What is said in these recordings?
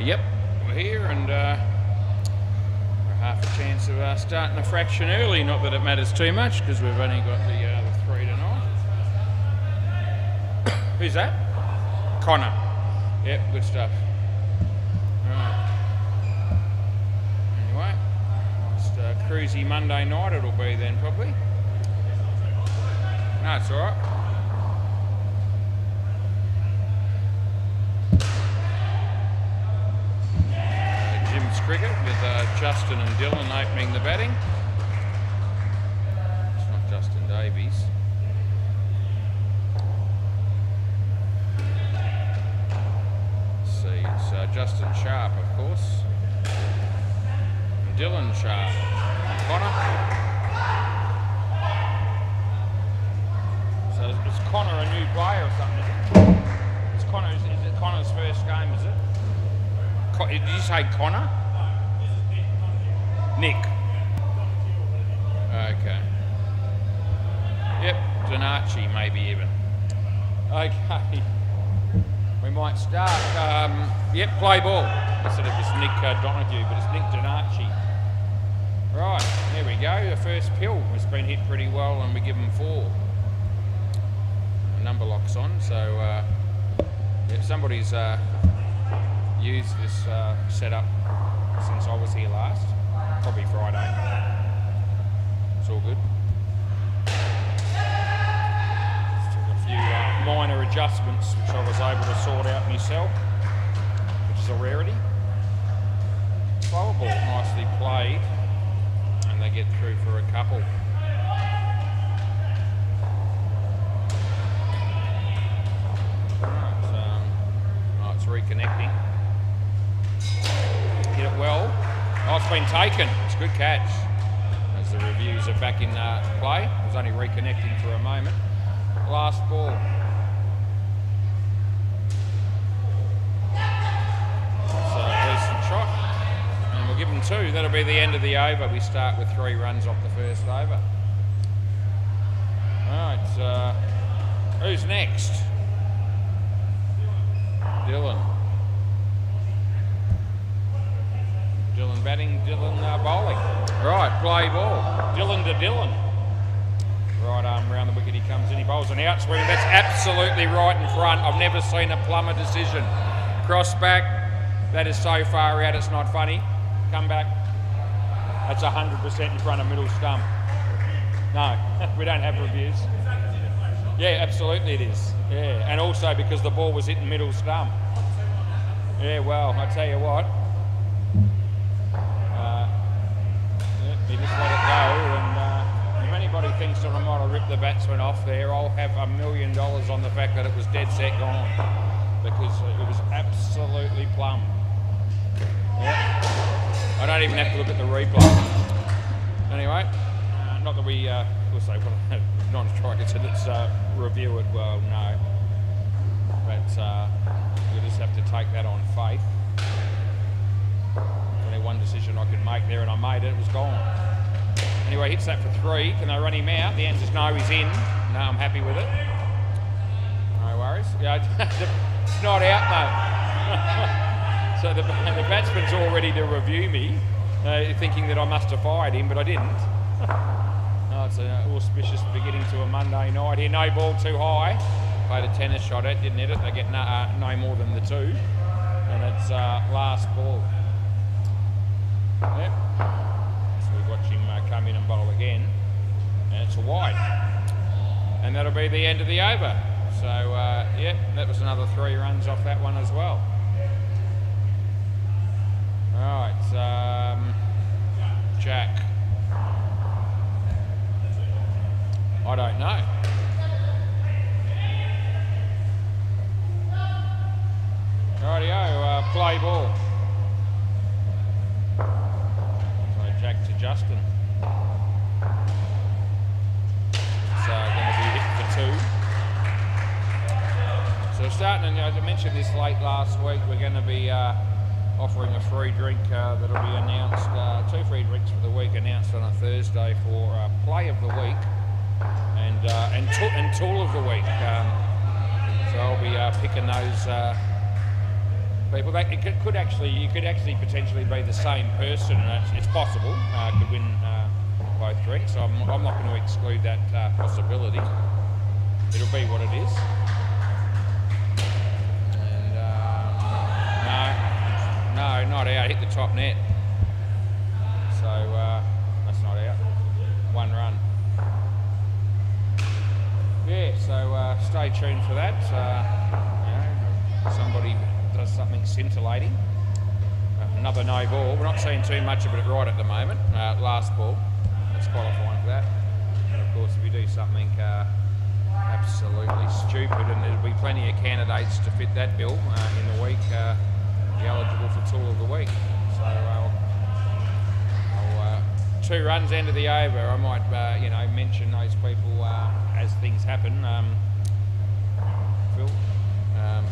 Yep, we're here and we're half a chance of starting a fraction early. Not that it matters too much because we've only got the 3 tonight. Who's that? Connor. Yep, good stuff. Right. Anyway, just cruisy Monday night it'll be then probably. No, it's alright. Jim's cricket with Justin and Dylan opening the batting. It's not Justin Davies. Let's see, it's Justin Sharp, of course. And Dylan Sharp. And Connor. So is Connor a new player or something, is it? Is it Connor's first game, is it? Did you say Connor? Nick. Okay. Yep, Donarchi maybe even. Okay. We might start. Yep, play ball. Instead of just Nick Donahue, but it's Nick Donarchi. Right, there we go. The first pill has been hit pretty well and we give them 4. The number lock's on, so if somebody's used this setup since I was here last, probably Friday. It's all good. Just took a few minor adjustments which I was able to sort out myself, which is a rarity. Slower ball, nicely played, and they get through for a couple. Right, it's reconnecting. Hit it well. Oh, it's been taken. It's a good catch. As the reviews are back in play. It was only reconnecting for a moment. Last ball. It's a decent shot. And we'll give them 2. That'll be the end of the over. We start with 3 runs off the first over. Alright, who's next? Dylan. Dylan batting, Dylan bowling. Right, play ball. Dylan to Dylan. Right arm round the wicket, he comes in, he bowls an outswing. That's absolutely right in front. I've never seen a plumber decision. Cross back, that is so far out it's not funny. Come back, that's 100% in front of middle stump. No, we don't have reviews. Yeah, absolutely it is. Yeah, and also because the ball was hitting middle stump. Yeah, well, I tell you what. He just let it go, and if anybody thinks that I might have ripped the batsman off there, I'll have $1 million on the fact that it was dead set gone, because it was absolutely plumb. Yeah. I don't even have to look at the replay. Anyway, not that we, we'll say, non-strikers let's review it, well, no. But we just have to take that on faith. Only one decision I could make there and I made it, it was gone. Anyway, hits that for 3. Can they run him out? The answer's no, he's in. No, I'm happy with it. No worries. Yeah, it's not out though. So the batsman's all ready to review me, thinking that I must have fired him, but I didn't. Oh, it's an auspicious beginning to a Monday night here. No ball too high. Played a tennis shot at, didn't hit it. They get no more than the 2. And it's last ball. Yep. So we watch him come in and bowl again, and it's a wide, and that'll be the end of the over. So yeah, that was another 3 runs off that one as well. All right, Jack. I don't know. Rightio, play ball. Jack to Justin. It's going to be hit for 2. So we're starting, and I mentioned this late last week, we're going to be offering a free drink that'll be announced, 2 free drinks for the week announced on a Thursday for play of the week and tool of the week. So I'll be picking those people. It could actually, you could actually potentially be the same person. It's possible. Could win both drinks. So I'm not going to exclude that possibility. It'll be what it is. And no, not out. Hit the top net. So that's not out. 1 run. Yeah. So stay tuned for that. Somebody does something scintillating. Another no ball. We're not seeing too much of it right at the moment. Last ball. That's qualifying for that. And of course, if you do something absolutely stupid, and there'll be plenty of candidates to fit that bill in the week, be eligible for tool of the week. So I'll 2 runs end of the over. I might mention those people as things happen. Phil,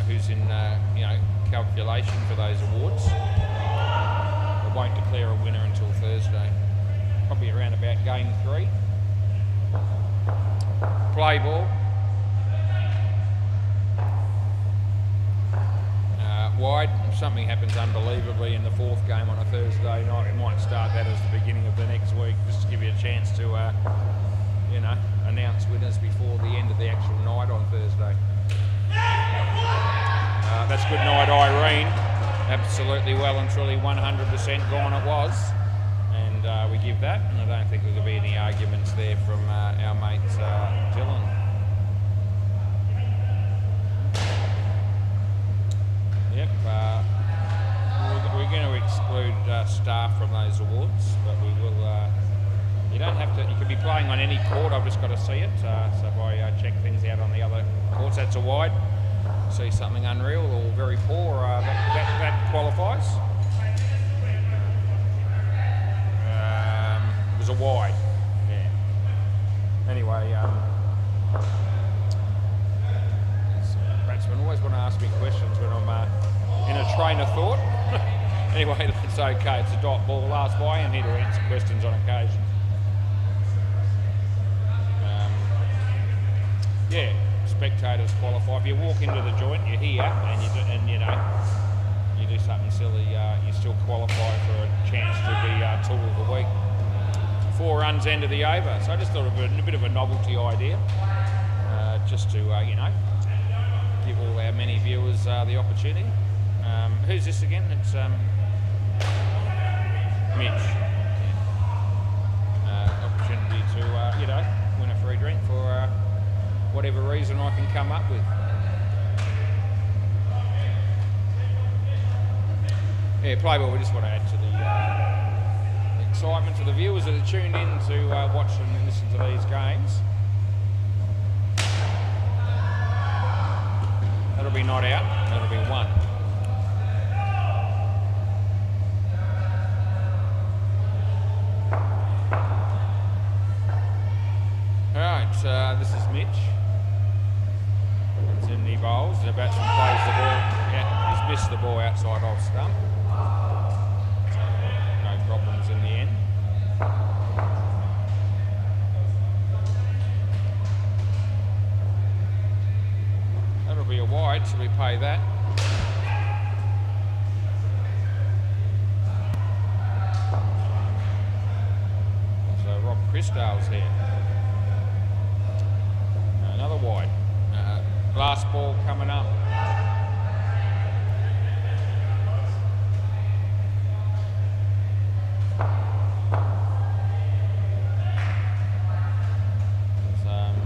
who's in calculation for those awards. I won't declare a winner until Thursday. Probably around about game 3. Play ball. Wide. If something happens unbelievably in the 4th game on a Thursday night, we might start that as the beginning of the next week, just to give you a chance to, announce winners before the end of the actual night on Thursday. That's good night, Irene. Absolutely well and truly 100% gone it was. And we give that, and I don't think there'll be any arguments there from our mate Dylan. Yep, we're going to exclude staff from those awards, but we will. You don't have to. You can be playing on any court. I've just got to see it. So if I check things out on the other courts, that's a wide. See something unreal or very poor, that qualifies. It was a wide. Yeah. Anyway, batsmen always want to ask me questions when I'm in a train of thought. Anyway, that's okay. It's a dot ball. Last by, and here to answer questions on occasion. Yeah, spectators qualify. If you walk into the joint, you're here, and you do something silly, you still qualify for a chance to be tool of the week. 4 runs end of the over. So I just thought of a bit of a novelty idea, just to give all our many viewers the opportunity. Who's this again? It's Mitch. Opportunity to win a free drink for whatever reason I can come up with. Yeah, play ball. We just want to add to the excitement to the viewers that are tuned in to watch and listen to these games. That'll be not out. That'll be 1. Alright, this is Mitch. It's in the bowls. The batsman plays the ball. Yeah, he's missed the ball outside off stump. No problems in the end. That'll be a wide, so we pay that. So Rob Christale's here. Another wide. Last ball coming up.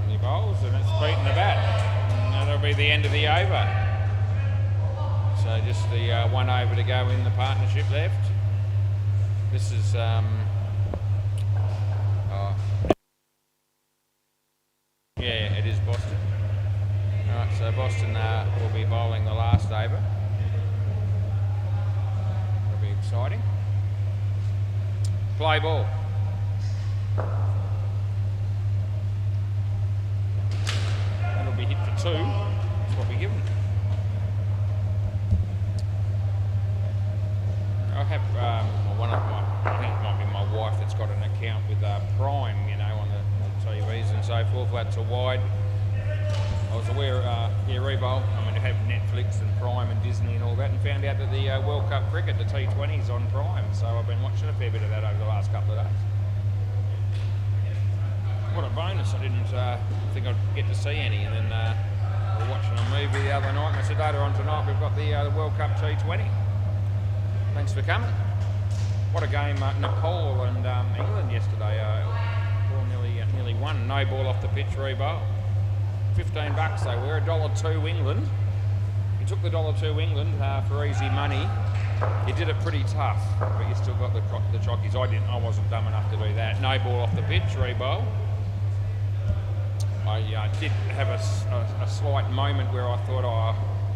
He bowls and it's beaten the bat. And that'll be the end of the over. So just the 1 over to go in the partnership left. This is yeah, it is Boston. Alright, so Boston will be bowling the last over. It'll be exciting. Play ball. That'll be hit for 2. That's what we give them. I have I think it might be my wife that's got an account with Prime, on the TVs and so forth. That's a wide. I was aware, Rebo, I'm an have Netflix and Prime and Disney and all that, and found out that the World Cup cricket, the T20, is on Prime. So I've been watching a fair bit of that over the last couple of days. What a bonus! I didn't think I'd get to see any, and then we were watching a movie the other night, and I said later on tonight we've got the World Cup T20. Thanks for coming. What a game, Nepal and England yesterday. All nearly won. No ball off the pitch, rebowl. $15 they were. $1.02 England. You took the $1.02 England for easy money. You did it pretty tough, but you still got the chockies. I wasn't dumb enough to do that. No ball off the pitch, rebowl. I did have a slight moment where I thought,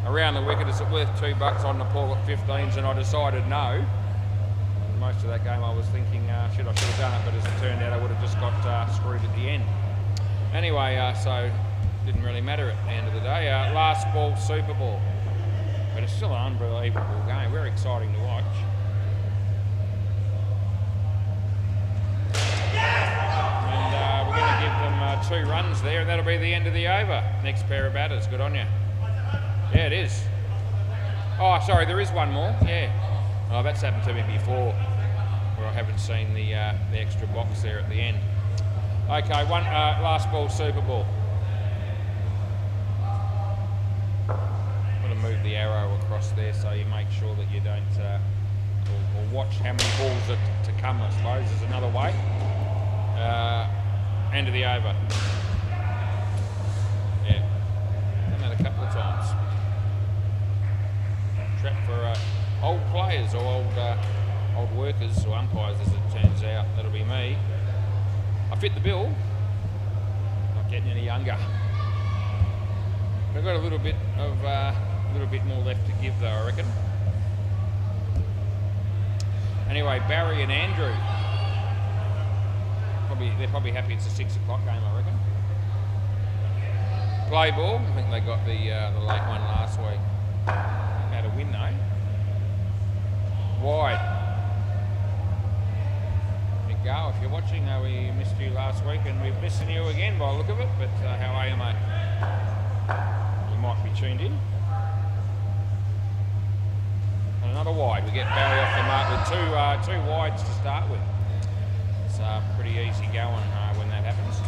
around the wicket, is it worth $2 on Nepal at 15s? And I decided no. Most of that game I was thinking, I should have done it, but as it turned out I would have just got screwed at the end. Anyway, so didn't really matter at the end of the day. Last ball, Super Bowl. But it's still an unbelievable game, very exciting to watch. And we're going to give them 2 runs there, and that'll be the end of the over. Next pair of batters, good on you. Yeah, it is. Oh, sorry, there is one more, yeah. Oh, that's happened to me before, where I haven't seen the extra box there at the end. Okay, one last ball, Super Bowl. I'm going to move the arrow across there so you make sure that you don't, or watch how many balls are to come, I suppose, is another way. End of the over. Yeah, done that a couple of times. Trap for old players or old workers or umpires, as it turns out. That'll be me. I fit the bill. Not getting any younger. I've got a little bit more left to give though, I reckon. Anyway, Barry and Andrew. They're probably happy it's a 6 o'clock game, I reckon. Play ball. I think they got the late one last week. Had a win though. Wide. Big go. If you're watching, we missed you last week and we're missing you again by the look of it, but how are you, mate? You might be tuned in. And another wide. We get Barry off the mark with two wides to start with. It's pretty easy going when that happens.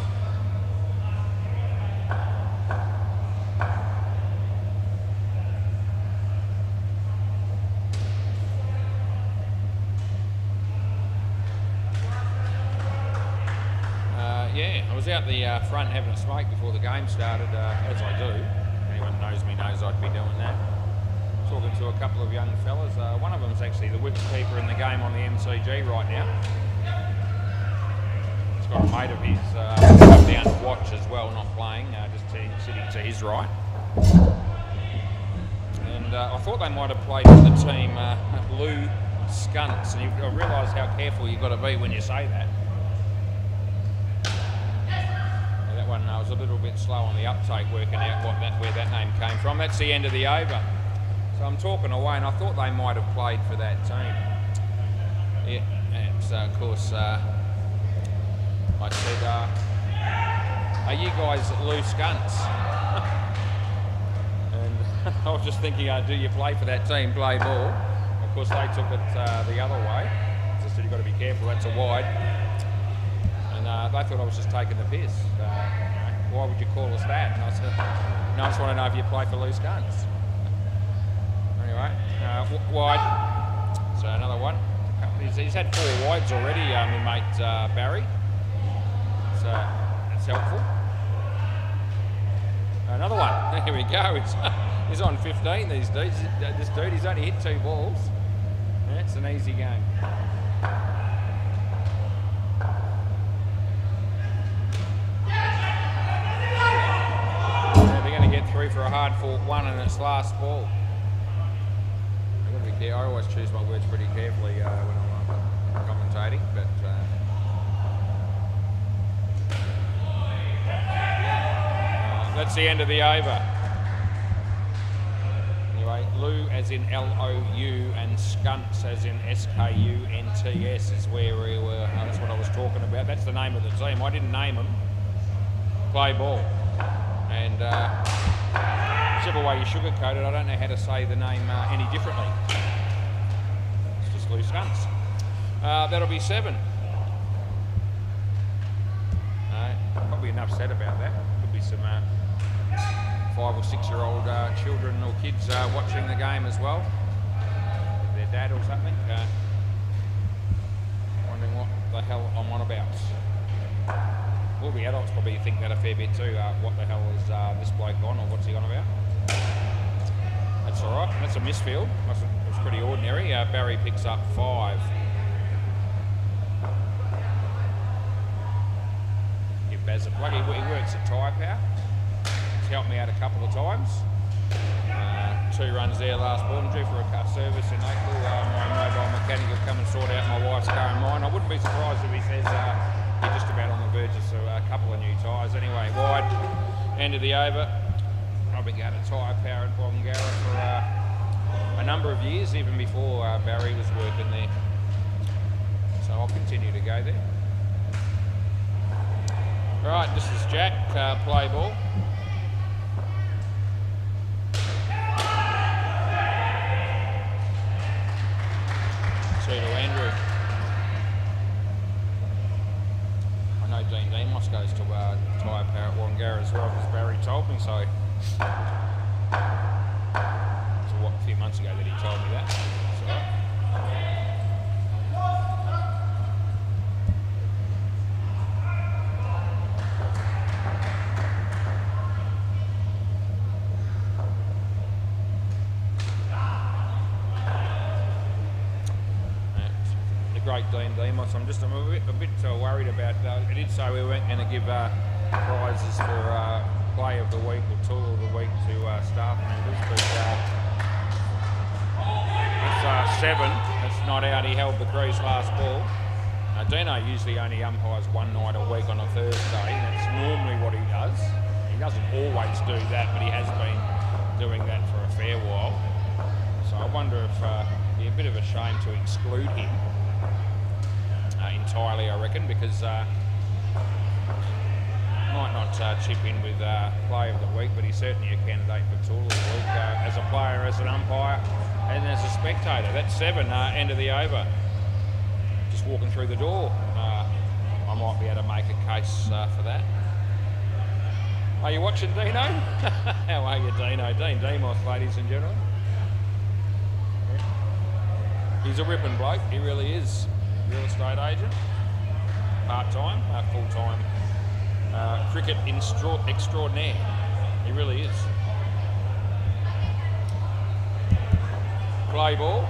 Yeah, I was out the front having a smoke before the game started, as I do. Anyone knows me knows I'd be doing that. Talking to a couple of young fellas. One of them's actually the wicketkeeper in the game on the MCG right now. He's got a mate of his come down to watch as well, not playing, just sitting to his right. And I thought they might have played with the team Lou Skunts, and I realise how careful you've got to be when you say that. I was a little bit slow on the uptake, working out where that name came from. That's the end of the over. So I'm talking away, and I thought they might have played for that team. Yeah, and so of course I said, "Are you guys loose gunts?" And I was just thinking, "Do you play for that team? Play ball?" Of course, they took it the other way. As I said, you've got to be careful. That's a wide. And they thought I was just taking the piss. Why would you call us that? And I said, no, I just want to know if you play for loose guns. Anyway, wide. So another one. He's had 4 wides already, my mate Barry. So that's helpful. Another one. There we go. He's on 15 these days. This dude, he's only hit 2 balls. That's an easy game. Through for a hard fought one in its last ball. I've got to be careful. I always choose my words pretty carefully when I'm commentating, but that's the end of the over. Anyway, Lou as in L-O-U and Skunts as in S-K-U-N-T-S is where we were. That's what I was talking about. That's the name of the team. I didn't name them. Play ball. And whichever way you sugarcoat it, I don't know how to say the name any differently. It's just loose guns. That'll be 7. Probably enough said about that. Could be some 5 or 6-year-old children or kids watching the game as well, with their dad or something, wondering what the hell I'm on about. All the adults probably think that a fair bit too. What the hell is this bloke on, or what's he on about? That's all right. That's a misfield. It's pretty ordinary. Barry picks up 5. Baz a plug. He works at Tyre Power. He's helped me out a couple of times. 2 runs there last ball. I'm due for a car service in April. My mobile mechanic will come and sort out my wife's car and mine. I wouldn't be surprised if he says you're just about on the verge of a couple of new tyres. Anyway, wide end of the over. I've been going to Tyre Power at Wodonga for a number of years, even before Barry was working there. So I'll continue to go there. Right, this is Jack, play ball. To Andrew. I know Dean Demos goes to Tyre Power at Wodonga as well, because Barry told me so. So a few months ago that he told me that. So, great Dean Demos. I'm a bit worried about. I did say we weren't going to give prizes for play of the week or tool of the week to staff members, but it's 7. It's not out. He held the crease last ball. Dino usually only umpires one night a week on a Thursday. That's normally what he does. He doesn't always do that, but he has been doing that for a fair while. So I wonder if it'd be a bit of a shame to exclude him. Entirely, I reckon, because might not chip in with play of the week, but he's certainly a candidate for tool of the week as a player, as an umpire, and as a spectator. That's 7, end of the over. Just walking through the door, I might be able to make a case for that. Are you watching, Dino? How are you, Dino? Dean Demos, ladies and gentlemen. He's a ripping bloke, he really is. Real estate agent, part-time, full-time, cricket extraordinaire. He really is. Play ball.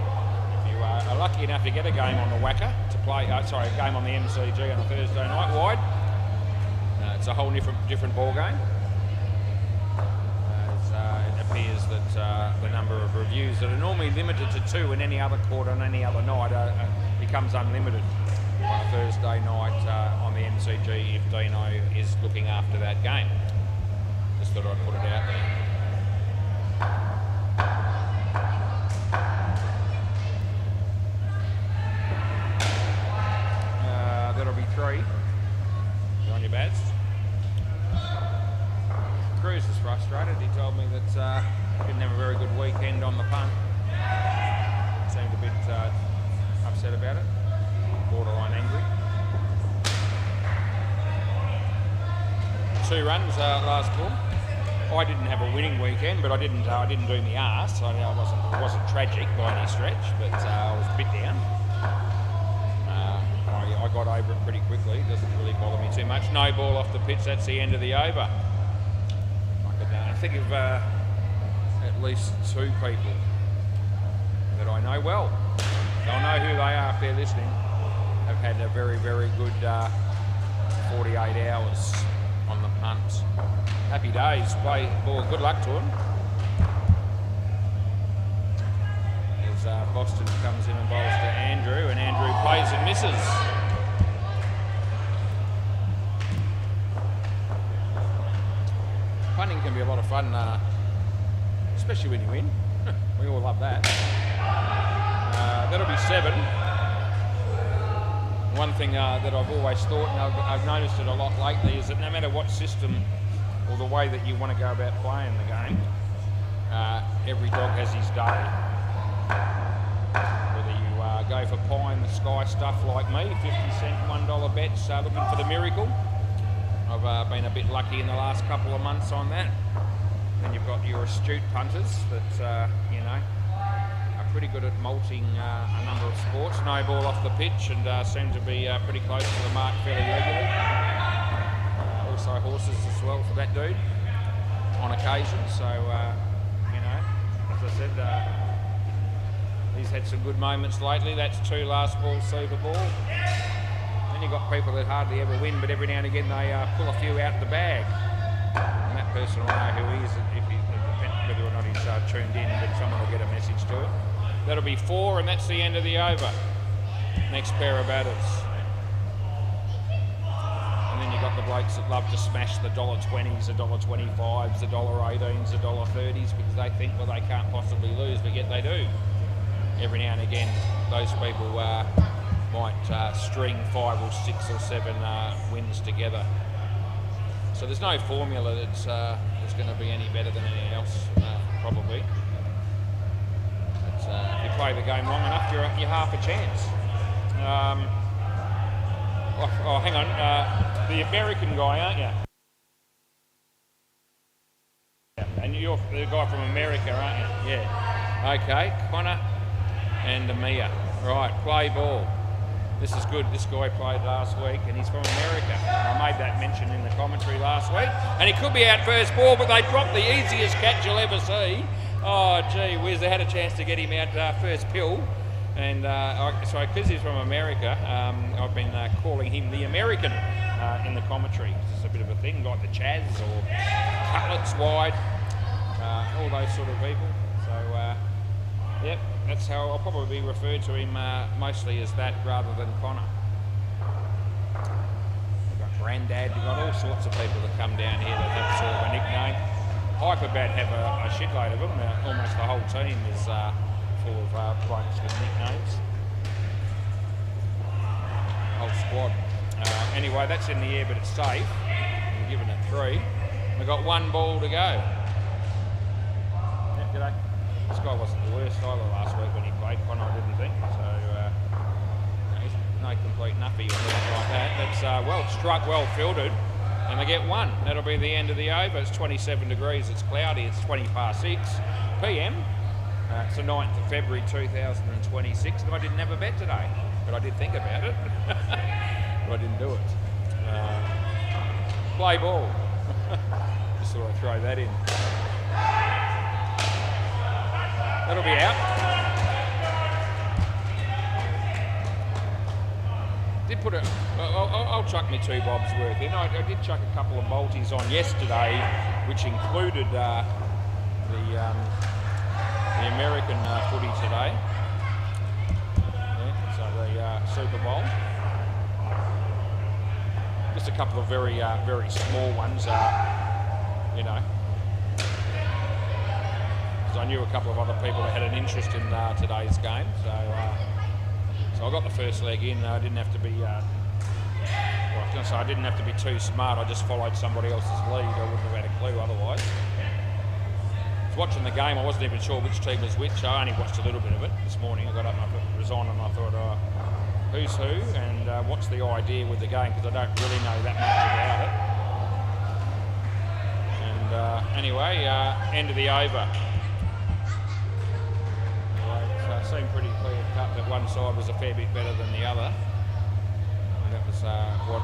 If you are lucky enough to get a game on the WACA to play, a game on the MCG on a Thursday night wide, it's a whole different ball game. It appears that the number of reviews that are normally limited to 2 in any other court on any other night becomes unlimited on a Thursday night on the MCG if Dino is looking after that game. Just thought I'd put it out there. That'll be 3. You on your bats? Cruz is frustrated. He told me that he didn't have a very good weekend on the punt. Seemed a bit upset about it, borderline angry. 2 runs last ball. I didn't have a winning weekend, but I didn't do me arse. It wasn't tragic by any stretch, but I was a bit down. I got over it pretty quickly. It doesn't really bother me too much. No ball off the pitch. That's the end of the over. I think of at least 2 people that I know well. They'll know who they are if they're listening. Have had a very, very good 48 hours on the punt. Happy days. Play ball. Good luck to them. As Boston comes in and bowls to Andrew, and Andrew plays and misses. Punting can be a lot of fun, especially when you win. We all love that. That'll be 7. One thing that I've always thought, and I've noticed it a lot lately, is that no matter what system or the way that you want to go about playing the game, every dog has his day. Whether you go for pie in the sky stuff like me, 50-cent $1 bets, looking for the miracle. I've been a bit lucky in the last couple of months on that. Then you've got your astute punters that, you know, are pretty good at malting a number of sports. No ball off the pitch and seem to be pretty close to the mark fairly regularly. Also horses as well for that dude on occasion. So, you know, as I said, he's had some good moments lately. That's 2 last ball Super Ball. Then you've got people that hardly ever win, but every now and again they pull a few out of the bag. And that person will know who he is, if he, whether or not he's tuned in, but someone will get a message to it. That'll be 4, and that's the end of the over. Next pair of batters. And then you've got the blokes that love to smash the $1.20s, the $1.25s, the $1.18s, the $1.30s, because they think, well, they can't possibly lose, but yet they do. Every now and again, those people might string 5 or 6 or 7 wins together. So there's no formula that's going to be any better than anything else, probably. But if you play the game long enough, you're half a chance. Oh, hang on. The American guy, aren't you? Yeah. And you're the guy from America, aren't you? Yeah. Okay, Connor and Amia. Right, play ball. This is good. This guy played last week and he's from America. I made that mention in the commentary last week. And he could be out first ball, but they dropped the easiest catch you'll ever see. Oh, gee whiz, they had a chance to get him out first pill. And so because he's from America, I've been calling him the American in the commentary. It's just a bit of a thing, like the Chaz or Cutlets wide, all those sort of people. So, yep, that's how I'll probably refer to him mostly as that rather than Connor. We've got Grandad, we've got all sorts of people that come down here that have sort of a nickname. Hyperbad have a shitload of them. Almost the whole team is full of blokes with nicknames. Whole squad. Anyway, that's in the air, but it's safe. We're giving it 3. We've got 1 ball to go. Yeah, g'day. This guy wasn't the worst either last week when he played, Connor, I didn't think. So, he's no complete nuffy or anything like that. That's well struck, well fielded, and they get 1. That'll be the end of the over. It's 27 degrees, it's cloudy, it's 20 past 6 p.m. It's the 9th of February 2026, and I didn't have a bet today, but I did think about it, but I didn't do it. Play ball. Just thought I'd throw that in. That'll be out. Did put a. I'll chuck me 2 bobs worth in. I did chuck a couple of multis on yesterday, which included the American footy today. Yeah, so the Super Bowl. Just a couple of very small ones, you know. Because I knew a couple of other people that had an interest in today's game, so I got the first leg in. I didn't have to be. Well, I was going to say I didn't have to be too smart. I just followed somebody else's lead. I wouldn't have had a clue otherwise. Watching the game, I wasn't even sure which team was which. I only watched a little bit of it this morning. I got up and I was on and I thought, who's who and what's the idea with the game, because I don't really know that much about it. And anyway, end of the over. It seemed pretty clear cut that one side was a fair bit better than the other. And that was what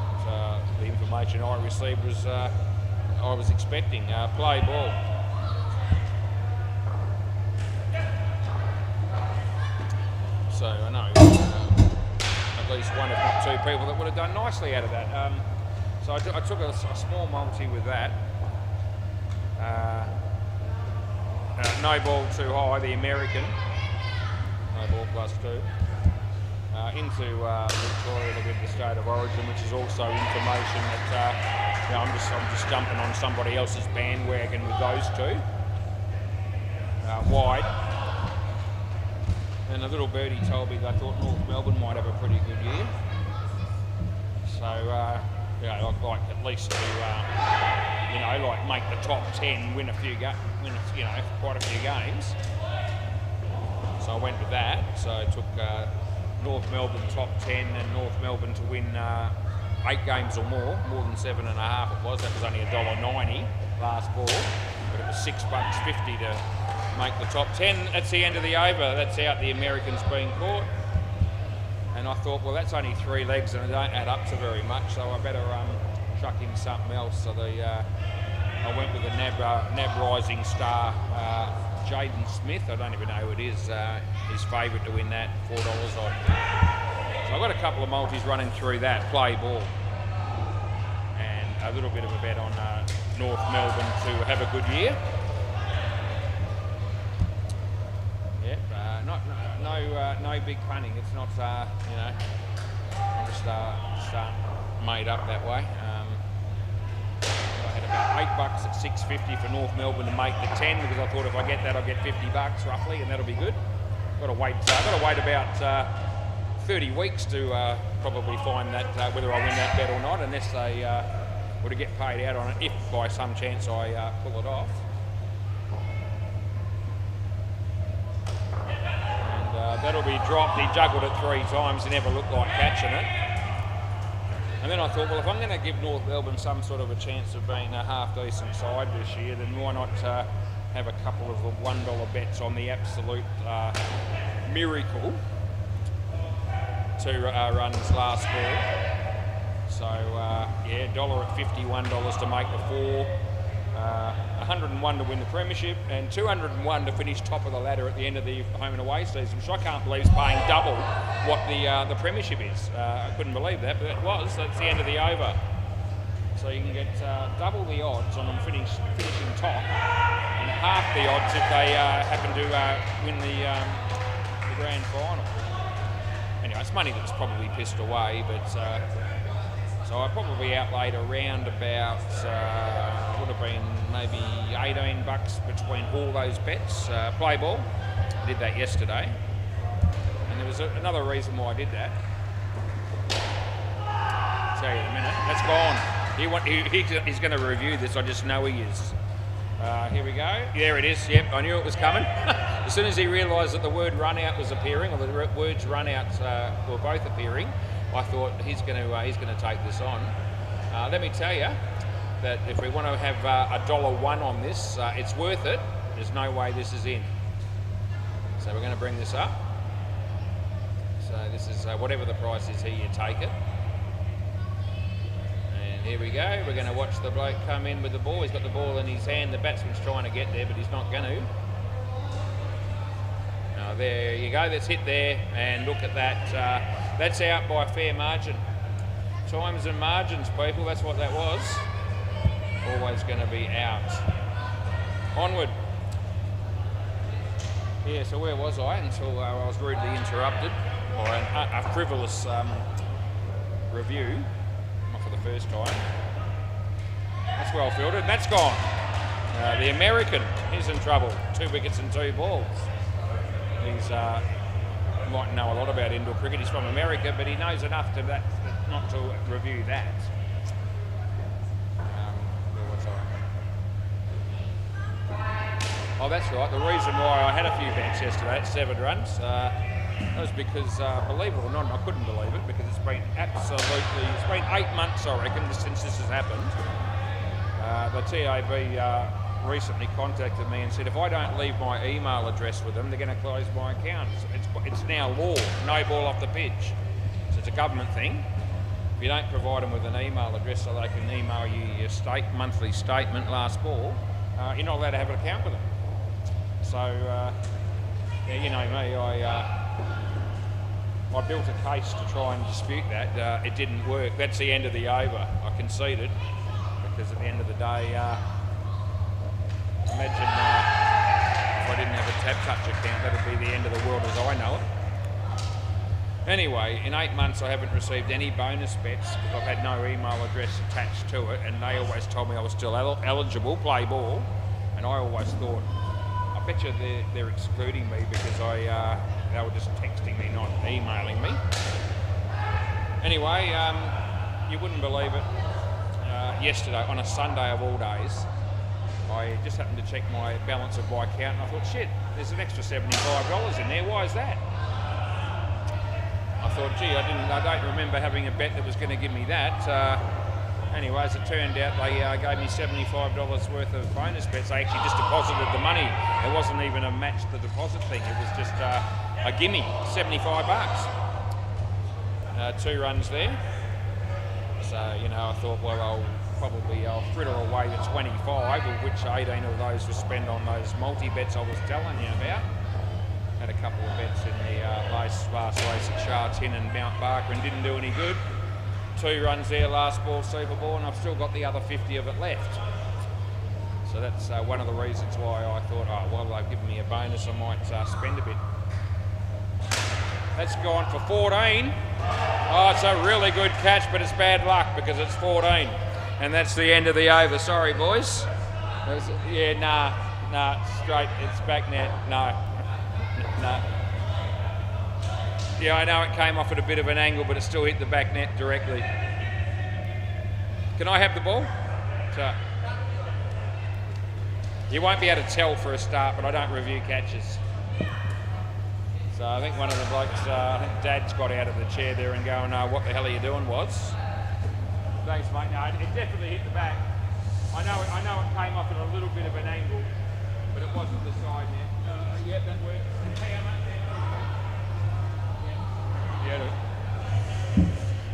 the information I received was I was expecting. Play ball. So I know at least 1 if not 2 people that would have done nicely out of that. So I took a small multi with that. No ball too high, the American. No ball +2. Into Victoria to get the state of origin, which is also information that you know, I'm just jumping on somebody else's bandwagon with those 2. Wide. And a little birdie told me they thought North Melbourne might have a pretty good year. So, yeah, I'd like at least to you know, like make the top 10, win you know, quite a few games. So I went with that. So I took North Melbourne top 10 and North Melbourne to win 8 games or more than 7.5 it was. That was only $1.90 last ball, but it was $6.50 to make the top 10. That's the end of the over. That's out the Americans being caught. And I thought, well, that's only 3 legs and it don't add up to very much, so I better chuck in something else. So I went with the NAB Rising Star, Jaden Smith. I don't even know who it is. His favourite to win that, $4 odd. So I've got a couple of multis running through that, play ball. And a little bit of a bet on North Melbourne to have a good year. Yep, no big punning. It's not, you know, I'm just made up that way. I had about $8 at $6.50 for North Melbourne to make the 10 because I thought if I get that, I'll get $50 roughly, and that'll be good. Got to wait about 30 weeks to probably find that whether I win that bet or not, unless they were to get paid out on it if by some chance I pull it off. And that'll be dropped. He juggled it 3 times. He never looked like catching it. And then I thought, well, if I'm going to give North Melbourne some sort of a chance of being a half-decent side this year, then why not have a couple of $1 bets on the absolute miracle 2 runs last ball. So, yeah, $1 at $51 to make the 4. 101 to win the premiership and 201 to finish top of the ladder at the end of the home and away season, which I can't believe is paying double what the premiership is. I couldn't believe that, but it was. That's the end of the over. So you can get double the odds on them finishing top and half the odds if they happen to win the grand final. Anyway, it's money that's probably pissed away, but so I probably outlaid around about, would have been maybe $18 between all those bets. Play ball, I did that yesterday. And there was another reason why I did that. I'll tell you in a minute. That's gone. He's going to review this, I just know he is. Here we go. There it is. Yep, I knew it was coming. As soon as he realised that the word run out was appearing, or the words run out were both appearing, I thought he's going to take this on. Let me tell you that if we want to have $1 on this, it's worth it. There's no way this is in. So we're going to bring this up. So this is whatever the price is here, you take it. And here we go. We're going to watch the bloke come in with the ball. He's got the ball in his hand. The batsman's trying to get there, but he's not going to. There you go, that's hit there, and look at that. That's out by a fair margin. Times and margins, people, that's what that was. Always going to be out. Onward. Yeah, so where was I until I was rudely interrupted by a frivolous review, not for the first time. That's well fielded, that's gone. The American is in trouble. 2 wickets and 2 balls. He's might know a lot about indoor cricket. He's from America, but he knows enough to not to review that. Where was I? Oh, that's right. The reason why I had a few bets yesterday at 7 runs that was because, believe it or not, I couldn't believe it because it's been 8 months, I reckon, since this has happened. The TAB recently contacted me and said if I don't leave my email address with them, they're going to close my account. It's now law, no ball off the pitch. So it's a government thing. If you don't provide them with an email address so they can email you your monthly statement, last ball, you're not allowed to have an account with them. So, yeah, you know me, I built a case to try and dispute that. It didn't work. That's the end of the over. I conceded because at the end of the day, imagine if I didn't have a Tap Touch account, that would be the end of the world as I know it. Anyway, in 8 months I haven't received any bonus bets because I've had no email address attached to it, and they always told me I was still eligible, play ball, and I always thought, I bet you they're excluding me because they were just texting me, not emailing me. Anyway, you wouldn't believe it. yesterday on a Sunday of all days. I just happened to check my balance of my account and I thought, shit, there's an extra $75 in there. Why is that? I thought, gee, I don't remember having a bet that was going to give me that. Anyway, as it turned out, they gave me $75 worth of bonus bets. They actually just deposited the money. It wasn't even a match the deposit thing. It was just a gimme, $75. 2 runs there. So, I thought, well, I'll fritter away the 25, of which 18 of those were spent on those multi-bets I was telling you about. Had a couple of bets in the last race at Sha Tin and Mount Barker and didn't do any good. 2 runs there, last ball, Super Ball, and I've still got the other 50 of it left. So that's one of the reasons why I thought, oh, well, they've given me a bonus, I might spend a bit. That's gone for 14. Oh, it's a really good catch, but it's bad luck because it's 14. And that's the end of the over. Sorry, boys. Yeah, nah, straight, it's back net, no. Yeah, I know it came off at a bit of an angle, but it still hit the back net directly. Can I have the ball? So, you won't be able to tell for a start, but I don't review catches. So I think one of the blokes, I think Dad's got out of the chair there and going, what the hell are you doing, Woz? Thanks, mate. No, it definitely hit the back. I know it came off at a little bit of an angle, but it wasn't the side net. Yeah, that works.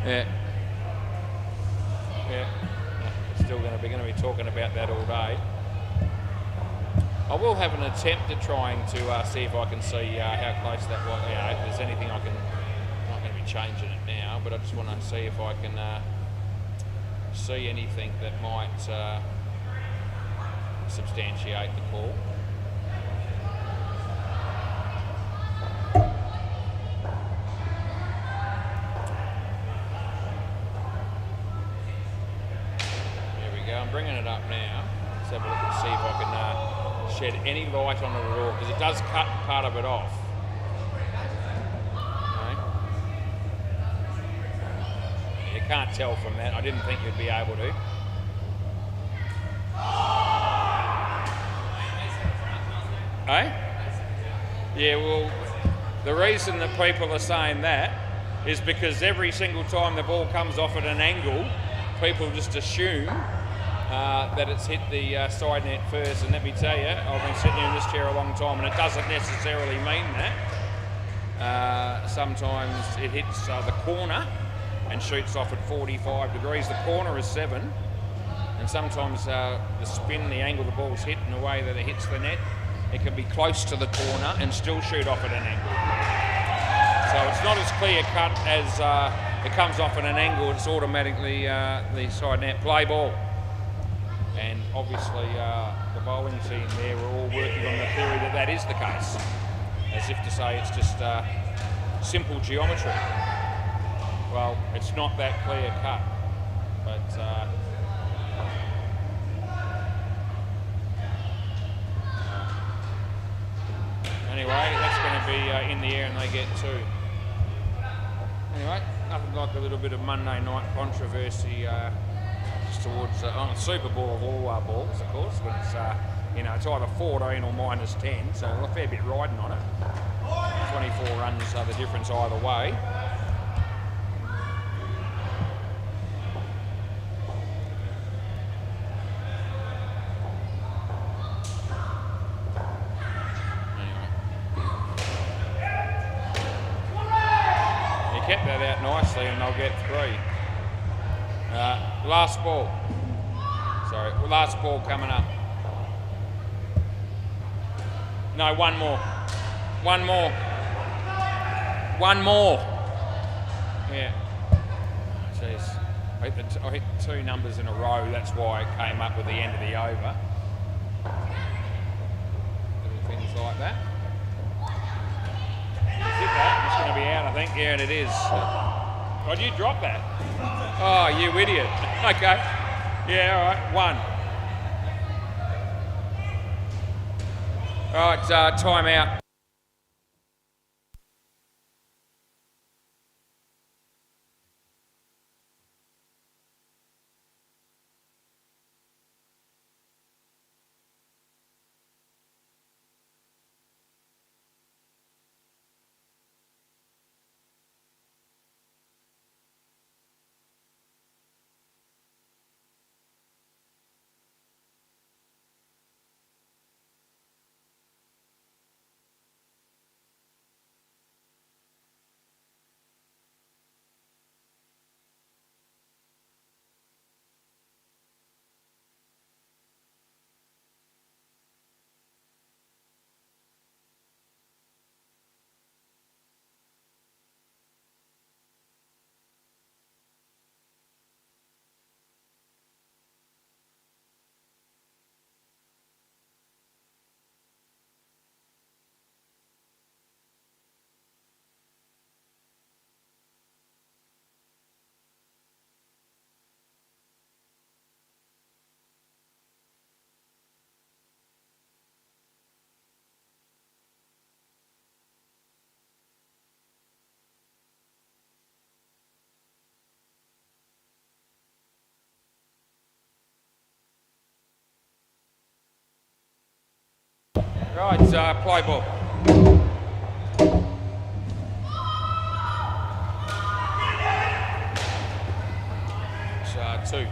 Yeah. Still going to be talking about that all day. I will have an attempt at trying to see if I can see how close that was. If there's anything I can. I'm not going to be changing it now, but I just want to see if I can see anything that might substantiate the call. I'm bringing it up now. Let's have a look and see if I can shed any light on it at all, because it does cut part of it off. Okay. You can't tell from that. I didn't think you'd be able to. Yeah, well, the reason that people are saying that is because every single time the ball comes off at an angle, people just assume that it's hit the side net first, and let me tell you, I've been sitting in this chair a long time and it doesn't necessarily mean that. Sometimes it hits the corner and shoots off at 45 degrees. The corner is 7, and sometimes the spin, the angle the ball's hit in the way that it hits the net, it can be close to the corner and still shoot off at an angle. So it's not as clear cut as it comes off at an angle, it's automatically the side net. Play ball. And obviously the bowling team there were all working on the theory that that is the case, as if to say it's just simple geometry. Well, it's not that clear cut, but anyway, that's going to be in the air and they get 2. Anyway, nothing like a little bit of Monday night controversy towards on a Super Bowl of all balls, of course, but it's it's either 14 or -10, so a fair bit riding on it. 24 runs are the difference either way. Anyway, he kept that out nicely, and they'll get 3. Last ball. Sorry, last ball coming up. No, one more. One more. One more. Yeah. Jeez. I hit 2 numbers in a row. That's why it came up with the end of the over. Little things like that. Hit that. It's going to be out, I think. Yeah, and it is. Oh, did you drop that? Oh, you idiot. Okay. Yeah, all right. 1. All right, time out. Right, play ball. It's 2.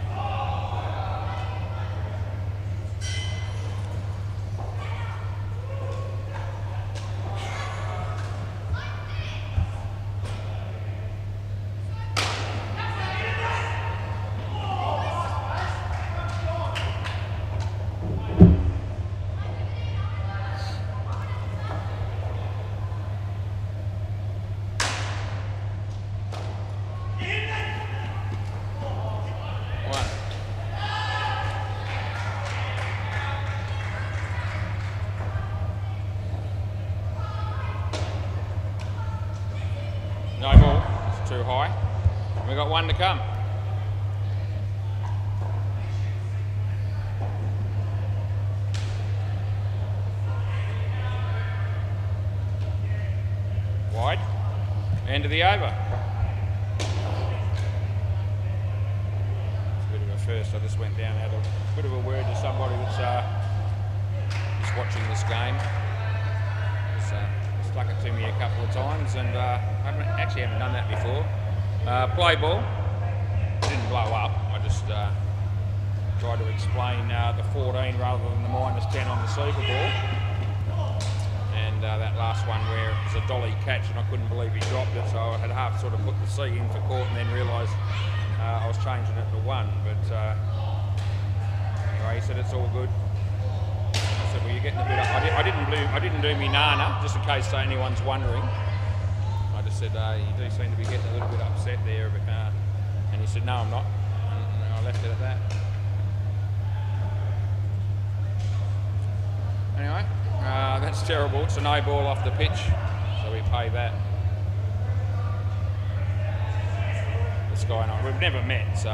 No ball, it's too high. We've got 1 to come. Wide, end of the over. It's a bit of a first. I just went down, had a bit of a word to somebody that's just watching this game. Stuck it to me a couple of times, and I haven't done that before. Play ball. It didn't blow up. I just tried to explain the 14 rather than the -10 on the Super Ball. And that last one where it was a dolly catch and I couldn't believe he dropped it, so I had half sort of put the C in for court and then realised I was changing it to 1. But anyway, he said it's all good. I said, well, you're getting a bit. I didn't do me nana, just in case anyone's wondering. I just said, you do seem to be getting a little bit upset there, but, and he said, no, I'm not, and I left it at that. Anyway, that's terrible. It's a no ball off the pitch, so we pay that. This guy and I, we've never met, so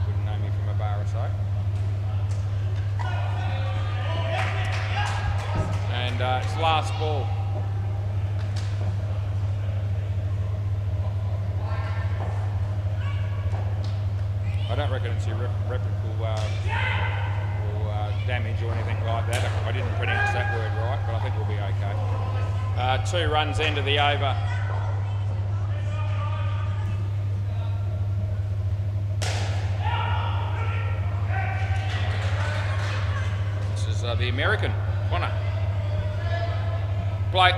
wouldn't know me from a bar or so. And it's last ball. I don't reckon it's irreparable damage or anything like that. I didn't pronounce that word right, but I think we'll be okay. 2 runs end of the over. This is the American Connor. Play.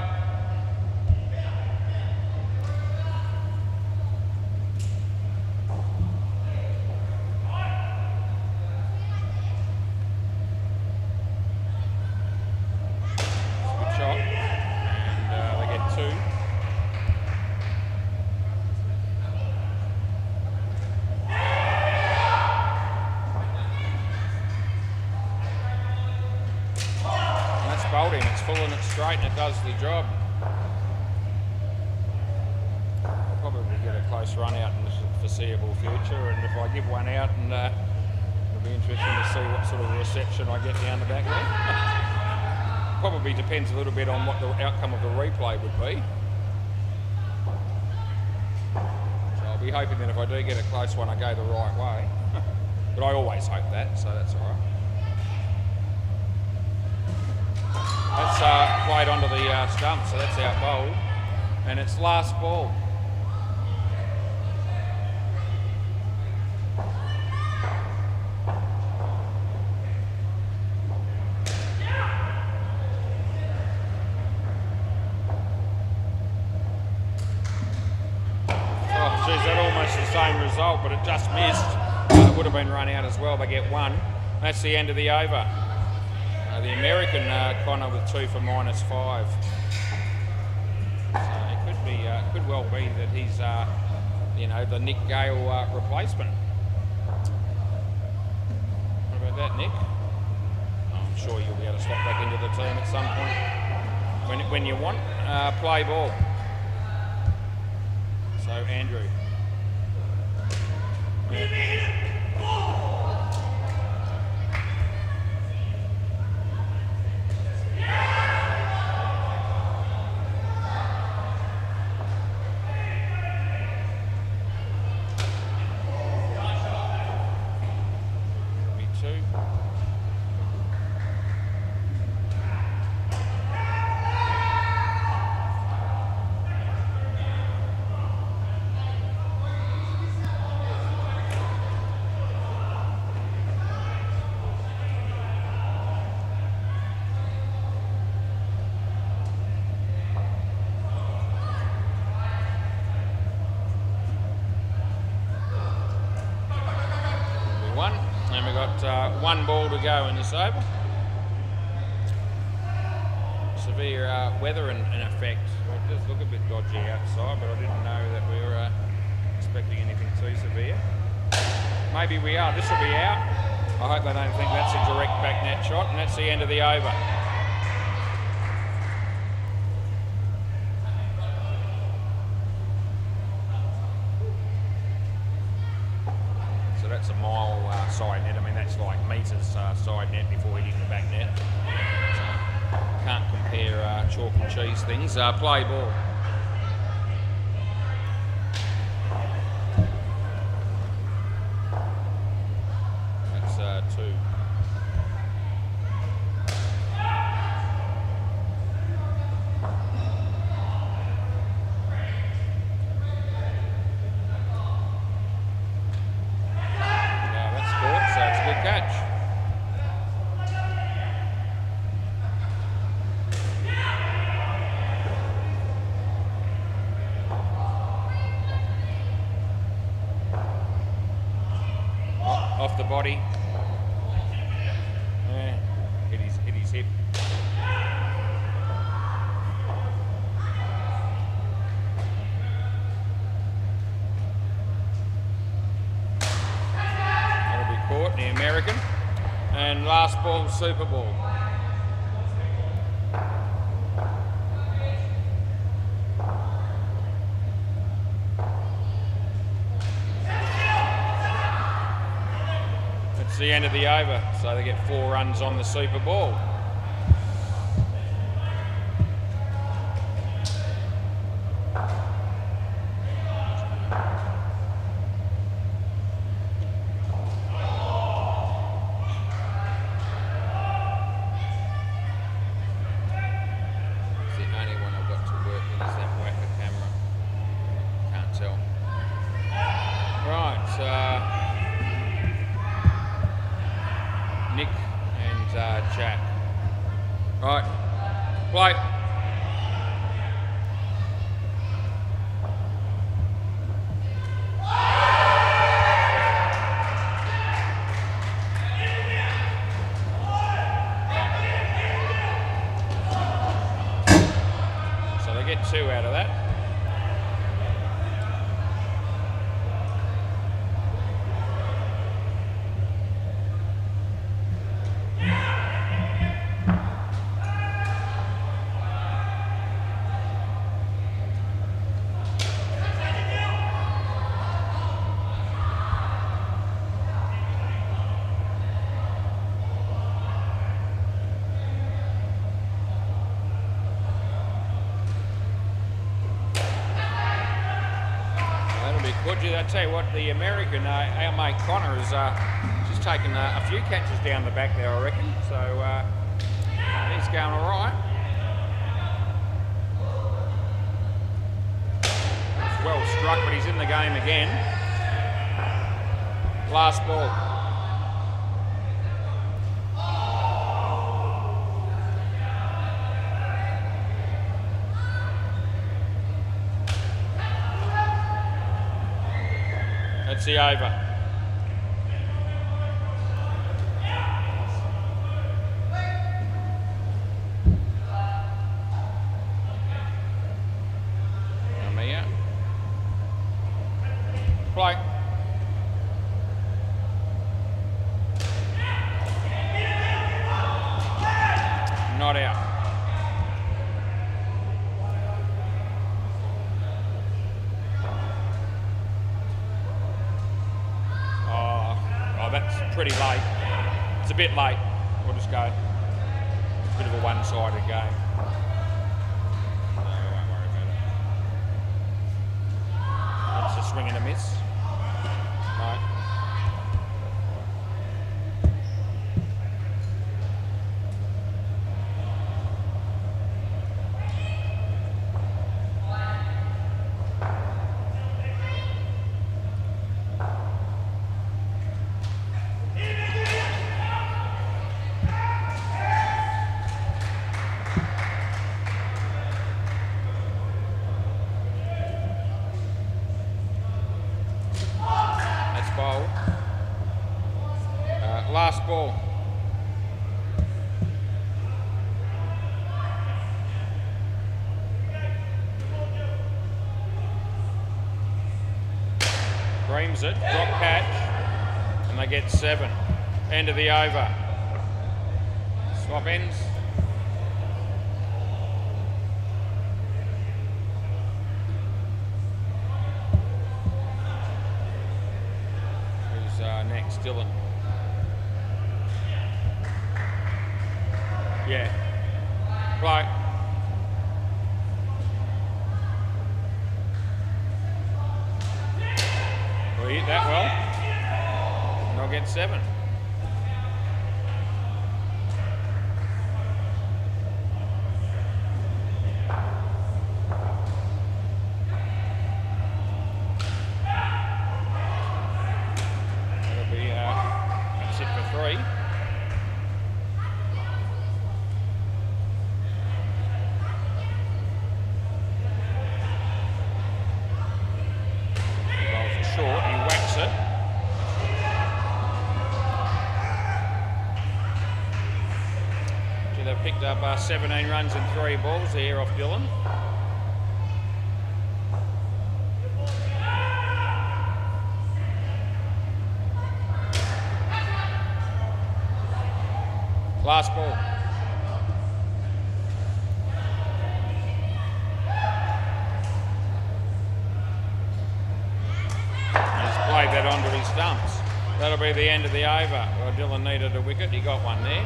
It's full and it's straight and it does the job. I'll probably get a close run out in the foreseeable future, and if I give one out, and it'll be interesting to see what sort of reception I get down the back there. Probably depends a little bit on what the outcome of the replay would be. So I'll be hoping that if I do get a close one, I go the right way. But I always hope that, so that's all right. That's played onto the stump, so that's out bowled. And it's last ball. Oh, geez, that almost the same result, but it just missed. It would have been run out as well. They get 1. That's the end of the over. The American Connor with 2 for -5. So it could well be that he's, the Nick Gale replacement. What about that, Nick? I'm sure you'll be able to slot back into the team at some point when you want. Play ball. So Andrew. And we've got one ball to go in this over. Severe weather in effect. Well, it does look a bit dodgy outside, but I didn't know that we were expecting anything too severe. Maybe we are. This will be out. I hope they don't think that's a direct back net shot, and that's the end of the over. So that's a mile side net. I mean, that's like metres side net before hitting the back net. So can't compare chalk and cheese things. Play ball. That's 2. That's caught, so it's a good catch. Off the body. Yeah, hit his hip. That'll be caught, the American. And last ball, Super Ball. It's the end of the over, so they get 4 runs on the Super Ball. It's the only one I've got to work with is that WACA camera. Can't tell. Right. Nick and Jack. Right, play. So they get 2 out of that. I tell you what, the American, our mate Connor, is just taken a few catches down the back there, I reckon. So he's going all right. It's well struck, but he's in the game again. Last ball. That's the over. Amia. Play. Not out. That's pretty late. It's a bit late. We'll just go. It's a bit of a one-sided game. No, we won't worry about it. That's a swing and a miss. No. Last ball. Reams it, drop catch, and they get 7. End of the over. Swap ends. Who's next? Dylan. Yeah. Play. Well, hit that well. And I'll get 7. That'll be that's it for 3. Short, he whacks it. So they've picked up 17 runs and 3 balls here off Dylan. Last ball. Played that onto his stumps. That'll be the end of the over. Well, Dylan needed a wicket. He got one there.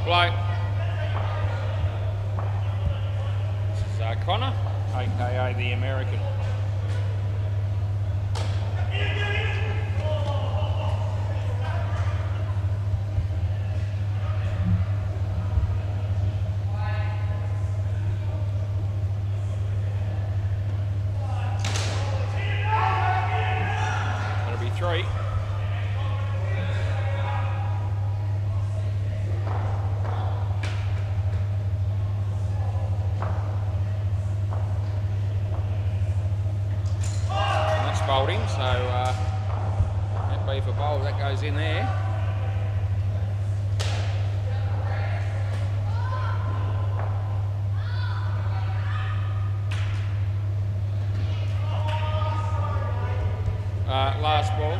Play. This is Connor, aka the American. That'll be 3. Bowling, so that be for bowl, that goes in there. Last ball.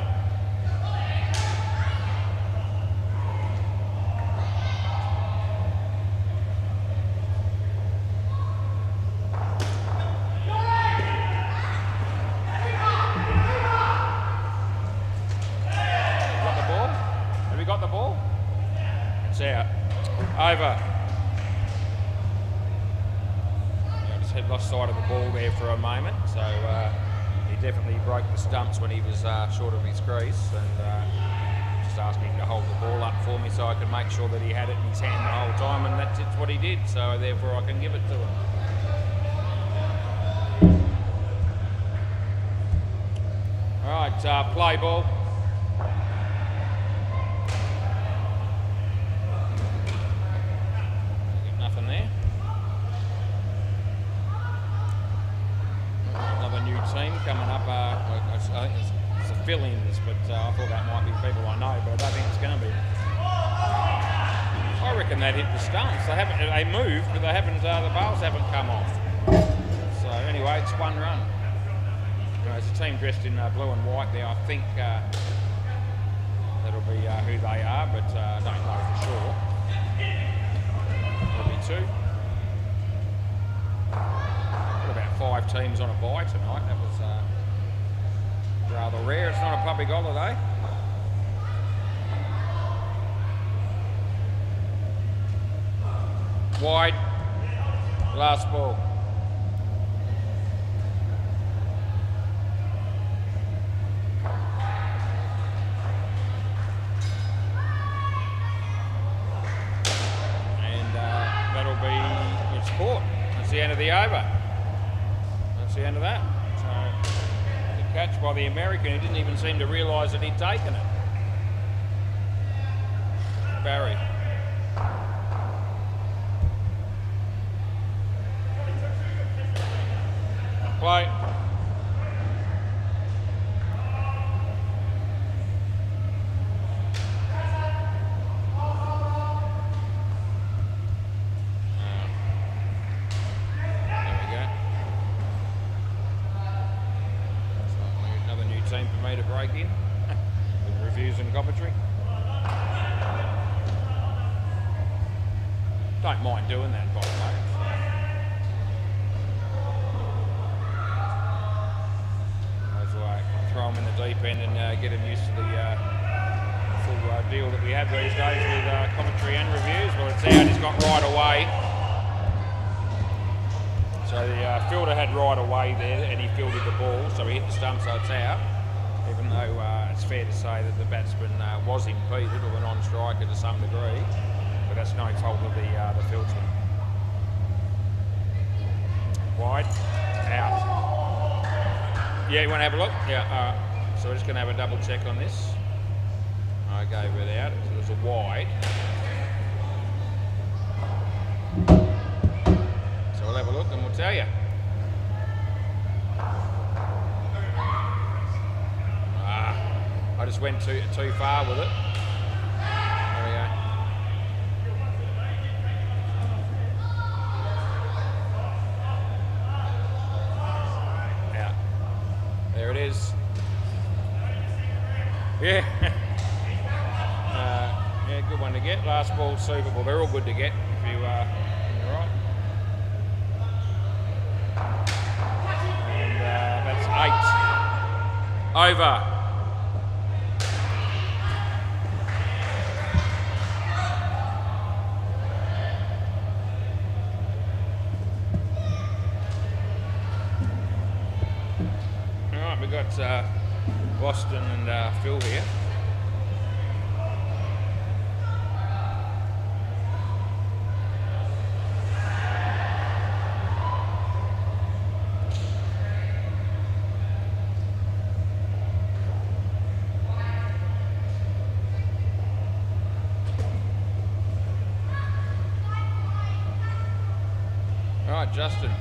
Got the ball? It's out. Over. Yeah, I just had lost sight of the ball there for a moment, so he definitely broke the stumps when he was short of his crease, and just asking him to hold the ball up for me so I could make sure that he had it in his hand the whole time, and that's what he did, so therefore I can give it to him. Alright, play ball. Team coming up, I think it's a fill-ins, but I thought that might be people I know, but I don't think it's going to be. I reckon they'd hit the stumps. They moved, but they haven't. The bales haven't come off. So anyway, it's 1 run. There's a team dressed in blue and white there. I think that'll be who they are, but I don't know for sure. There'll be 2. About 5 teams on a bye tonight. That was rather rare. It's not a public holiday. Wide. Last ball. And that'll be it's caught. That's the end of the over. The end of that. So the catch by the American, who didn't even seem to realise that he'd taken it. Barry. Play. Team for me to break in with reviews and commentary. Don't mind doing that, by the way. As I throw them in the deep end and get them used to the full deal that we have these days with commentary and reviews. Well, it's out. He's got right away. So the fielder had right away there, and he fielded the ball, so he hit the stump, so it's out. Even though it's fair to say that the batsman was impeded, or the non-striker to some degree, but that's no fault of the fieldsman. Wide, out. Yeah, you want to have a look? Yeah, so we're just going to have a double check on this. I gave it out, it was a wide. So we'll have a look and we'll tell you. I just went too far with it. There we go. Out. There it is. Yeah. Yeah, good one to get. Last ball, Super Bowl. They're all good to get if you're right. And that's 8. Over. We've got Boston and Phil here. All right, Justin.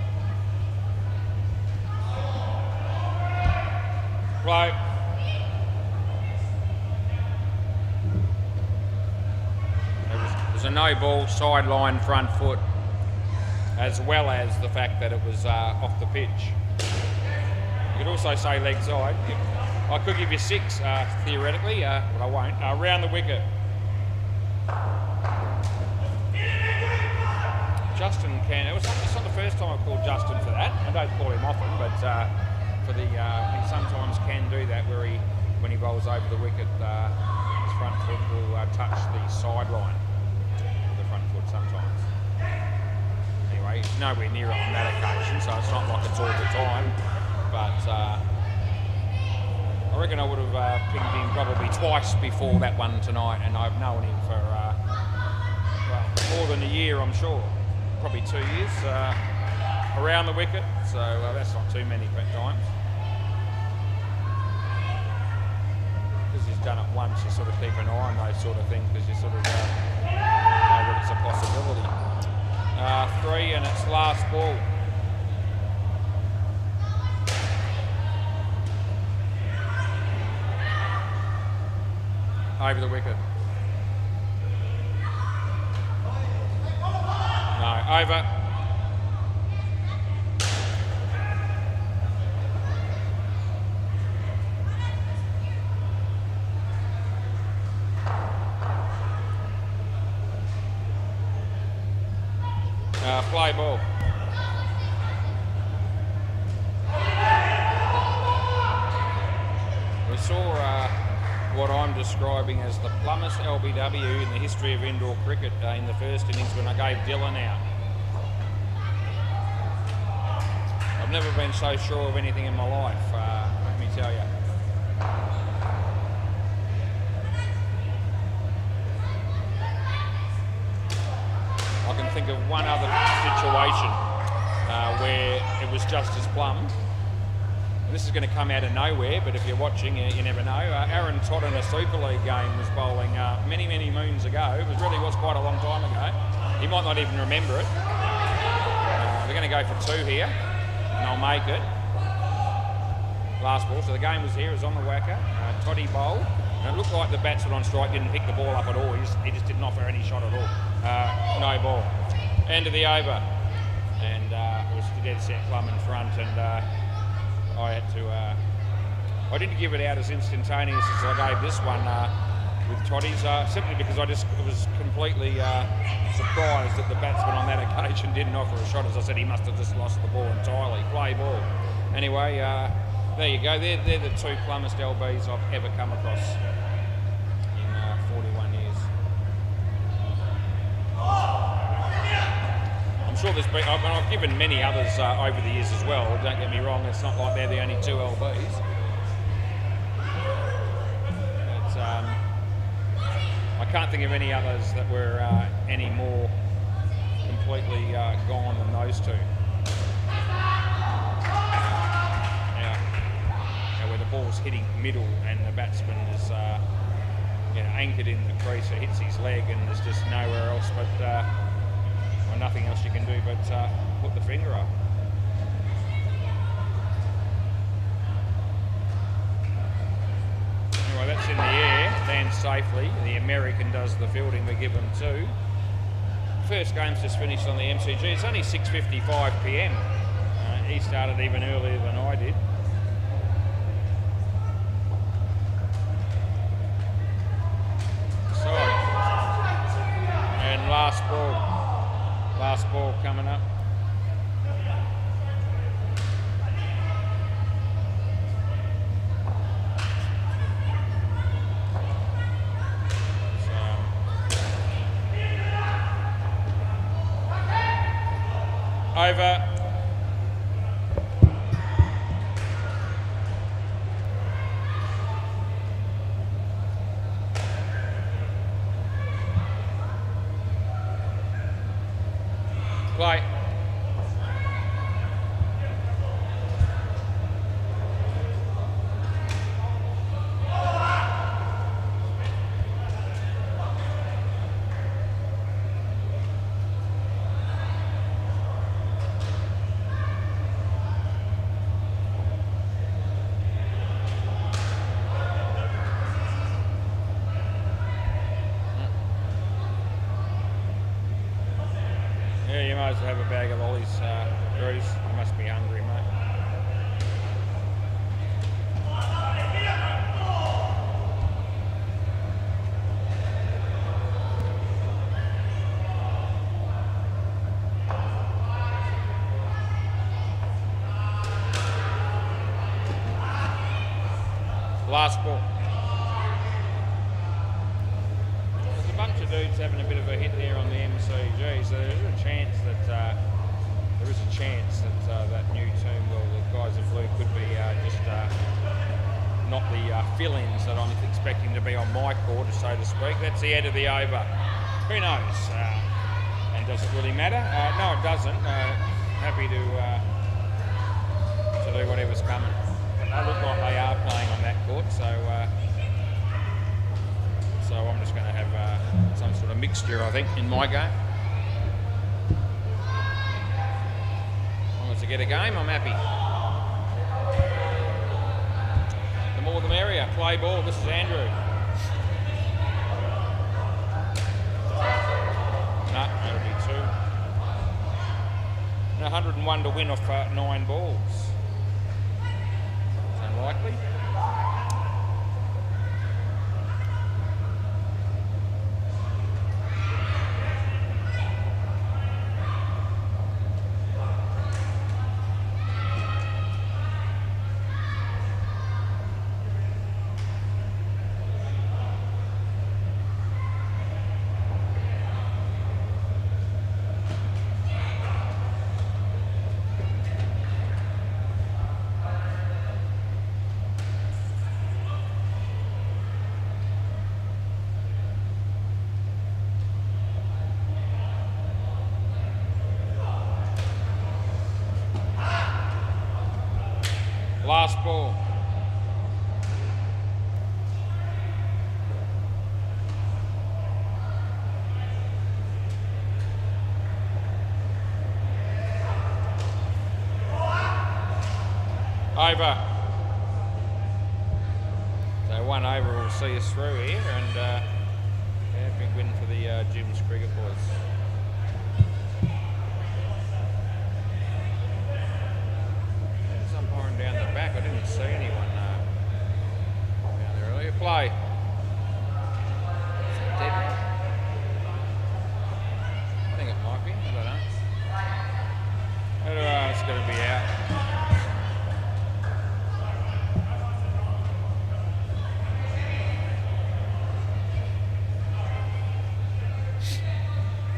Right. It was a no ball, sideline, front foot, as well as the fact that it was off the pitch. You could also say leg side. I could give you 6 theoretically, but I won't. Around the wicket. Justin can. It's not the first time I've called Justin for that. I don't call him often, but. For the he sometimes can do that where when he bowls over the wicket, his front foot will touch the sideline of the front foot sometimes. Anyway, he's nowhere near it on that occasion, so it's not like it's all the time. But I reckon I would have pinged him probably twice before that one tonight, and I've known him for well, more than a year, I'm sure. Probably 2 years around the wicket, so that's not too many times. Because he's done it once, you sort of keep an eye on those sort of things because you sort of know that it's a possibility. 3 and it's last ball. Over the wicket. No, over. Play ball. We saw what I'm describing as the plumbest LBW in the history of indoor cricket in the first innings when I gave Dylan out. I've never been so sure of anything in my life, let me tell you. I can think of one other situation where it was just as plumb. And this is going to come out of nowhere, but if you're watching, you never know. Aaron Todd in a Super League game was bowling many, many moons ago. It was quite a long time ago. He might not even remember it. We're going to go for 2 here, and I'll make it. last ball. So the game was here, it was on the WACA. Toddy bowled, and it looked like the batsman on strike didn't pick the ball up at all. He just didn't offer any shot at all. No ball. End of the over, and it was dead set plumb in front, and I had to. I didn't give it out as instantaneous as I gave this one with Toddy's, simply because I just was completely surprised that the batsman on that occasion didn't offer a shot. As I said, he must have just lost the ball entirely. Play ball. Anyway, there you go. They're the two plumbest LBs I've ever come across in 41 years. I'm sure there's been, I've given many others over the years as well. Don't get me wrong, it's not like they're the only two LBs. I can't think of any others that were any more completely gone than those two. Where the ball's hitting middle and the batsman is anchored in the crease, it hits his leg and there's just nowhere else but, well, nothing else you can do but put the finger up. Anyway, that's in the air, lands safely. The American does the fielding, we give them two. First game's just finished on the MCG. It's only 6:55 PM. He started even earlier than I did. So, and last ball coming up. Over. Play. Yeah, you might as well have a bag of lollies, Bruce. You must be hungry, mate. Last ball. There's a bunch of dudes having a bit of a hit there on the MCG, so there is a chance that that new team, well, the guys in blue could be just not the fill-ins that I'm expecting to be on my quarter, so to speak. That's the end of the over. Who knows? And does it really matter? No, it doesn't. Happy to do whatever's coming. But they look like they are playing on that court, so I'm just going to have some sort of mixture, I think, in my game. As long as I get a game, I'm happy. The more the merrier. Play ball. This is Andrew. No, that'll be two. And 101 to win off 9 balls. It's unlikely. Last ball. Over. one over will see us through here, and yeah, big win for the Jim's Cricket Boys. There's umpiring down the back. I didn't see anyone down there earlier. Play. Is that dead right? I think it might be. I don't know. It's going to be out.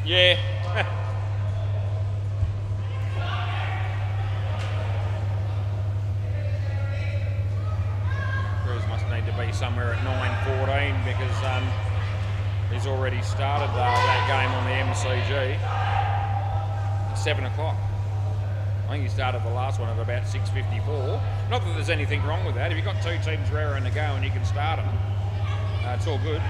Yeah. Cruz must need to be somewhere at 9:14 because he's already started that game on the MCG at 7 o'clock. I think he started the last one at about 6:54. Not that there's anything wrong with that. If you've got two teams raring to go and you can start them, it's all good.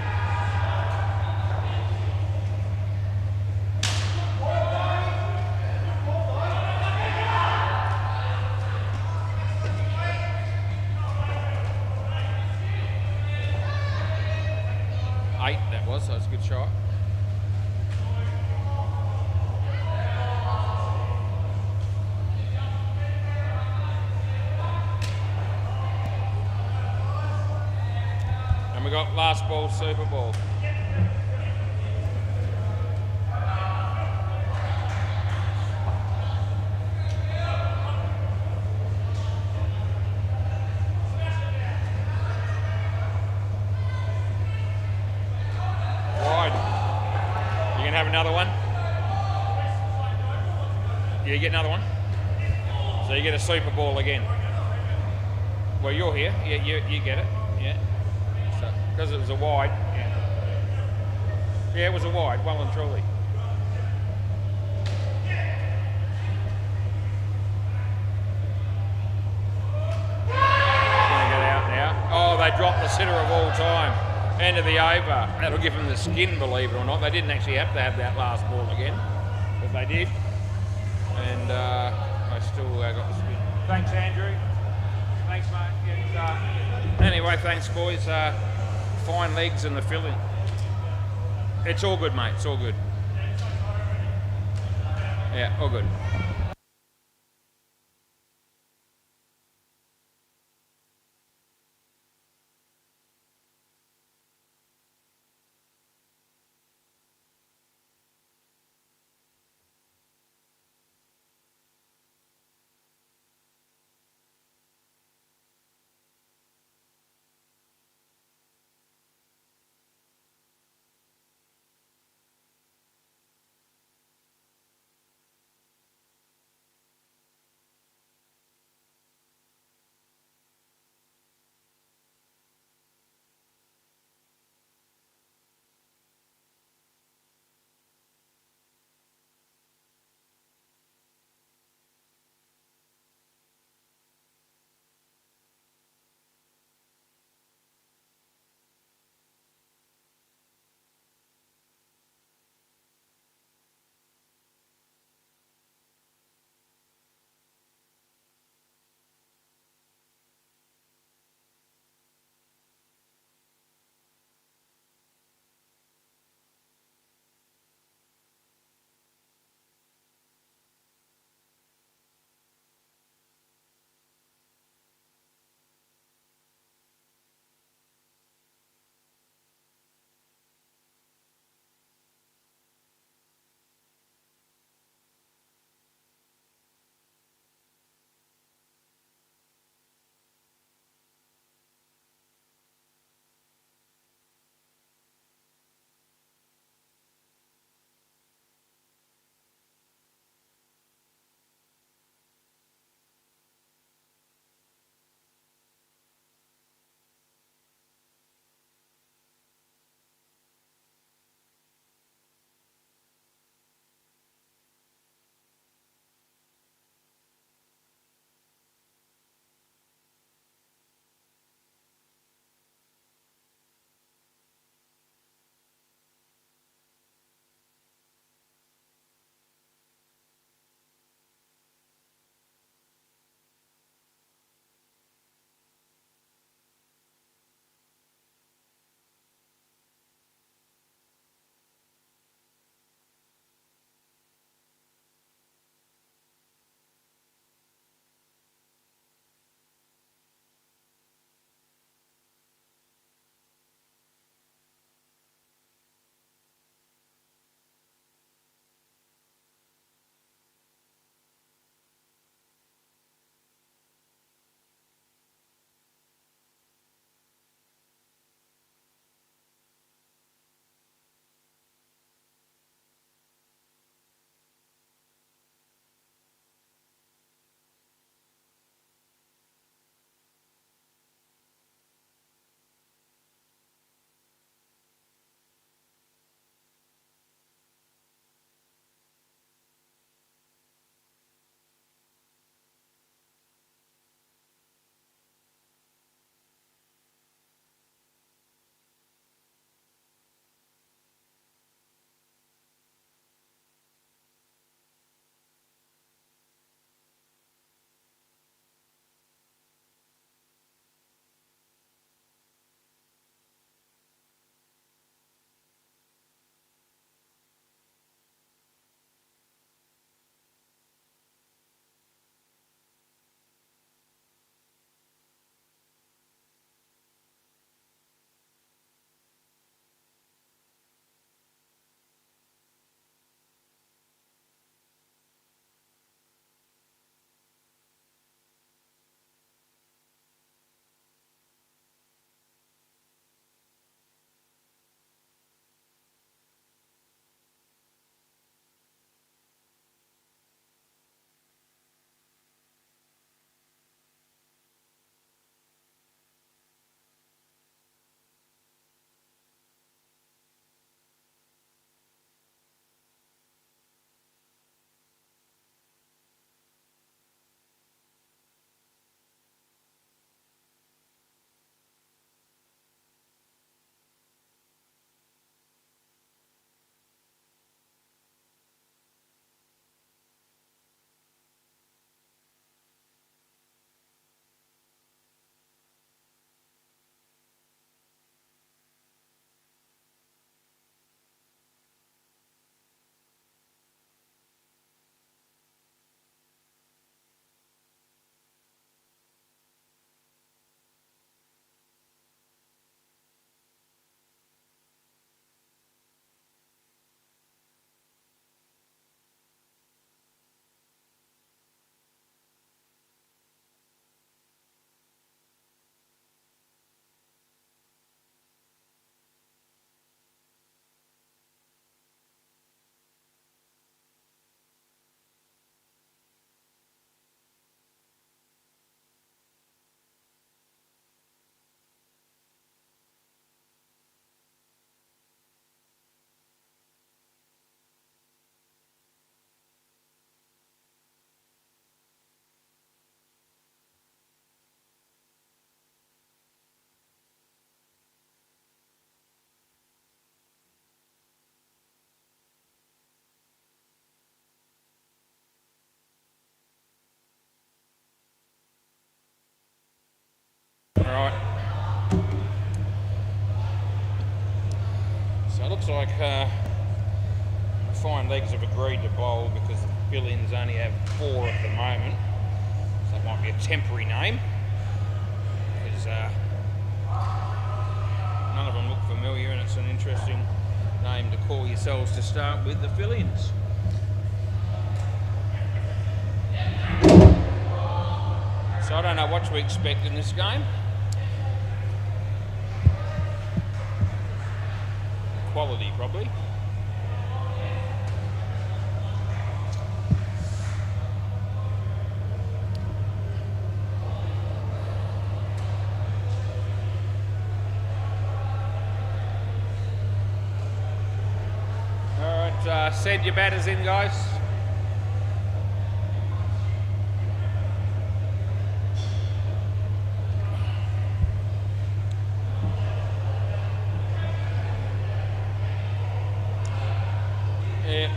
So it's a good shot. And we got last ball, Super Ball. Another one. You get another one. So you get a Super Ball again. Well, you're here. Yeah, you get it. Yeah. So because it was a wide. Yeah. Yeah, it was a wide. Well and truly. It's going to get out now. Oh, they dropped the sitter of all time. End of the over. That'll give them the skin, believe it or not. They didn't actually have to have that last ball again, but they did. And they still got the skin. Thanks, Andrew. Thanks, mate. Yeah, anyway, thanks, boys. Fine legs and the filling. It's all good, mate. It's all good. Yeah, all good. Right. So it looks like Fine Legs have agreed to bowl because the fill-ins only have 4 at the moment. So it might be a temporary name. Because none of them look familiar, and it's an interesting name to call yourselves to start with, the fill-ins. So I don't know what to expect in this game. Quality, probably. All right, send your batters in, guys.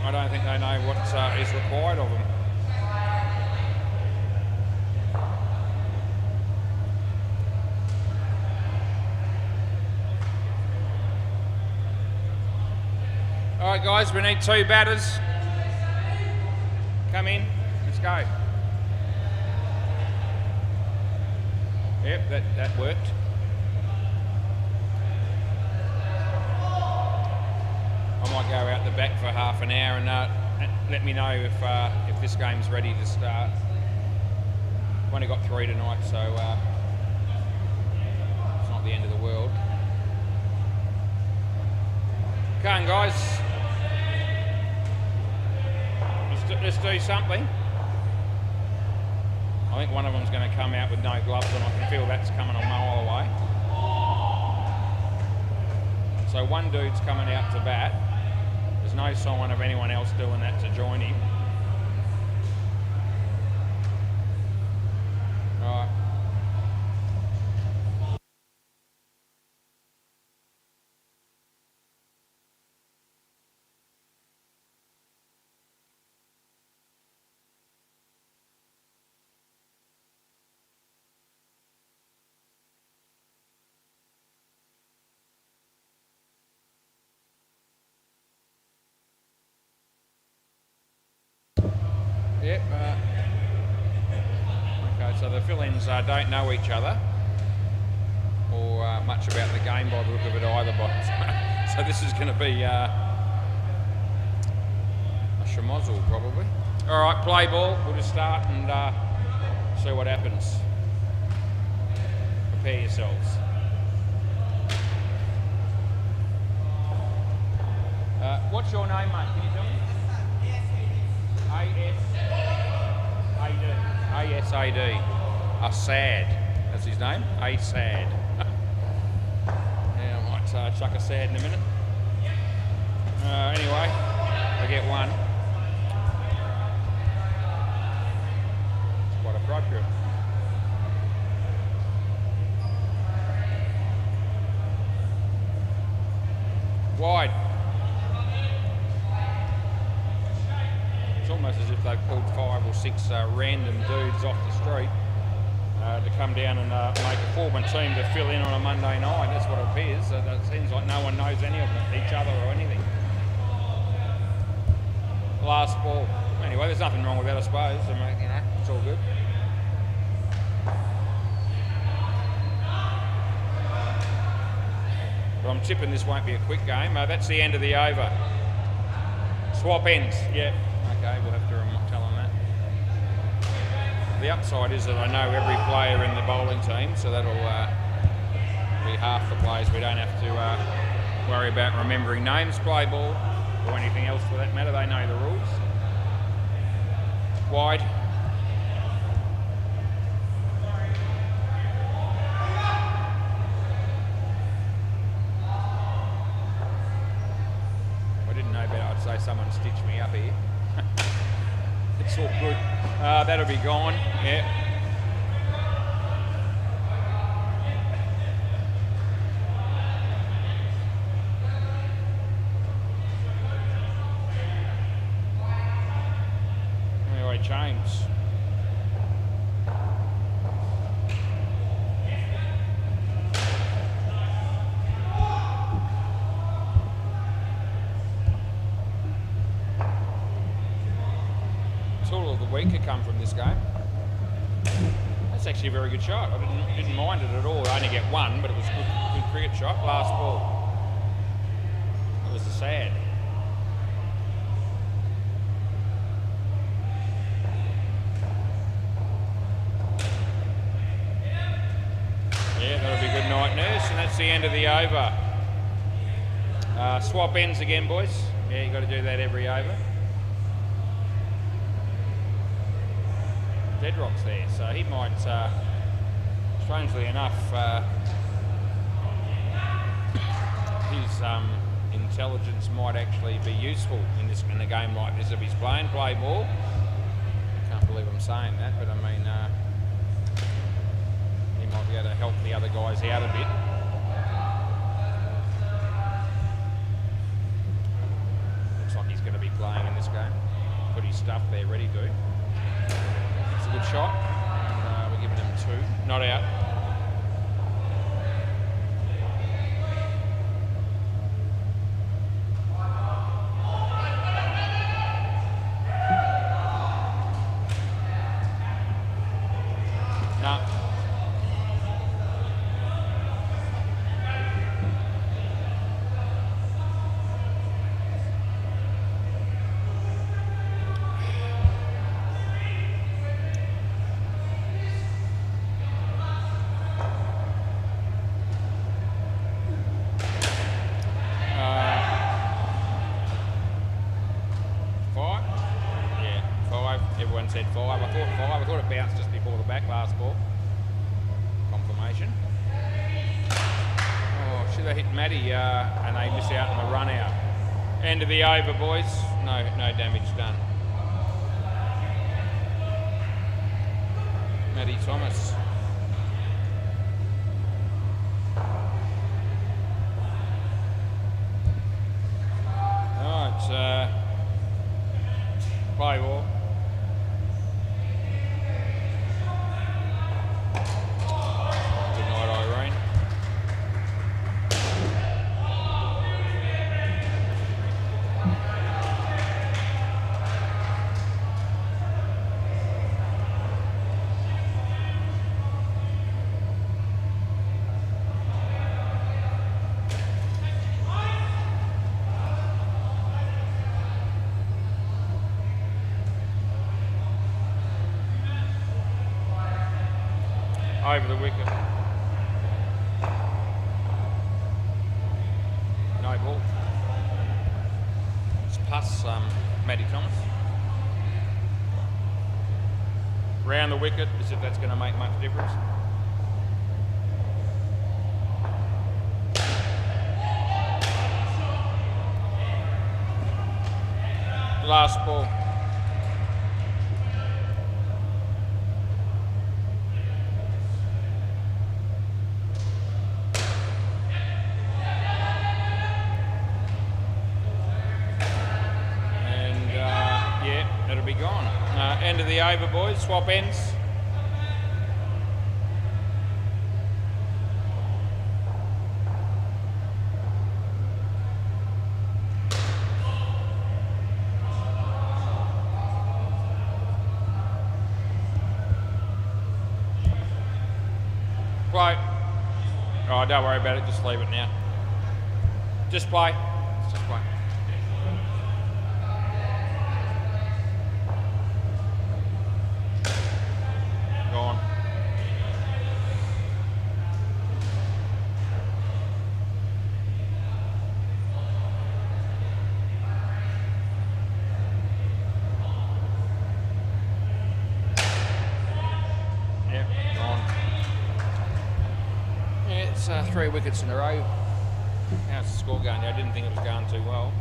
I don't think they know what is required of them. All right, guys, we need 2 batters. Come in, let's go. Yep, that worked. I might go out the back for half an hour and let me know if this game's ready to start. We've only got 3 tonight, so it's not the end of the world. Come on, guys. Let's do something. I think one of them's going to come out with no gloves, and I can feel that's coming a mile away. So one dude's coming out to bat. There's no sign of anyone else doing that to join him. Right. Yep. Okay, so the fill-ins don't know each other or much about the game by the look of it either. So this is going to be a schmozzle probably. All right, play ball. We'll just start and see what happens. Prepare yourselves. What's your name, mate? Can you tell me? A-S-A-D. Asad. That's his name? Asad. Yeah, I might chuck a sad in a minute. Anyway, I get one. It's quite appropriate. Wide. It's almost as if they've pulled 5 or 6 random dudes off the street to come down and make a 4-man team to fill in on a Monday night. That's what it appears. It seems like no one knows any of them, each other or anything. Last ball. Anyway, there's nothing wrong with that, I suppose. I mean, you know, it's all good. But I'm tipping this won't be a quick game. That's the end of the over. Swap ends. Yeah. Okay, we'll have to tell them that. The upside is that I know every player in the bowling team, so that'll be half the players. We don't have to worry about remembering names, play ball, or anything else for that matter. They know the rules. Wide. If I didn't know better, I'd say someone stitched me up here. It's all good. That'll be gone. Yeah. Anyway, James. the WACA come from this game. That's actually a very good shot. I didn't mind it at all. I only get one, but it was a good cricket shot. Last ball. It was sad. Yeah, that'll be good night, nurse, and that's the end of the over. Swap ends again, boys. Yeah, you got to do that every over. Deadrock's there, so he might, strangely enough, his intelligence might actually be useful in a game like this if he's playing play ball. Can't believe I'm saying that, but I mean, he might be able to help the other guys out a bit. Looks like he's going to be playing in this game. Put his stuff there ready to. It's a good shot. And, we're giving him 2. Not out. No. Everyone said 5. I thought 5. I thought it bounced just before the back last ball. Confirmation. Oh, should have hit Matty and they miss out on the run out. End of the over, boys. No damage done. Matty Thomas. Alright, play ball. Over the wicket. No ball. It's plus Matty Thomas. Round the wicket, as if that's going to make much difference. Last ball. It'll be gone. End of the over, boys. Swap ends. Play. Oh, don't worry about it. Just leave it now. Just play. Just play. Gone. Yep, gone. Yeah, it's 3 wickets in a row. How's the score going? I didn't think it was going too well.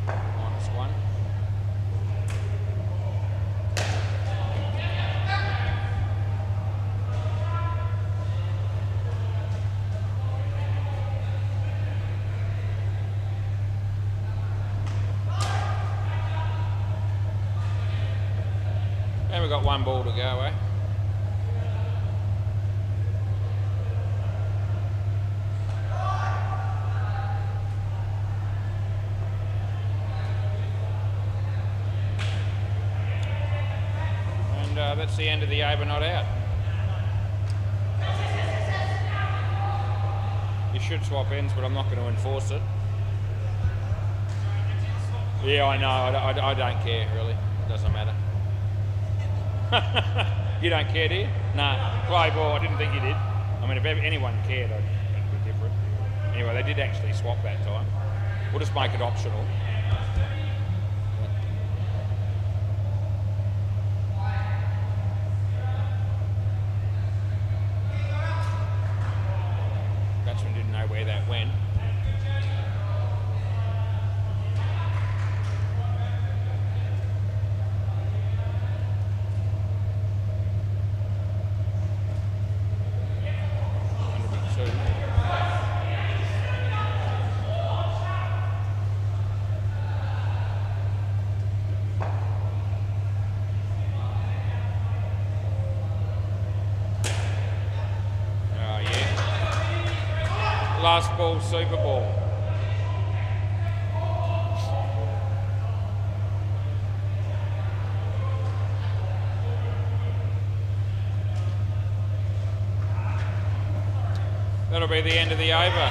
-1. And we've got 1 ball to go, eh? that's the end of the over, not out. You should swap ends, but I'm not going to enforce it. Yeah, I know. I don't care, really. It doesn't matter. You don't care, do you? No. Play ball. I didn't think you did. I mean, if anyone cared, I'd think it'd be different. Anyway, they did actually swap that time. We'll just make it optional. Batsman didn't know where that went. Last ball, Super Ball. That'll be the end of the over.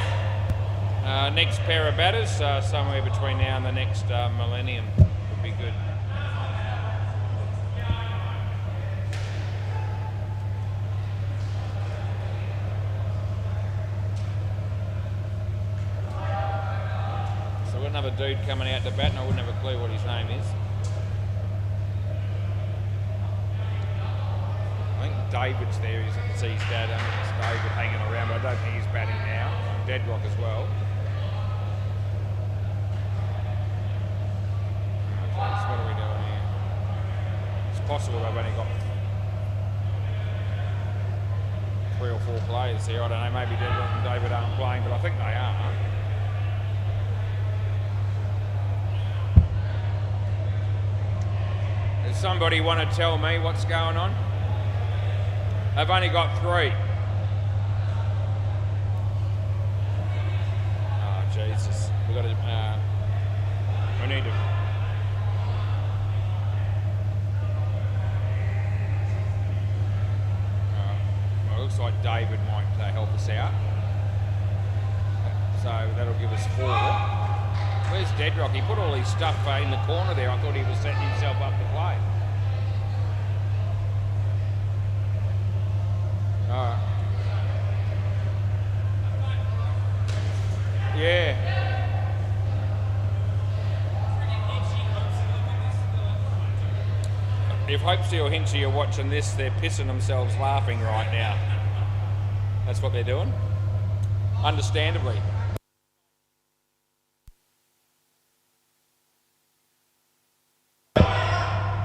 Next pair of batters, somewhere between now and the next millennium, would be good. Another dude coming out to bat, and I wouldn't have a clue what his name is. I think David's there. You can see his dad. I think it's David hanging around, but I don't think he's batting now. Deadlock as well. Okay, so what are we doing here? It's possible they've only got 3 or 4 players here. I don't know. Maybe Deadlock and David aren't playing, but I think they are. Somebody want to tell me what's going on? I've only got 3. Oh Jesus! We got to. We need to. Well, it looks like David might help us out. So that'll give us 4. Where's Deadrock? He put all his stuff in the corner there. I thought he was setting himself up to play. Alright. Yeah. If Hopesy or Hinchy are watching this, they're pissing themselves laughing right now. That's what they're doing. Understandably.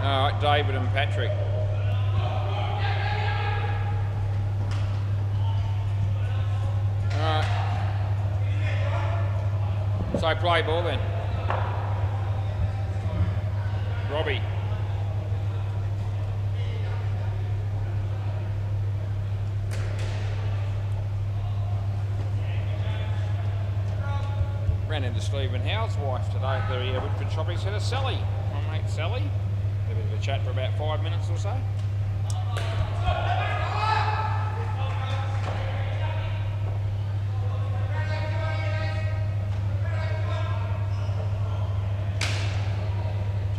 Alright, David and Patrick. Alright. So play ball then. Robbie. Ran into Stephen Howe's wife today at the Woodford Shopping Centre, Sally. My mate Sally. Had a bit of a chat for about 5 minutes or so.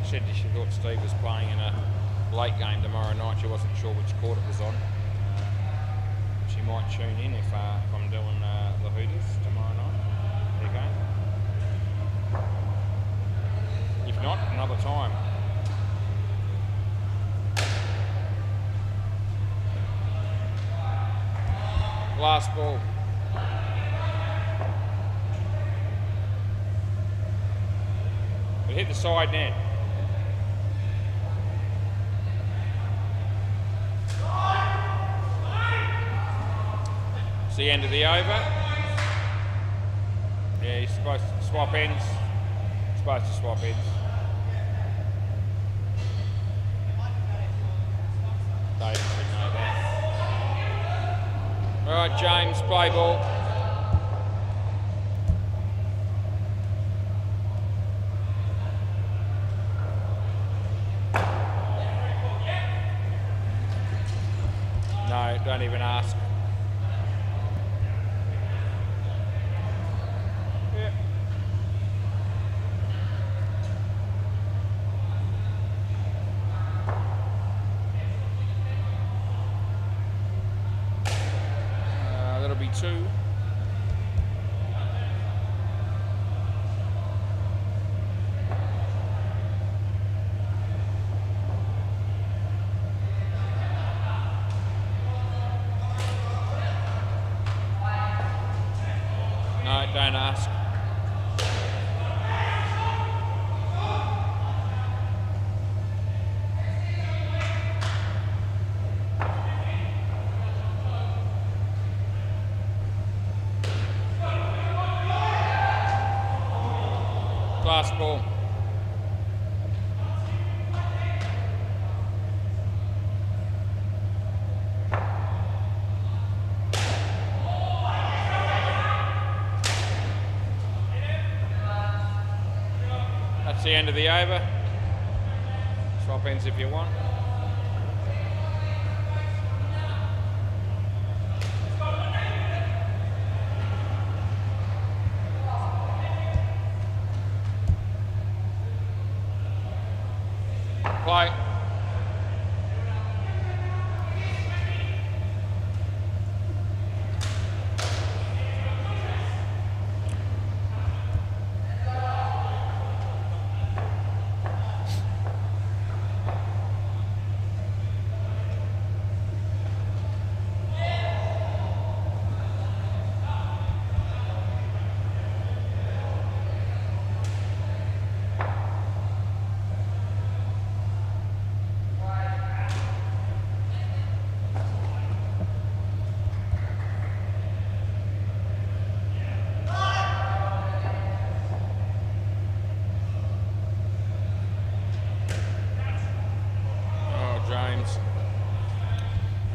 She said she thought Steve was playing in a late game tomorrow night. She wasn't sure which court it was on. She might tune in if I'm doing the Hooters tomorrow night. There you go. If not, another time. Last ball. It hit the side net. It's the end of the over. Yeah, he's supposed to swap ends. Supposed to swap ends. David should know that. All right, James, play ball. don't even ask. Yep. That'll be 2. No, don't ask. Last ball. That's the end of the over. Swap ends if you want. Play.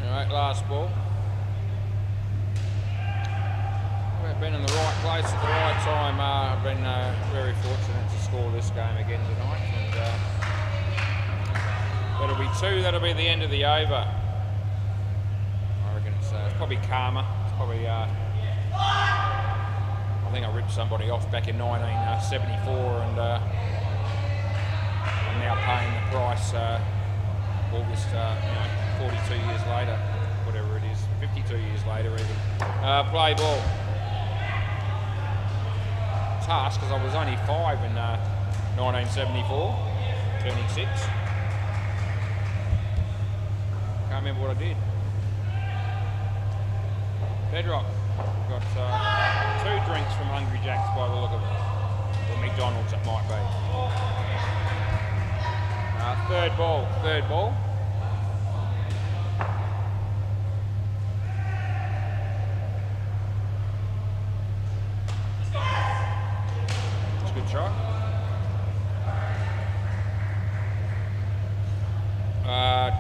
Alright, last ball. We've been in the right place at the right time. I've been very fortunate to score this game again tonight. And that'll be 2. That'll be the end of the over. I reckon it's probably calmer. It's probably. I think I ripped somebody off back in 1974, and I'm now paying the price. August, 42 years later, whatever it is, 52 years later even. Play ball. It's harsh because I was only 5 in 1974, turning 6. Can't remember what I did. Bedrock. Got 2 drinks from Hungry Jack's by the look of it. Or McDonald's it might be. Third ball. It's a good shot.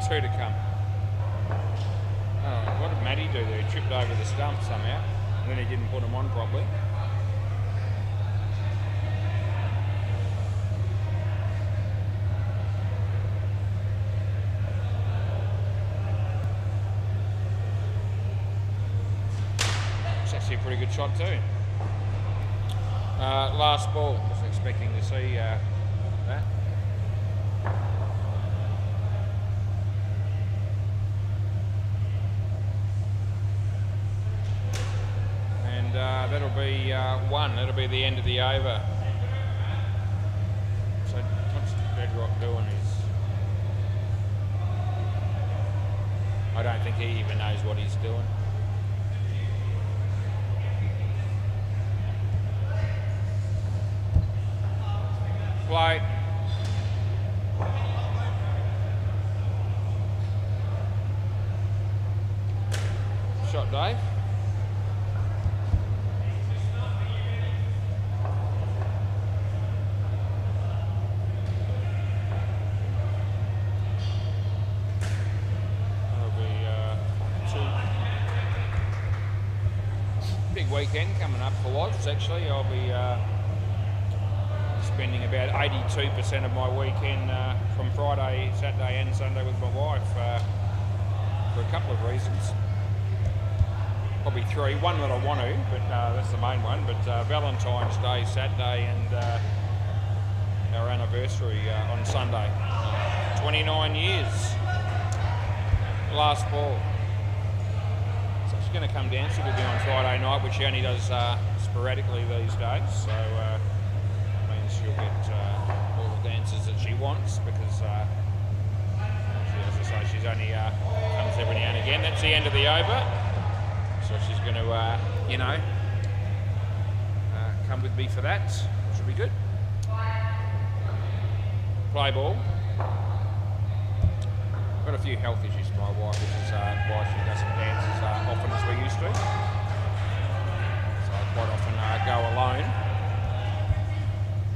2 to come. Oh, what did Matty do there? He tripped over the stump somehow, and then he didn't put them on properly. A pretty good shot too. Last ball. Wasn't expecting to see that. And that'll be 1. That'll be the end of the over. So what's Bedrock doing is, I don't think he even knows what he's doing. Play. Shot, Dave. That'll be 2. Big weekend coming up for Woz. Actually, I'll be spending about 82% of my weekend from Friday, Saturday and Sunday with my wife for a couple of reasons. probably 3. One that I want to, but that's the main one. But Valentine's Day, Saturday, and our anniversary on Sunday. 29 years. Last ball. So she's going to come dancing with me on Friday night, which she only does sporadically these days. So means she'll get all the dances that she wants because, as I say, she's only comes every now and again. That's the end of the over. So she's going to, come with me for that, which will be good. Play ball. Got a few health issues with my wife, which is why she doesn't dance as often as we used to. So I quite often go alone.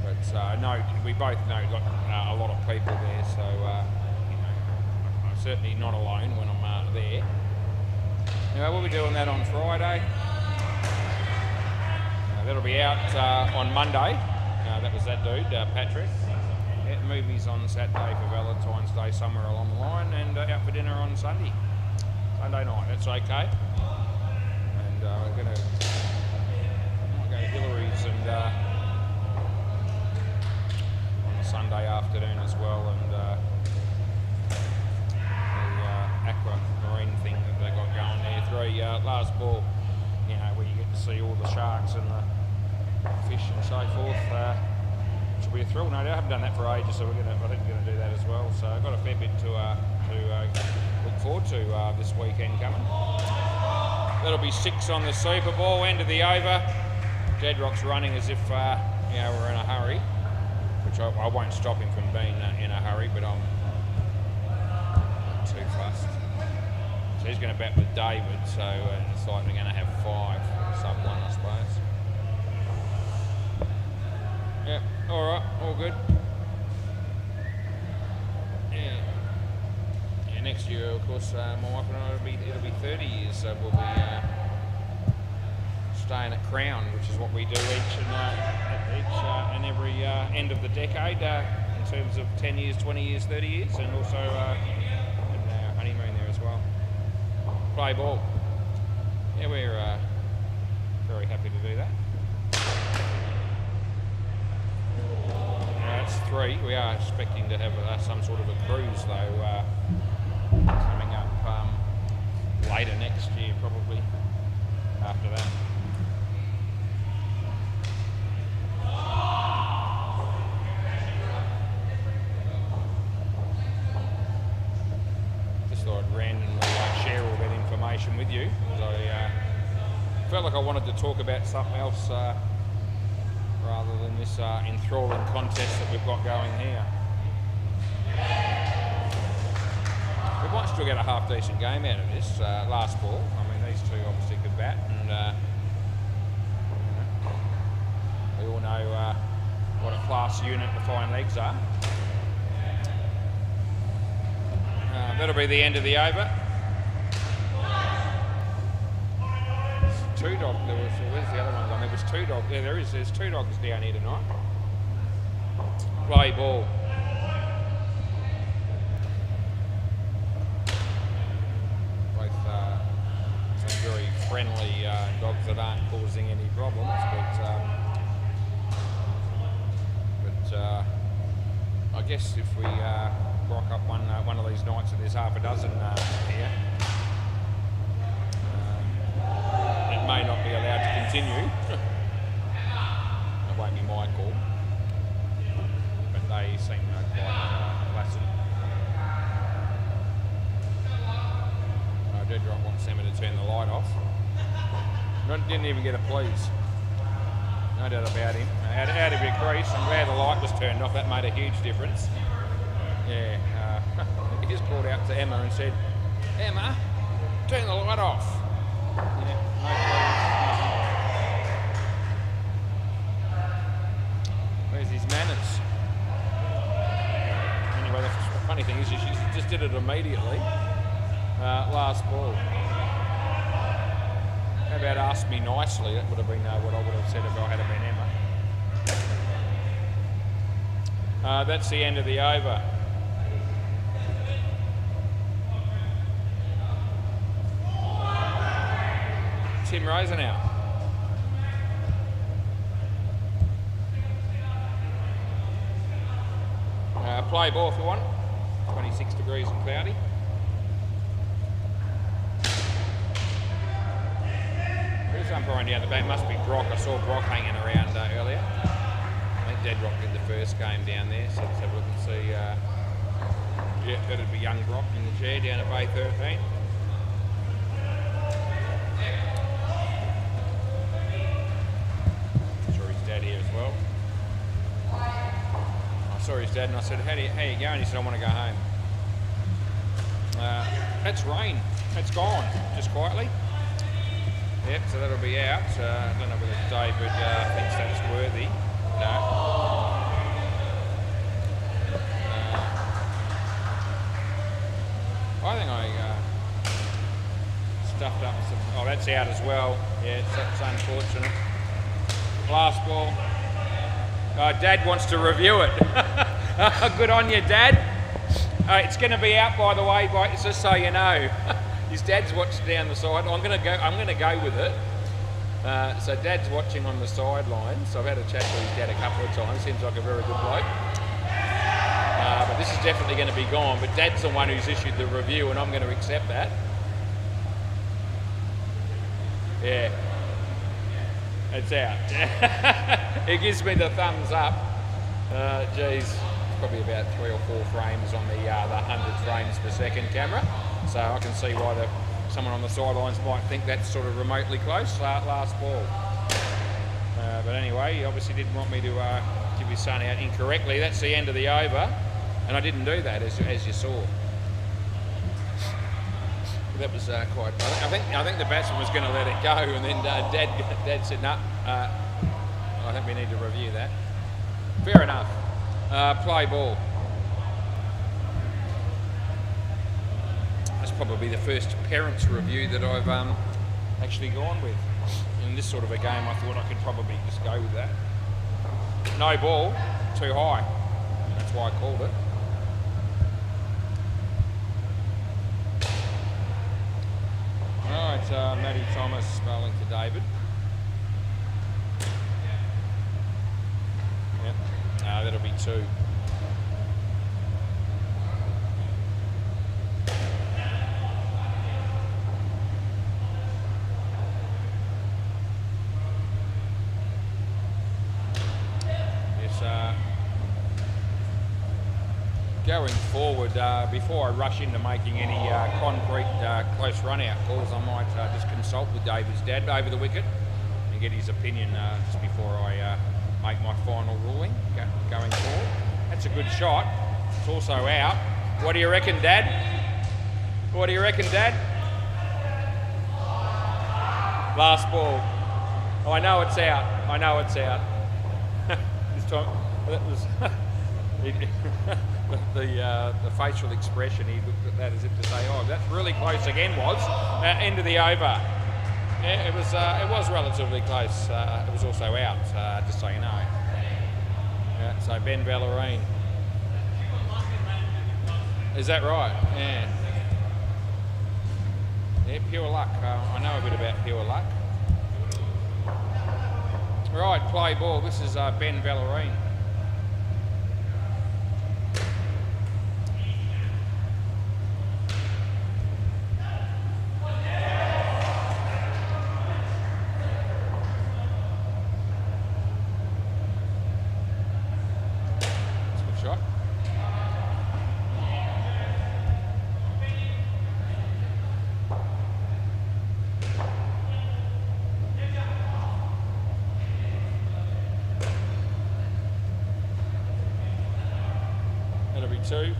But no, we both know we've got a lot of people there, so I'm certainly not alone when I'm there. Anyway, we'll be doing that on Friday. That'll be out on Monday. That was that dude, Patrick. Movies on Saturday for Valentine's Day somewhere along the line, and out for dinner on Sunday night. That's okay. And we're going to go to Hillary's and on the Sunday afternoon as well, and the aquamarine thing that they got going there. 3 last ball, where you get to see all the sharks and the fish and so forth. Should be a thrill. No, I haven't done that for ages, so I think we're going to do that as well. So I've got a fair bit to look forward to this weekend coming. That'll be 6 on the Super Bowl, end of the over. Deadrock's running as if we're in a hurry, which I won't stop him from being in a hurry, but I'm not too fussed. So he's going to bat with David, so it's like we're going to have 5 sub 1, I suppose. Yeah, all right, all good. Yeah, next year, of course, my wife and I, it'll be 30 years, so we'll be staying at Crown, which is what we do each and every end of the decade in terms of 10 years, 20 years, 30 years, and also our honeymoon there as well. Play ball. Yeah, we're very happy to do that. That's 3. We are expecting to have some sort of a cruise though coming up later next year, probably after that. Just thought I'd randomly share all that information with you, because I felt like I wanted to talk about something else rather than this enthralling contest that we've got going here. We might still get a half-decent game out of this last ball. I mean, these two obviously could bat, and we all know what a class unit the fine legs are. That'll be the end of the over. 2 dogs. Where's the other one gone? There was 2 dogs. Yeah, there's 2 dogs down here tonight. Play ball. Both some very friendly dogs that aren't causing any problems, but I guess if we rock up one of these nights and there's half a dozen here, it may not be allowed to continue. It won't be my call, but they seem quite placid. Deadrock wants Emma to turn the light off. Didn't even get a please. No doubt about him. Out of your crease. I'm glad the light was turned off. That made a huge difference. Yeah, he just called out to Emma and said, "Emma, turn the light off." Yeah, no please. Where's his manners? Anyway, the funny thing is, she just did it immediately. Last ball. How about ask me nicely? That would have been what I would have said if I had been Emma. That's the end of the over. Tim Rosenau. Play ball if you want. 26 degrees and cloudy. There's some Brian down the back. Must be Brock. I saw Brock hanging around earlier. I think Dead Rock did the first game down there, so let's have a look and see. Yeah, that'd be young Brock in the chair down at Bay 13. I'm sure his dad here as well. I saw his dad and I said, how you going? He said, I want to go home. That's rain. That's gone, just quietly. Yep, so that'll be out. I don't know whether David thinks that's worthy. No. I think I stuffed up some... Oh, that's out as well. Yeah, that's unfortunate. Last ball. Dad wants to review it. Good on you, Dad. It's going to be out, by the way, just so you know. His dad's watching down the side. I'm going to go with it. So Dad's watching on the sidelines. So I've had a chat with his dad a couple of times. Seems like a very good bloke. But this is definitely going to be gone. But Dad's the one who's issued the review, and I'm going to accept that. Yeah. It's out. It gives me the thumbs up. Geez, probably about 3 or 4 frames on the 100 frames per second camera. So I can see why someone on the sidelines might think that's sort of remotely close. Last ball. But anyway, he obviously didn't want me to give his son out incorrectly. That's the end of the over, and I didn't do that, as you saw. That was quite. I think the batsman was going to let it go, and then Dad said, "No, I think we need to review that." Fair enough. Play ball. That's probably the first parents' review that I've actually gone with. In this sort of a game, I thought I could probably just go with that. No ball, too high. That's why I called it. Alright, Matty Thomas bowling to David. Yep, that'll be 2. Going forward, before I rush into making any concrete close run-out calls, I might just consult with David's dad over the wicket and get his opinion just before I make my final ruling going forward. That's a good shot. It's also out. What do you reckon, Dad? What do you reckon, Dad? Last ball. Oh, I know it's out. I know it's out. This time, that was... the facial expression, he looked at that as if to say, "Oh, that's really close again." Was end of the over. Yeah, it was relatively close. It was also out, just so you know. Yeah, so Ben Ballerine. Is that right? Yeah. Yeah, pure luck. I know a bit about pure luck. Right, play ball. This is Ben Ballerine. Two.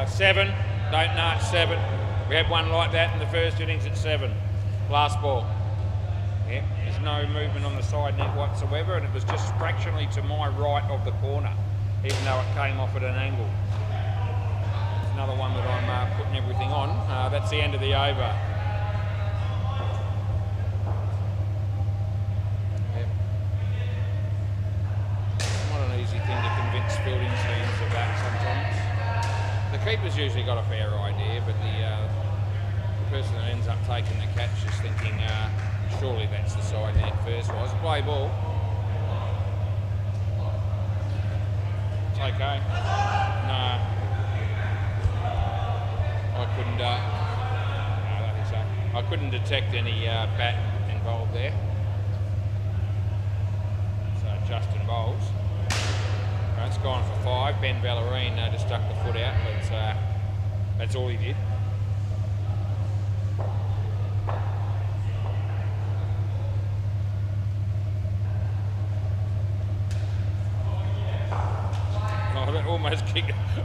Seven. Don't know, 7. We had one like that in the first innings at 7. Last ball. Yeah, there's no movement on the side net whatsoever, and it was just fractionally to my right of the corner, even though it came off at an angle. There's another one that I'm putting everything on. That's the end of the over. keeper's usually got a fair idea, but the person that ends up taking the catch is thinking, surely that's the side net first was. Play ball. It's okay. No. I couldn't, no, I don't think so. I couldn't detect any bat involved there. So Justin bowls. It's gone for 5. Ben Ballerine just stuck the foot out, but that's all he did.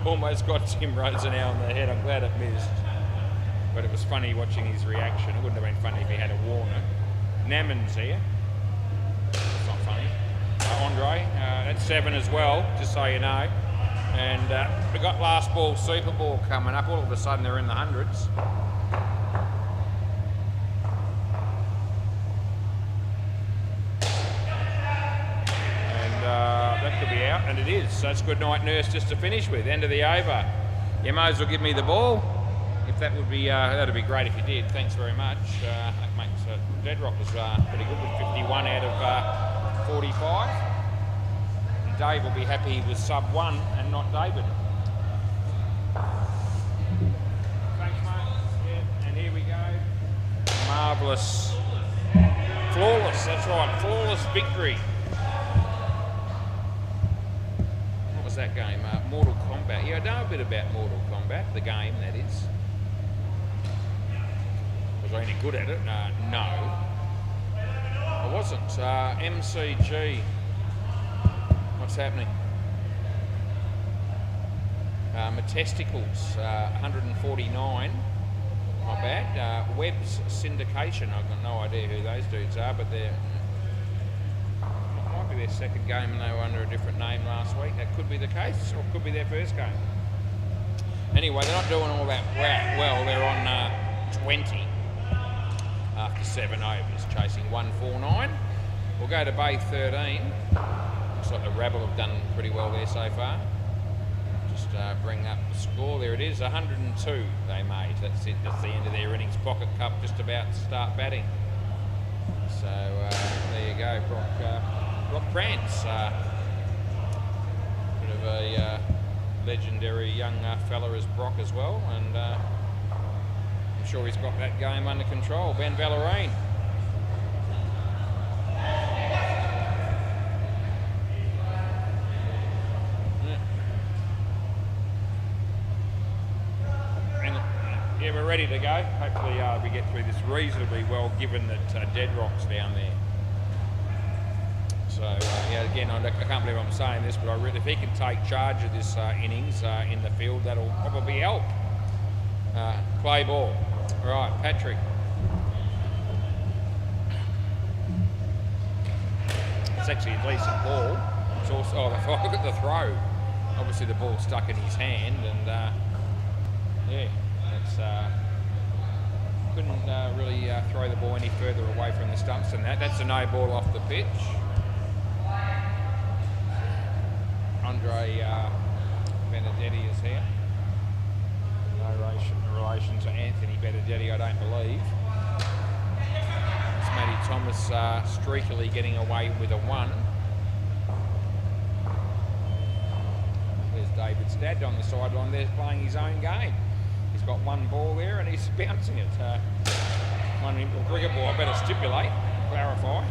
Almost got Tim Rosenau on the head. I'm glad it missed. But it was funny watching his reaction. It wouldn't have been funny if he had a Warner. Naman's here. It's not funny. Andre, that's 7 as well, just so you know. And we got last ball, Super Ball coming up. All of a sudden they're in the hundreds. That could be out, and it is. So it's good night, Nurse, just to finish with. End of the over. You may as well give me the ball. If that would be, that'd be great if you did. Thanks very much. That makes Deadrock was pretty good with 51 out of 45. And Dave will be happy he was sub 1 and not David. Thanks, mate. Yeah, and here we go. Marvellous. Flawless, that's right. Flawless victory. That game, Mortal Kombat. Yeah, I know a bit about Mortal Kombat, the game that is. Was I any good at it? No. I wasn't. MCG. What's happening? My testicles, 149. Not bad. Webb's Syndication. I've got no idea who those dudes are, but they're their second game and they were under a different name last week. That could be the case, or it could be their first game. Anyway, they're not doing all that well. They're on 20 after 7 overs, chasing 149. We'll go to bay 13. Looks like the Rabble have done pretty well there so far. Just bring up the score. There it is, 102 they made. That's it. That's the end of their innings. Pocket Cup just about to start batting. So there you go, Brock Prance, bit of a legendary young fella as Brock as well, and I'm sure he's got that game under control. Ben Ballerine. Yeah, we're ready to go. Hopefully we get through this reasonably well, given that Deadrock's down there. So, yeah, again, I can't believe I'm saying this, but if he can take charge of this innings in the field, that'll probably help. Play ball. Right, Patrick. It's actually a decent ball. It's also, look at the throw. Obviously the ball stuck in his hand, and yeah, it's couldn't really throw the ball any further away from the stumps than that. That's a no ball off the pitch. Andre Benedetti is here. No relation to Anthony Benedetti, I don't believe. It's Matty Thomas streakily getting away with a 1. There's David Stadd on the sideline. There's playing his own game. He's got 1 ball there and he's bouncing it. One cricket ball, I better stipulate, clarify.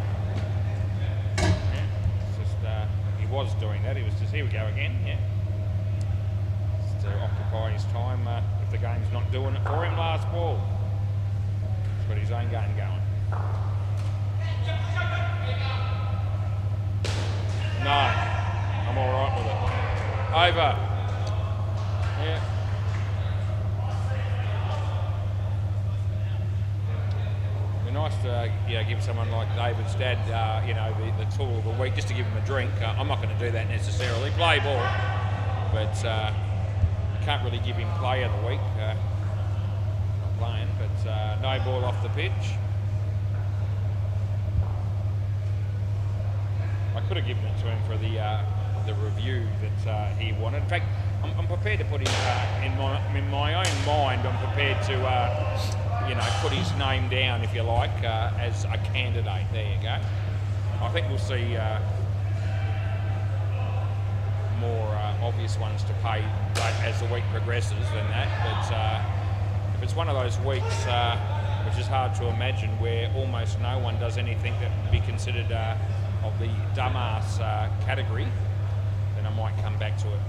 He was doing that. He was just, here we go again, yeah. Just to occupy his time if the game's not doing it for him. Last ball. He's got his own game going. No, I'm all right with it. Over. Yeah. Nice to give someone like David Stadd, the tool of the week, just to give him a drink. I'm not going to do that necessarily. Play ball, but can't really give him play of the week. Not playing, but no ball off the pitch. I could have given it to him for the review that he wanted. In fact, I'm prepared to put his, in my own mind, I'm prepared to, put his name down, if you like, as a candidate. There you go. I think we'll see more obvious ones to pay as the week progresses than that. But if it's one of those weeks, which is hard to imagine, where almost no one does anything that would be considered of the dumbass category, then I might come back to it.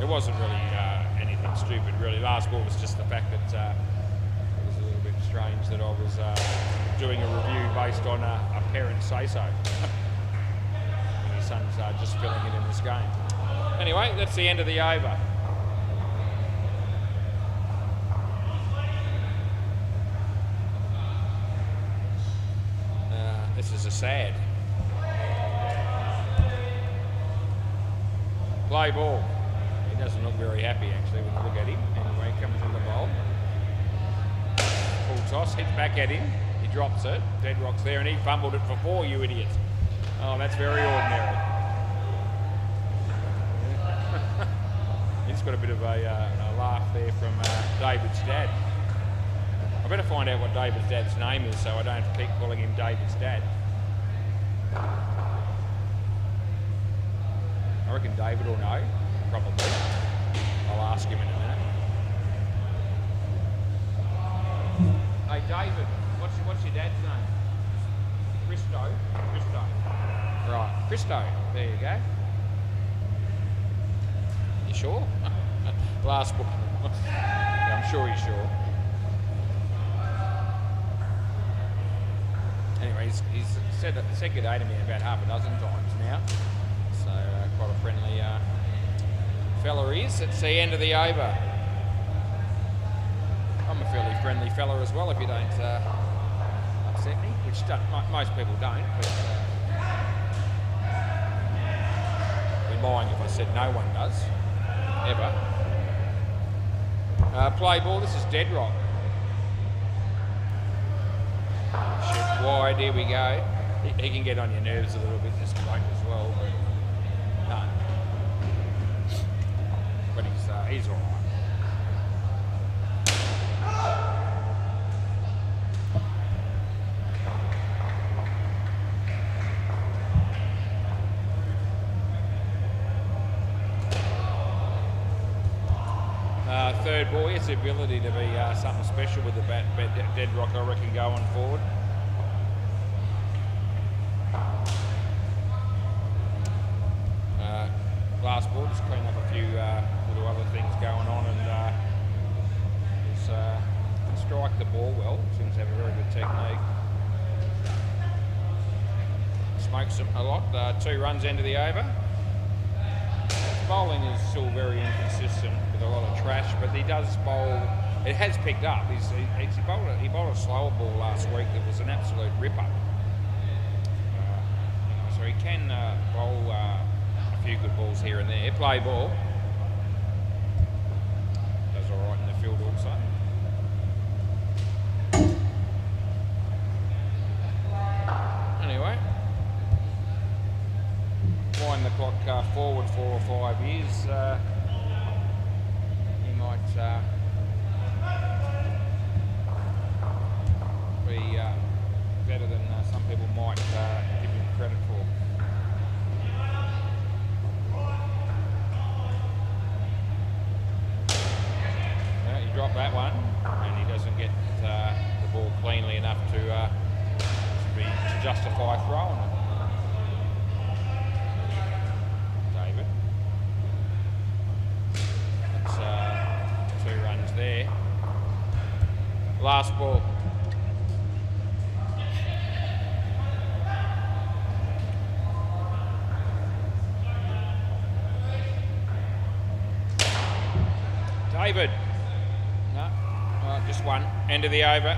It wasn't really anything stupid, really. Last ball was just the fact that it was a little bit strange that I was doing a review based on a parent's say-so. And his son's just filling it in this game. Anyway, that's the end of the over. This is a sad. Play ball. He doesn't look very happy actually when you look at him. Anyway, he comes in the bowl. Full toss, hits back at him. He drops it. Deadrock's there and he fumbled it for 4, you idiot. Oh, that's very ordinary. He's got a bit of a laugh there from David's dad. I better find out what David's dad's name is so I don't have to keep calling him David's dad. I reckon David will know, probably. I'll ask him in a minute. Hey David, what's your dad's name? Christo? Right, Christo, there you go. You sure? Last book. Yeah, I'm sure he's sure. Anyway, he's said good day to me about half a dozen times now. So quite a friendly fella he is. It's the end of the over. I'm a fairly friendly fella as well if you don't upset me, which most people don't. But I'd be lying if I said no one does, ever. Play ball, this is Deadrock. Shit wide, here we go. He can get on your nerves a little bit, this bloke as well, but no. But he's all right. Third ball, it's the ability to be something special with the Deadrock, I reckon, going forward. Last ball, just clean up a few little other things going on, and strike the ball well. Seems to have a very good technique. Smokes a lot. 2 runs into the over. Bowling is still very inconsistent with a lot of trash, but he does bowl. It has picked up. He bowled a slower ball last week that was an absolute ripper. So he can bowl a few good balls here and there. Play ball. Does all right in the field also. Anyway. Wind the clock forward 4 or 5 years, he might be better than some people might give him credit for. He dropped that one, and he doesn't get the ball cleanly enough to justify throwing it. There. Last ball. David. No, just one. End of the over.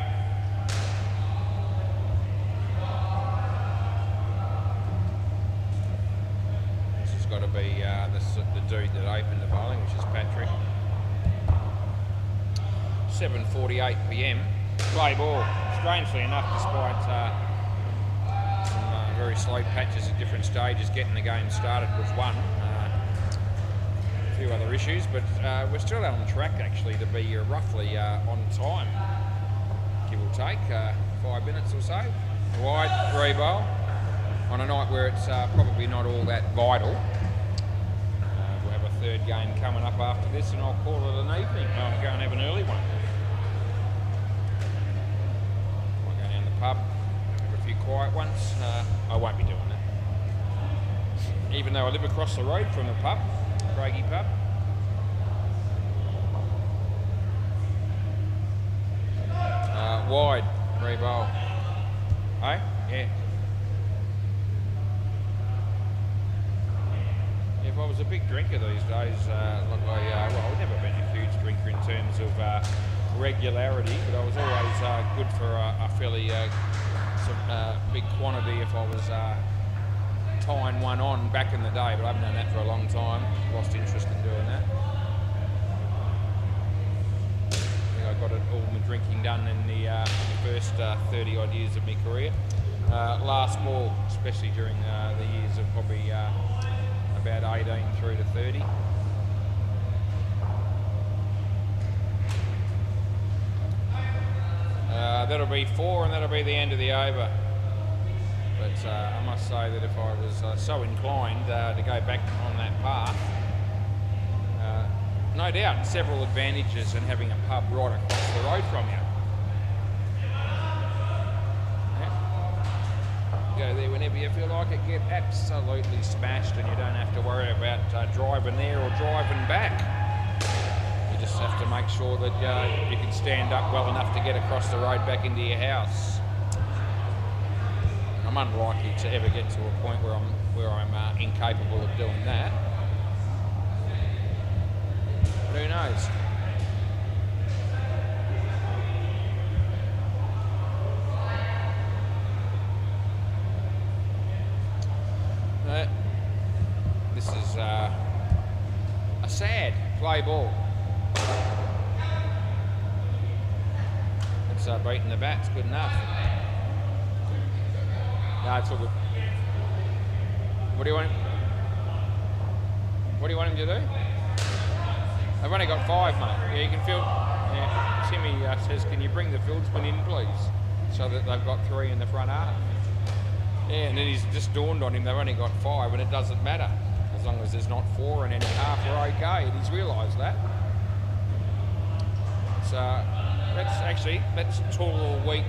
This has got to be the dude that opened the bowling, which is Patrick. 7:48 PM. Play ball. Strangely enough, despite some very slow patches at different stages. Getting the game started was one. A few other issues, but we're still on track actually to be roughly on time, give or take, 5 minutes or so. Wide, rebowl, on a night where it's probably not all that vital. We'll have a third game coming up after this and I'll call it an evening. I'll go and have an early one. I'll go down the pub, have a few quiet ones. I won't be doing that. Even though I live across the road from the pub, Craigie pub. Wide, rebowl. Hey? Yeah. If I was a big drinker these days, like I've never been a huge drinker in terms of regularity, but I was always good for a fairly big quantity if I was tying one on back in the day, but I haven't done that for a long time. Lost interest in doing that. I think I got all my drinking done in the first 30 odd years of my career. Last ball, especially during the years of probably about 18 through to 30. That'll be 4 and that'll be the end of the over. But I must say that if I was so inclined to go back on that path, no doubt several advantages in having a pub right across the road from you. Go there whenever you feel like it, get absolutely smashed and you don't have to worry about driving there or driving back. You just have to make sure that you can stand up well enough to get across the road back into your house. And I'm unlikely to ever get to a point where I'm incapable of doing that. But who knows? This is a sad play ball. It's beating the bats good enough. No, it's all good. What do you want? What do you want him to do? They've only got 5, mate. Yeah, you can feel. Yeah, Timmy says, "Can you bring the fieldsman in, please?" So that they've got 3 in the front half. Yeah, and then he's just dawned on him they've only got 5, and it doesn't matter as long as there's not 4 in any half. We're okay, and he's realised that. So that's tall weak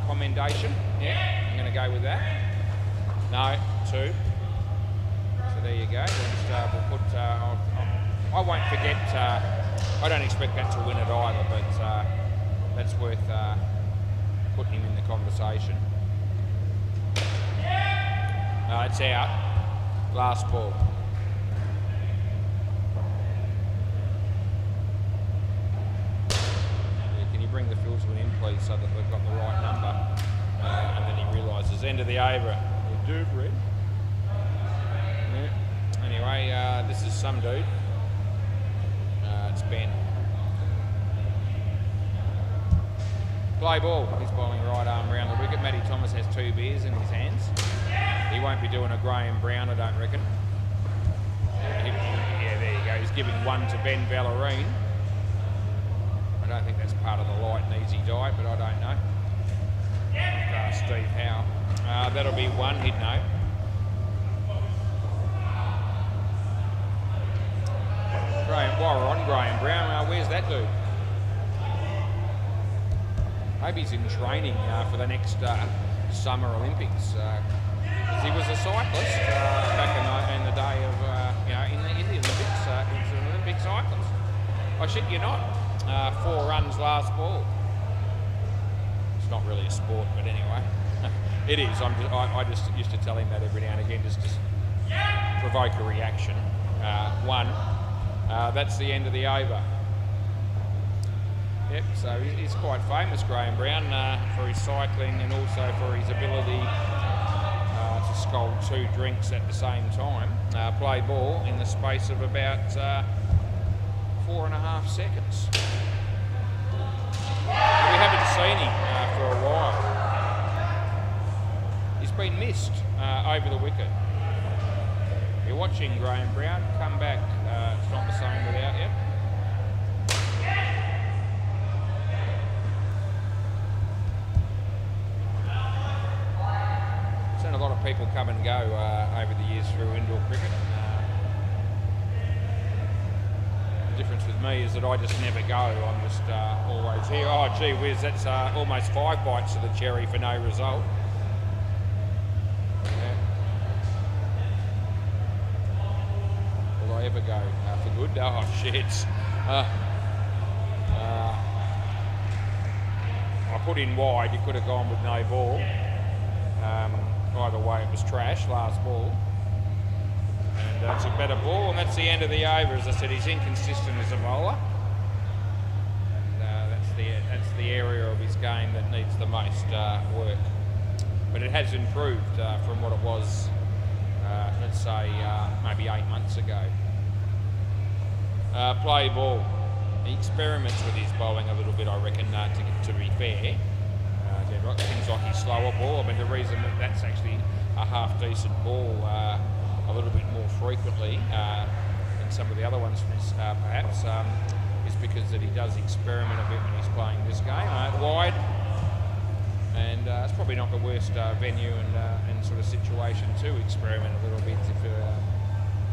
commendation. Yeah, I'm going to go with that. No, 2. So there you go. We'll put. I won't forget. I don't expect that to win it either, but that's worth putting him in the conversation. It's out. Last ball. Yeah, can you bring the fieldsman in, please, so that they've got the right number? And then he realises, end of the over. We'll do, Red. Yeah. Anyway, this is some dude. It's Ben. Play ball. He's bowling right arm round the wicket. Matty Thomas has 2 beers in his hands. He won't be doing a Graham Brown, I don't reckon. Yeah, there you go. He's giving 1 to Ben Ballerine. I don't think that's part of the light and easy diet, but I don't know. Steve Howe. That'll be 1, he'd know. While we're on Graham Brown, where's that dude? Maybe he's in training for the next Summer Olympics. He was a cyclist back in the day of, in the Olympics. He was an Olympic cyclist. I shit you not. 4 runs last ball. It's not really a sport, but anyway, it is. I just used to tell him that every now and again, just to provoke a reaction. 1. That's the end of the over. Yep, so he's quite famous, Graham Brown, for his cycling and also for his ability to scold 2 drinks at the same time. Play ball in the space of about 4.5 seconds. We haven't seen him for a while. He's been missed over the wicket. You're watching Graham Brown come back. It's not the same without you. I've seen a lot of people come and go over the years through indoor cricket. The difference with me is that I just never go. I'm just always here. Oh, gee whiz, that's almost 5 bites of the cherry for no result. Yeah. Will I ever go for good? Oh, shit. I put in wide. You could have gone with no ball. Either way, it was trash, last ball. And that's a better ball, and that's the end of the over. As I said, he's inconsistent as a bowler. And that's the area of his game that needs the most work. But it has improved from what it was, let's say, maybe 8 months ago. Play ball. He experiments with his bowling a little bit, I reckon, to be fair. Things like his slower ball. I mean, the reason that's actually a half-decent ball a little bit more frequently than some of the other ones, perhaps, is because that he does experiment a bit when he's playing this game. Wide, and it's probably not the worst venue and sort of situation to experiment a little bit if you're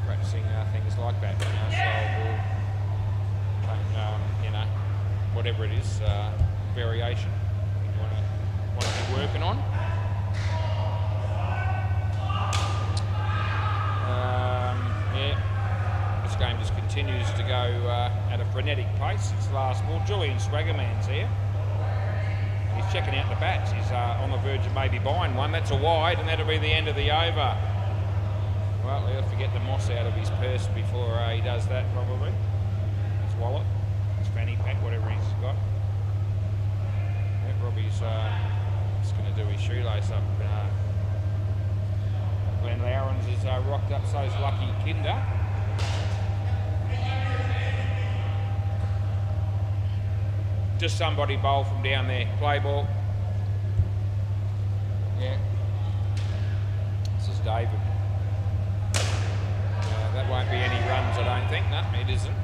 practicing things like that. Slower ball, whatever it is, variation you want to be working on. This game just continues to go at a frenetic pace. It's the last ball. Julian Swaggerman's here. He's checking out the bats. He's on the verge of maybe buying one. That's a wide, and that'll be the end of the over. Well, he'll have to get the moss out of his purse before he does that, probably. His wallet, his fanny pack, whatever he's got. Yeah, Robbie's just going to do his shoelace up. Glenn Lourens has rocked up, so's Lucky Kinder. Just somebody bowl from down there. Play ball. Yeah. This is David. That won't be any runs, I don't think. No, it isn't.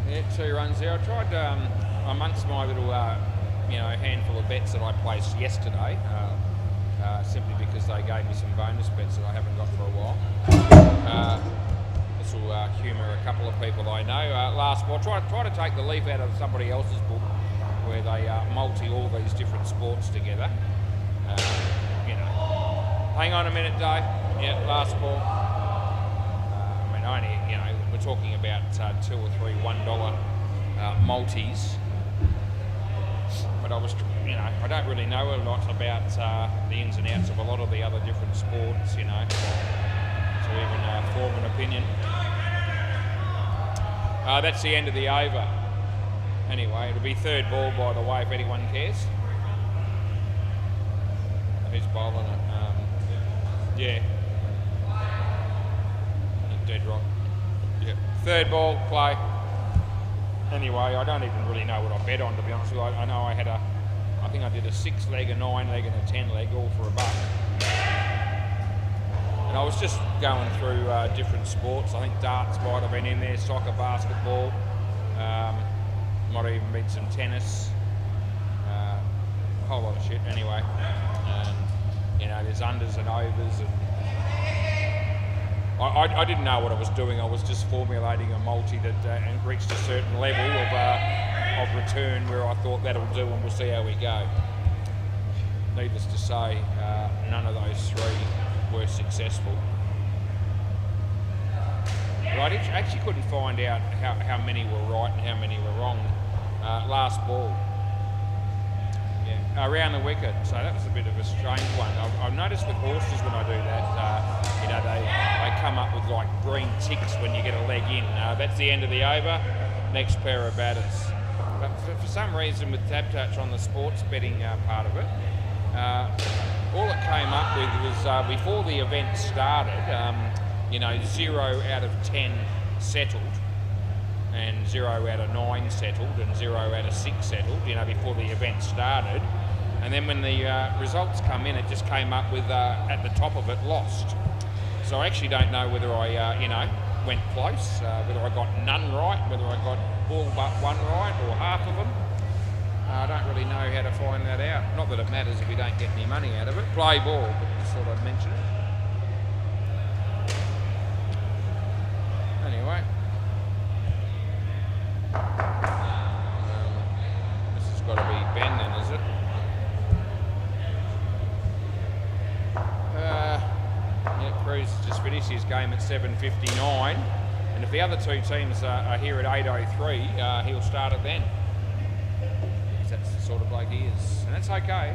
Yeah, 2 runs there. I tried amongst my little, handful of bets that I placed yesterday, simply because they gave me some bonus bets that I haven't got for a while. This will humour a couple of people I know. Last ball, try to take the leaf out of somebody else's book where they multi all these different sports together. Hang on a minute, Dave. Yeah, last ball. We're talking about 2 or 3 $1 multis. But I don't really know a lot about the ins and outs of a lot of the other different sports, to even form an opinion. That's the end of the over. Anyway, it'll be 3rd ball, by the way, if anyone cares. Who's bowling it? Yeah. Dead right. Yep. 3rd ball, play. Anyway, I don't even really know what I bet on, to be honest with you. I know I think I did a 6-leg, a 9-leg and a 10-leg, all for $1. And I was just going through different sports. I think darts might have been in there, soccer, basketball. Might have even been some tennis. A whole lot of shit anyway. There's unders and overs and I didn't know what I was doing. I was just formulating a multi that reached a certain level of return where I thought that'll do, and we'll see how we go. Needless to say, none of those 3 were successful. But I actually couldn't find out how many were right and how many were wrong. Last ball. Yeah, around the wicket. So that was a bit of a strange one. I've noticed with horses when I do that, you know, they come up with like green ticks when you get a leg in. That's the end of the over. Next pair of batters. But for some reason with Tab Touch on the sports betting part of it, all it came up with was before the event started, you know, 0 out of 10 settled, and 0 out of 9 settled, and 0 out of 6 settled, you know, before the event started. And then when the results come in, it just came up with, at the top of it, lost. So I actually don't know whether I, you know, went close, whether I got none right, whether I got all but one right, or half of them. I don't really know how to find that out. Not that it matters if we don't get any money out of it. Play ball, but just thought I'd mention it. Anyway. This has got to be Ben then, is it? Yeah, Cruz just finished his game at 7:59. And if the other two teams are here at 8:03, he'll start it then. That's the sort of bloke he is, and that's okay.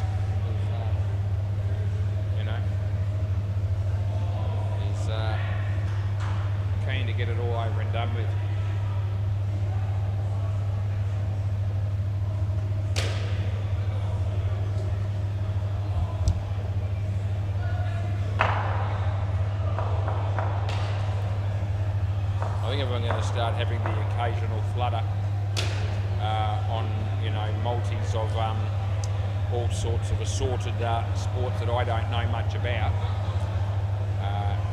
You know, he's keen to get it all over and done with. I think if I'm going to start having the occasional flutter on, you know, multis of all sorts of assorted sports that I don't know much about,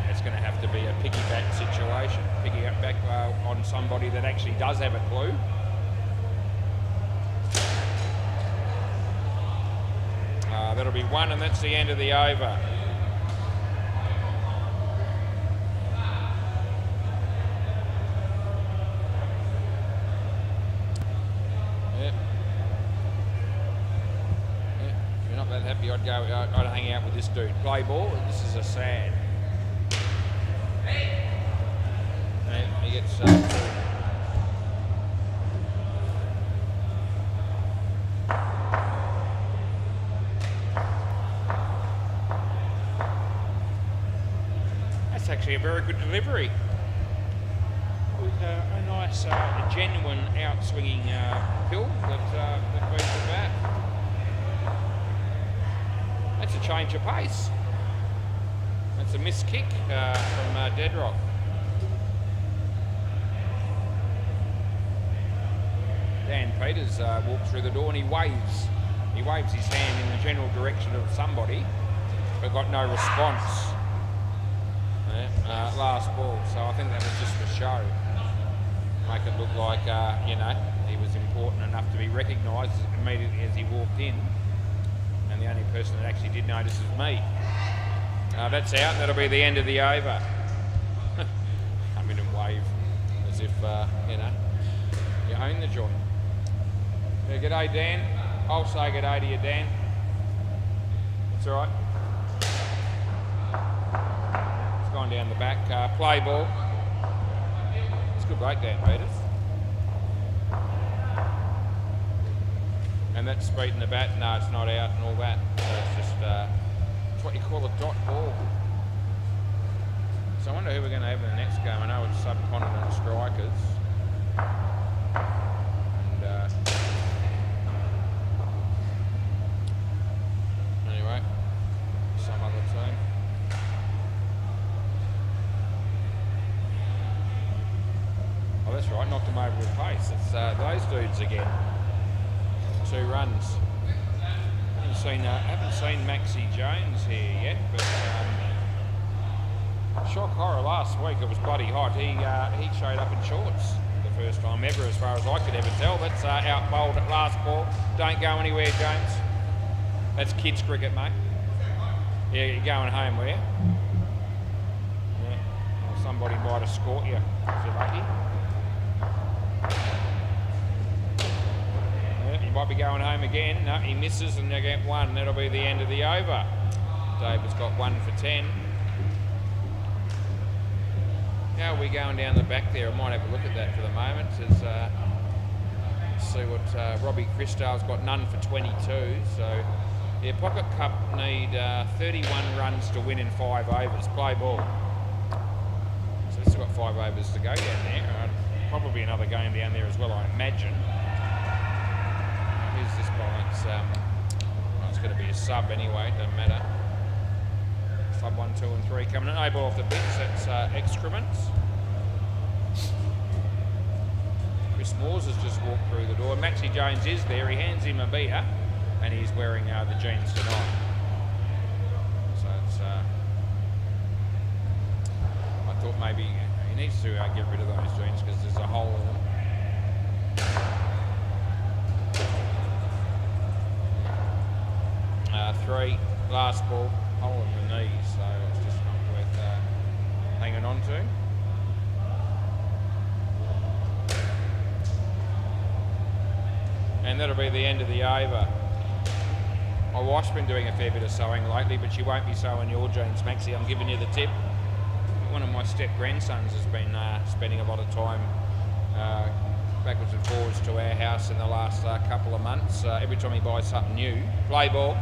it's going to have to be a piggyback situation, piggyback on somebody that actually does have a clue. That'll be one, and that's the end of the over. I'd go. I'd hang out with this dude. Play ball. This is a sad. And he gets. That's actually a very good delivery. With a nice, genuine outswinging pill that beats the bat. That's a change of pace. That's a missed kick from Deadrock. Dan Peters walks through the door and he waves. He waves his hand in the general direction of somebody, but got no response. Last ball, so I think that was just for show. Make it look like, you know, he was important enough to be recognised immediately as he walked in. And the only person that actually did notice is me. That's out. That'll be the end of the over. Come in and wave as if, you know, you own the joint. Yeah, g'day, Dan. I'll say g'day to you, Dan. That's all right. It's gone down the back. Play ball. It's a good break, Dan Peters. And that's beating the bat. No, it's not out and all that. So it's just it's what you call a dot ball. So I wonder who we're going to have in the next game. I know it's subcontinent strikers. And anyway, some other team. Oh, that's right. Knocked him over with pace. It's those dudes again. 2 runs. Haven't seen Maxie Jones here yet, but shock horror last week. It was bloody hot. He showed up in shorts the first time ever, as far as I could ever tell. That's out bowled at last ball. Don't go anywhere, Jones. That's kids cricket, mate. Yeah, you're going home, were you? Yeah. Well, somebody might escort you if you're lucky. He might be going home again. No, he misses and they get 1. That'll be the end of the over. David's got 1 for 10. How are we going down the back there? I might have a look at that for the moment. As Let's see what Robbie Christow's got, none for 22. So, yeah, Pocket Cup need 31 runs to win in 5 overs. Play ball. So it's got 5 overs to go down there. Probably another game down there as well, I imagine. Who's this guy? It's going to be a sub anyway, doesn't matter. Sub 1, 2 and 3 coming in. A ball off the bench, that's excrements. Chris Moores has just walked through the door. Maxie Jones is there. He hands him a beer and he's wearing the jeans tonight. So it's, I thought maybe he needs to get rid of those jeans because there's a hole in them. 3, last ball, hole in the knee, so it's just not worth hanging on to. And that'll be the end of the over. My wife's been doing a fair bit of sewing lately, but she won't be sewing your jeans, Maxie. I'm giving you the tip. One of my step-grandsons has been spending a lot of time backwards and forwards to our house in the last couple of months. Every time he buys something new, play ball,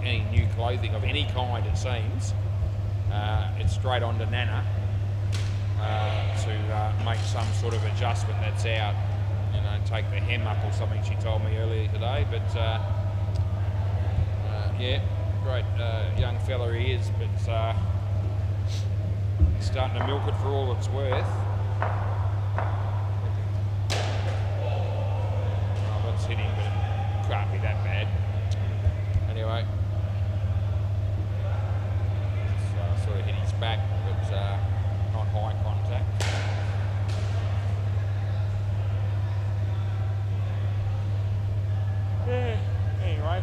any new clothing of any kind it seems, it's straight on to Nana to make some sort of adjustment that's out. You know, take the hem up or something she told me earlier today, but yeah, great young fella he is, but he's starting to milk it for all it's worth. Oh, that's hitting, but it can't be that bad. Anyway, it's sort of hit his back, but not high contact. Anyway,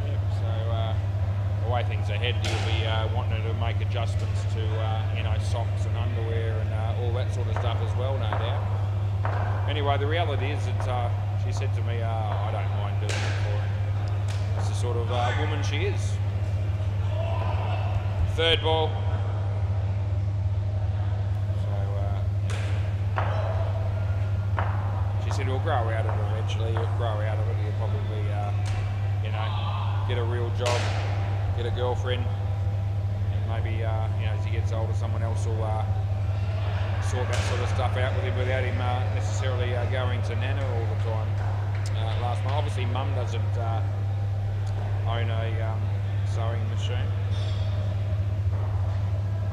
yep, so the way things are headed, you'll be wanting to make adjustments to you know, socks and underwear and all that sort of stuff as well, no doubt. Anyway, the reality is that she said to me, I don't mind doing it for her. It's the sort of woman she is. 3rd ball. She said he'll grow out of it eventually. He'll grow out of it. He'll probably, you know, get a real job, get a girlfriend, and maybe, you know, as he gets older, someone else will sort that sort of stuff out with him without him necessarily going to Nana all the time. Last month, obviously, Mum doesn't own a sewing machine.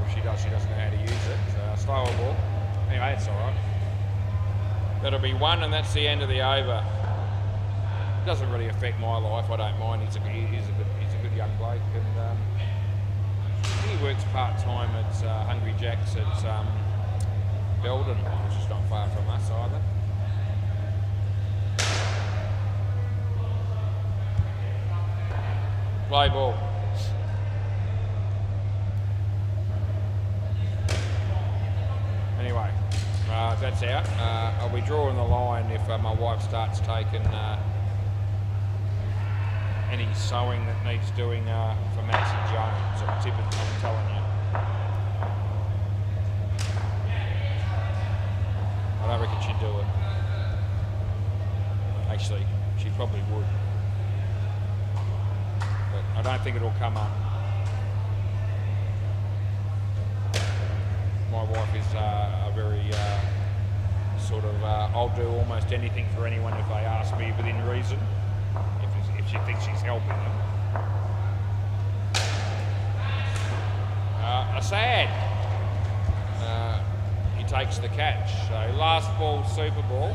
If she does, she doesn't know how to use it. Slower ball. Anyway, it's all right. That'll be 1, and that's the end of the over. Doesn't really affect my life. I don't mind. He's a good young bloke, and he works part time at Hungry Jack's at Belden, which is not far from us either. Play ball. Anyway. That's out. I'll be drawing the line if my wife starts taking any sewing that needs doing for Maxie Jones. I'm telling you. I don't reckon she'd do it. Actually, she probably would. But I don't think it'll come up. My wife is a very sort of, I'll do almost anything for anyone if they ask me within reason, if she thinks she's helping them. Assad, he takes the catch. So last ball, Super Ball.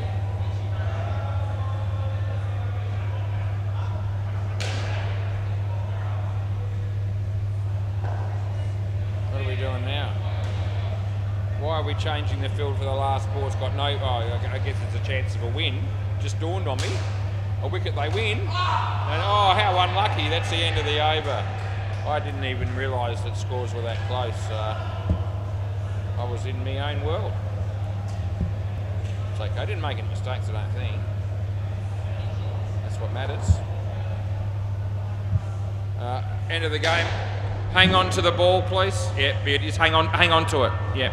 What are we doing now? Why are we changing the field for the last ball? It's got no, I guess it's a chance of a win. Just dawned on me. A wicket they win. And oh, how unlucky. That's the end of the over. I didn't even realise that scores were that close. I was in my own world. It's okay. I didn't make any mistakes, I don't think. That's what matters. End of the game. Hang on to the ball, please. Yeah, just hang on, hang on to it. Yeah.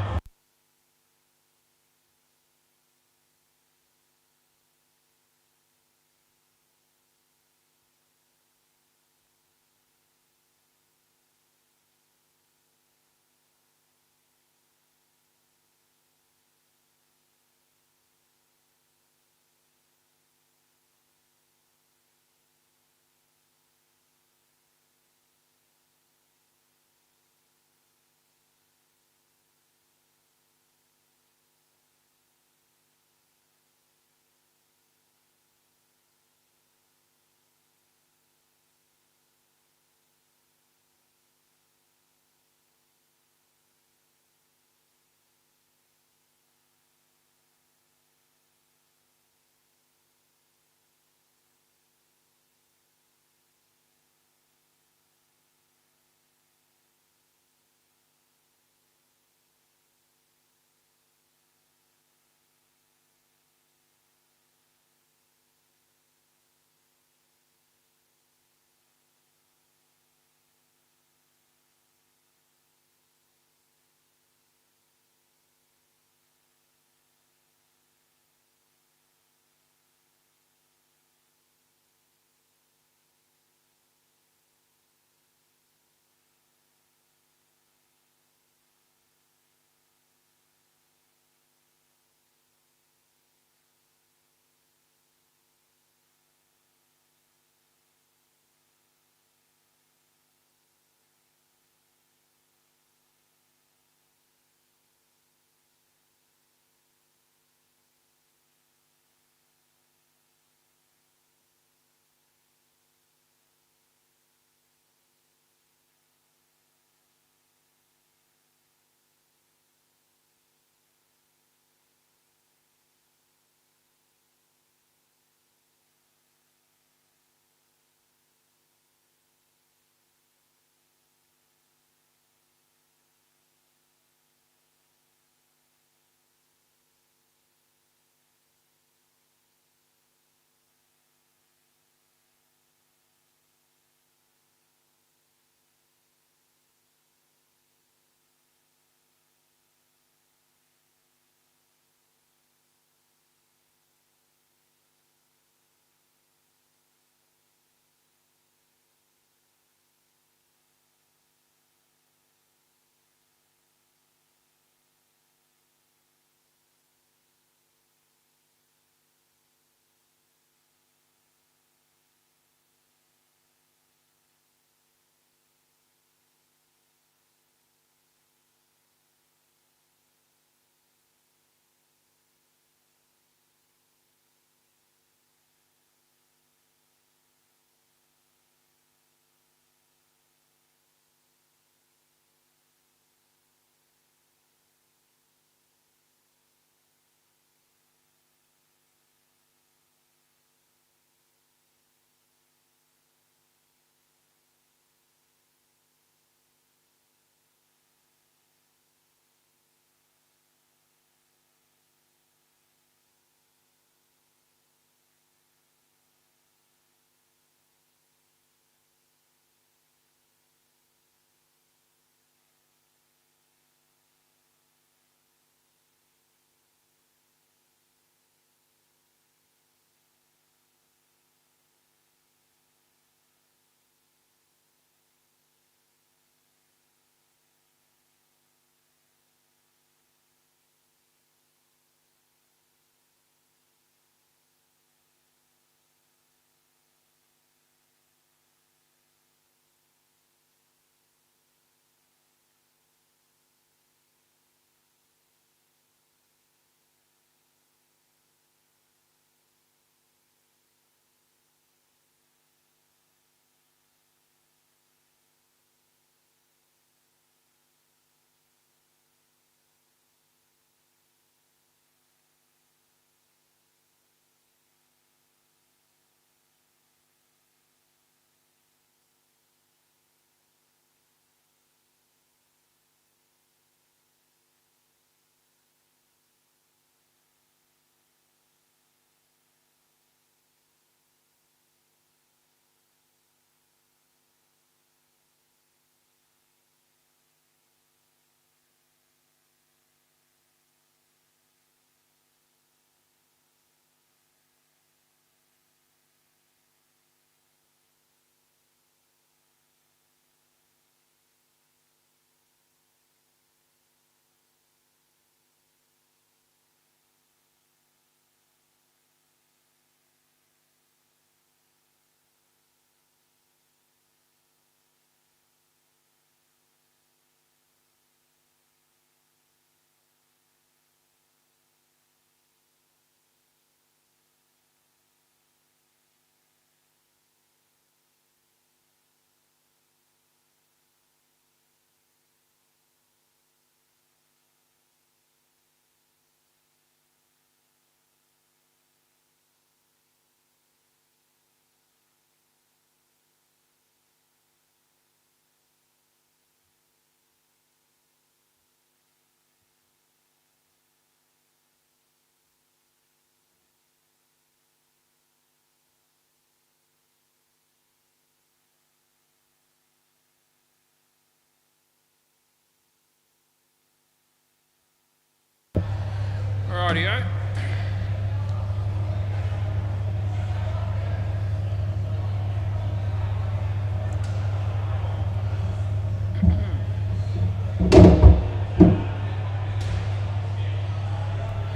Rightio.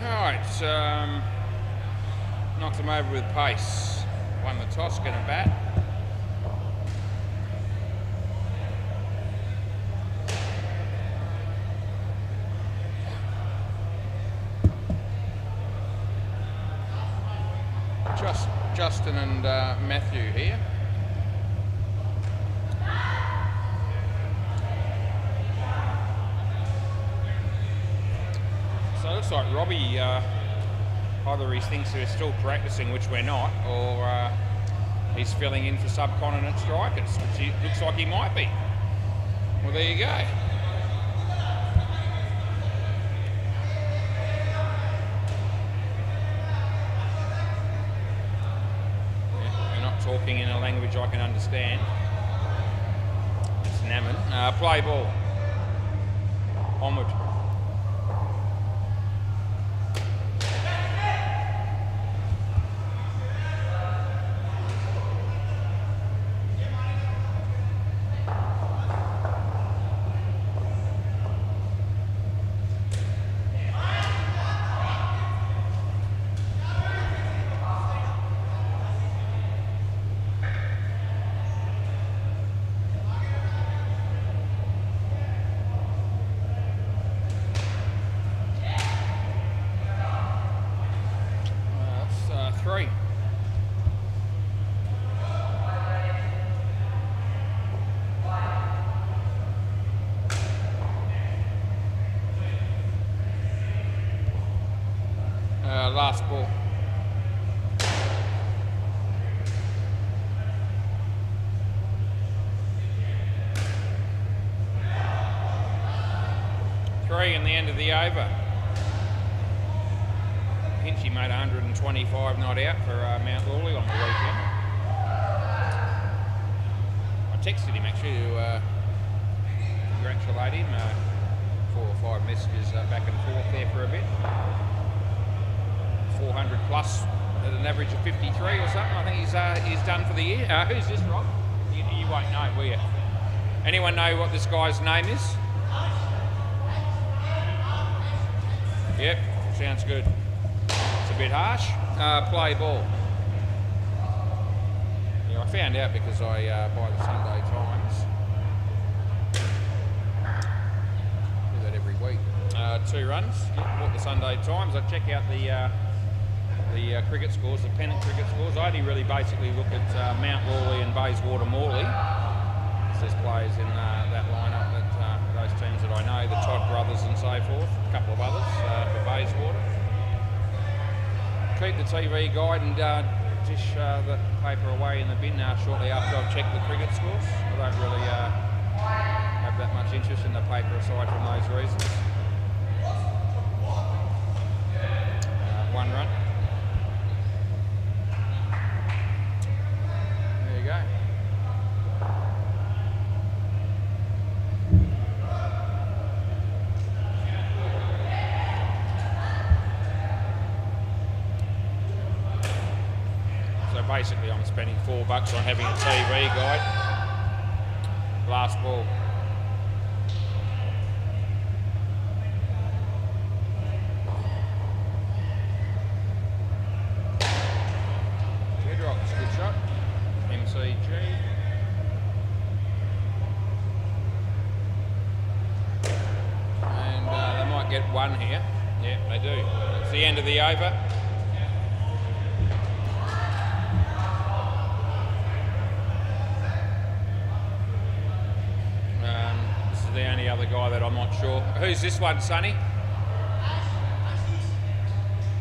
Alright, knocked him over with pace. Won the toss, get a bat. Justin and Matthew here. So it looks like Robbie, either he thinks we're still practicing, which we're not, or he's filling in for subcontinent strikers, which looks like he might be. Well, there you go. Talking in a language I can understand. It's Naman. Play ball. Onward. Three. Last ball. Three in the end of the over. Hinchy made 125 not out for Mount Lawley on the weekend. I texted him actually to congratulate him. 4 or 5 messages back and forth there for a bit. 400 plus at an average of 53 or something. I think he's done for the year. Who's this, Rob? You won't know, will you? Anyone know what this guy's name is? Yep, sounds good. A bit harsh. Play ball. Yeah, I found out because I buy the Sunday Times. Do that every week. 2 runs. Yeah, bought the Sunday Times. I check out the cricket scores, the pennant cricket scores. I only really basically look at Mount Lawley and Bayswater Morley. There's players in that lineup that those teams that I know, the Todd brothers and so forth. A couple of others for Bayswater. Keep the TV guide and dish the paper away in the bin shortly after I've checked the cricket scores. I don't really have that much interest in the paper aside from those reasons. 1 run. There you go. Basically, I'm spending $4 on having a TV guide. Last ball. Teardrops, good shot. MCG. And they might get 1 here. Yeah, they do. It's the end of the over. The only other guy that I'm not sure. Who's this one, Sonny?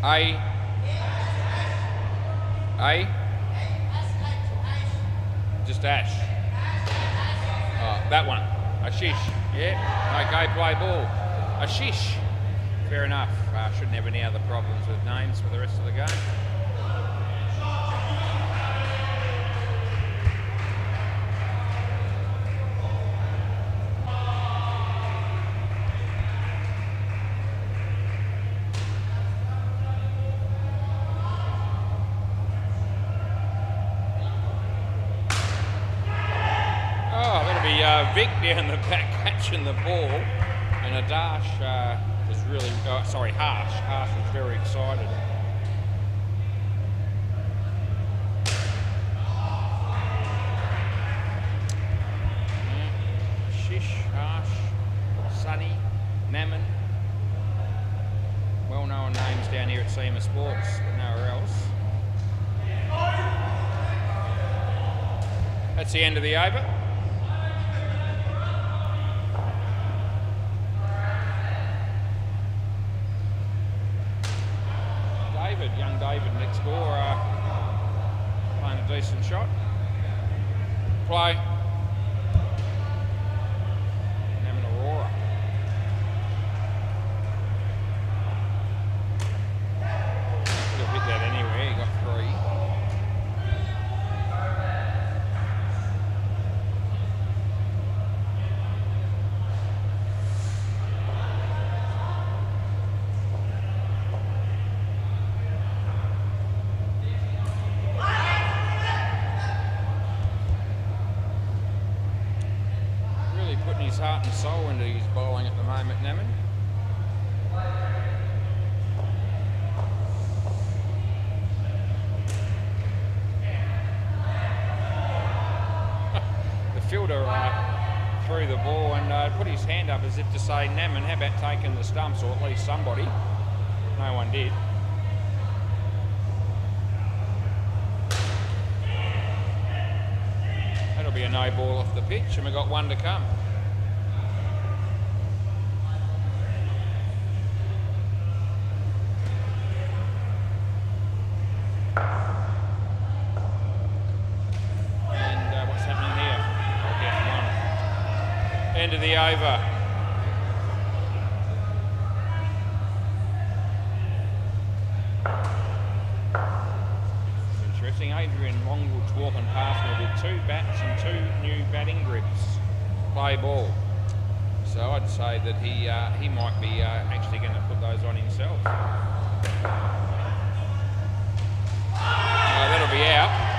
A? Just Ash. Oh, that one. Ashish. Yeah. Okay, play ball. Ashish. Fair enough. Shouldn't have any other problems with names for the rest of the game. Vic down the back catching the ball, and Adash was really, Harsh. Harsh was very excited. Shish, Harsh, Sunny, Naman. Well-known names down here at SEMA Sports, but nowhere else. That's the end of the over. Young David next door, playing a decent shot. Play. Naman Aurora. Could have hit that anywhere, he got 3. His heart and soul into his bowling at the moment, Naman. The fielder threw the ball and put his hand up as if to say, Naman, how about taking the stumps, or at least somebody? No one did. That'll be a no ball off the pitch, and we've got 1 to come. End of the over. Interesting. Adrian Longwood's walking past me with 2 bats and 2 new batting grips. Play ball. So I'd say that he might be actually going to put those on himself. That'll be out.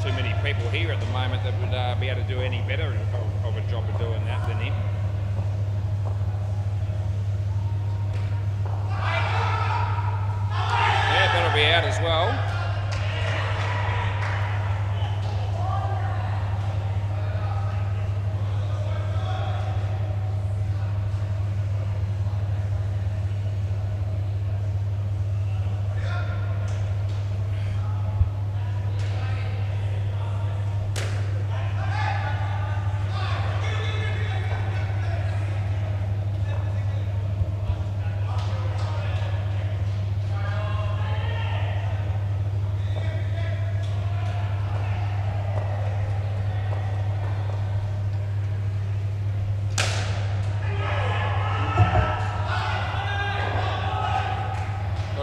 Too many people here at the moment that would be able to do any better of a job of doing that than him. Yeah, that'll be out as well.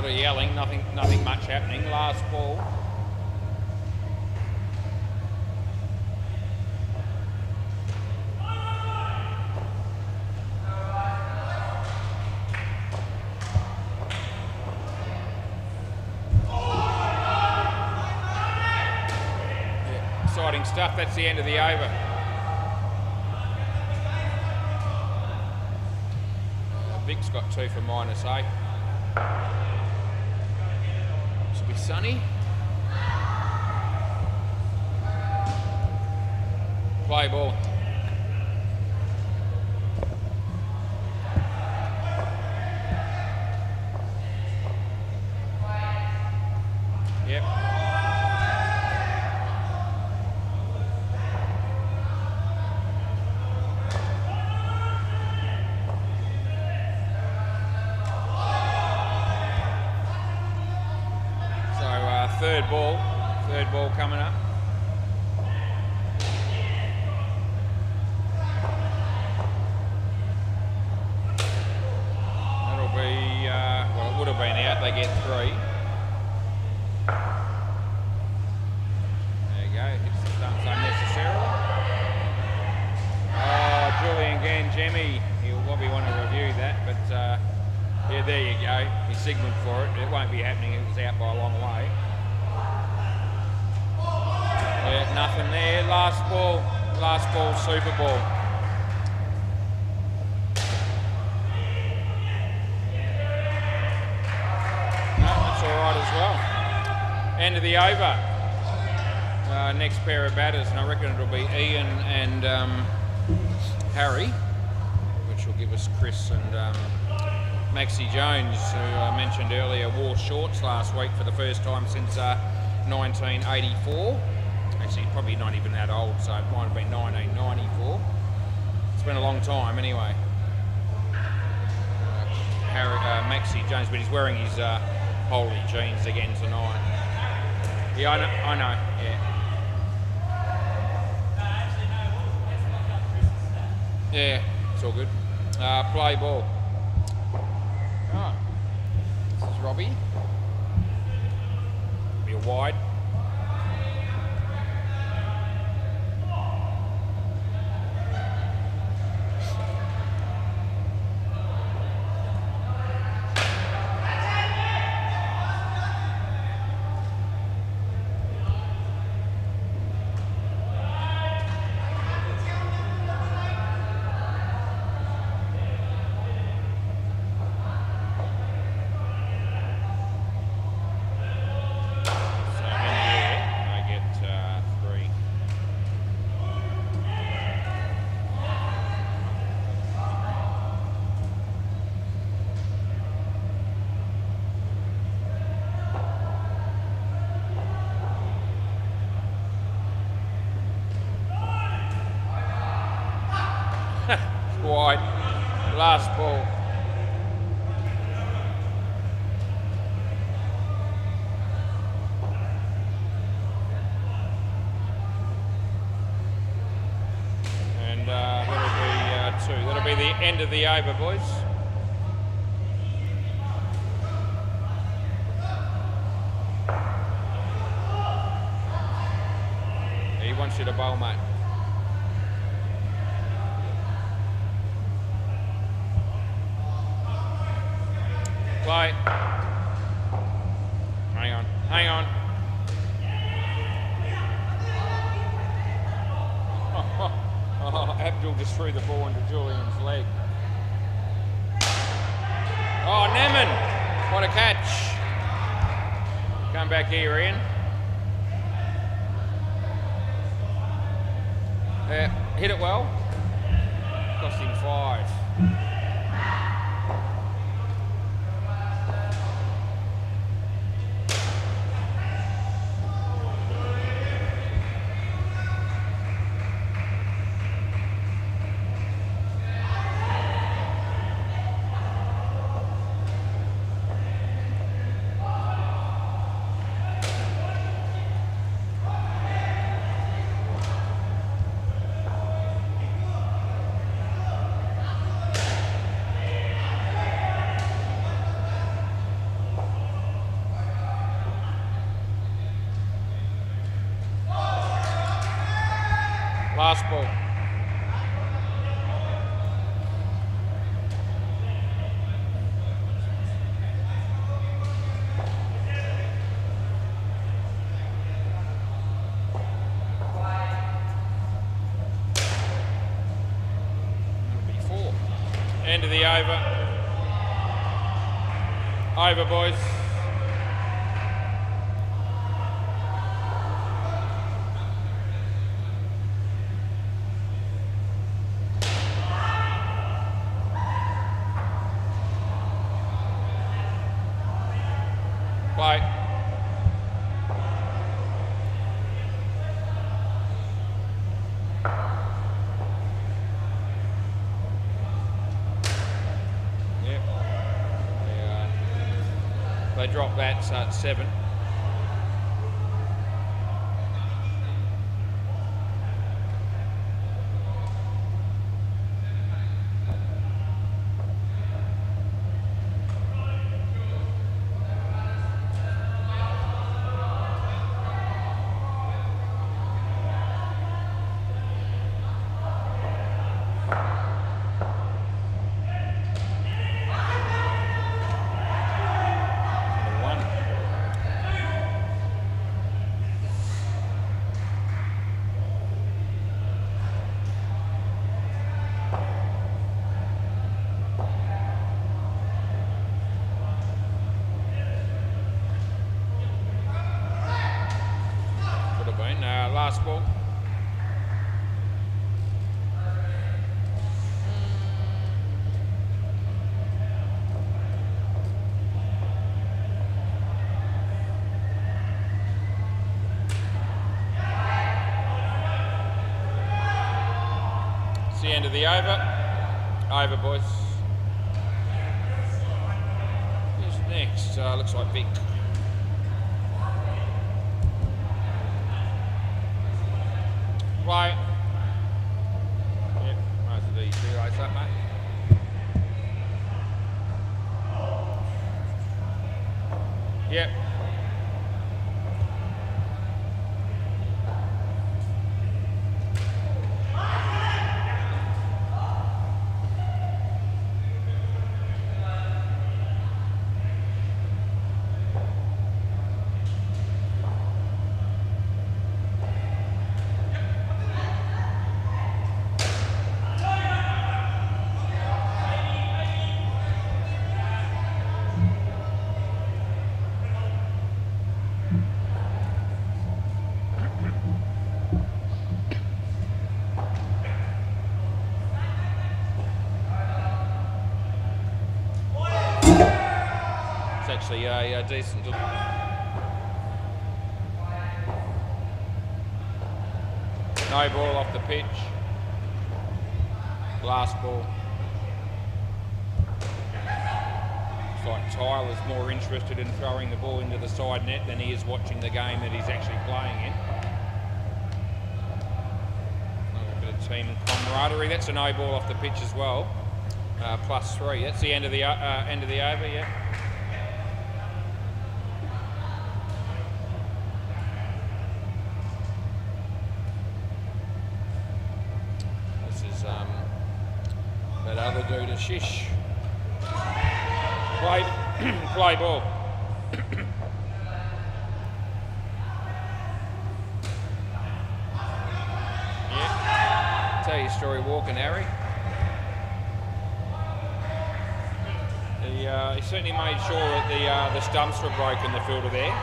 Yelling, nothing much happening. Last ball. Yeah, exciting stuff. That's the end of the over. Vic's got 2 for -8. Be sunny. Play ball. Yep. Third ball coming up. That'll be, well, it would have been out, they get 3. There you go, hits the stumps unnecessarily. Oh, Julian Gangemi, he'll probably want to review that, but yeah, there you go. He signalled for it. It won't be happening, it was out by a long way. Yeah, nothing there. Last ball, super ball. No, that's all right as well. End of the over. Next pair of batters, and I reckon it'll be Ian and Harry, which will give us Chris and Maxie Jones, who I mentioned earlier, wore shorts last week for the first time since 1984. Actually, probably not even that old, so it might have been 1994. It's been a long time anyway. Maxie Jones, but he's wearing his holy jeans again tonight. Yeah, I know, yeah. Yeah, it's all good. Play ball. Oh, this is Robbie. Be a wide. Wide. Last ball. And that'll be two. That'll be the end of the over, boys. He wants you to bowl, mate. Play. Hang on. Oh, Abdul just threw the ball into Julian's leg. Oh, Neman, what a catch. Come back here, Ian. Hit it well. Cost him 5. Last ball. That'll be 4. End of the over. Over, boys. Play. Yep. They drop that, so it's 7. last ball. It's the end of the over. Over, boys. Who's next? Looks like Vic. Play. Yep, nice to do you two race up, mate. Yep. Actually a decent. No ball off the pitch. Last ball. Looks like Tyler's more interested in throwing the ball into the side net than he is watching the game that he's actually playing in. A bit of team camaraderie. That's a no ball off the pitch as well. +3. That's the end of the over. Yeah. That other dude, a shish. Play ball. Yeah. Tell your story walking, Harry. He certainly made sure that the stumps were broken, the fielder there.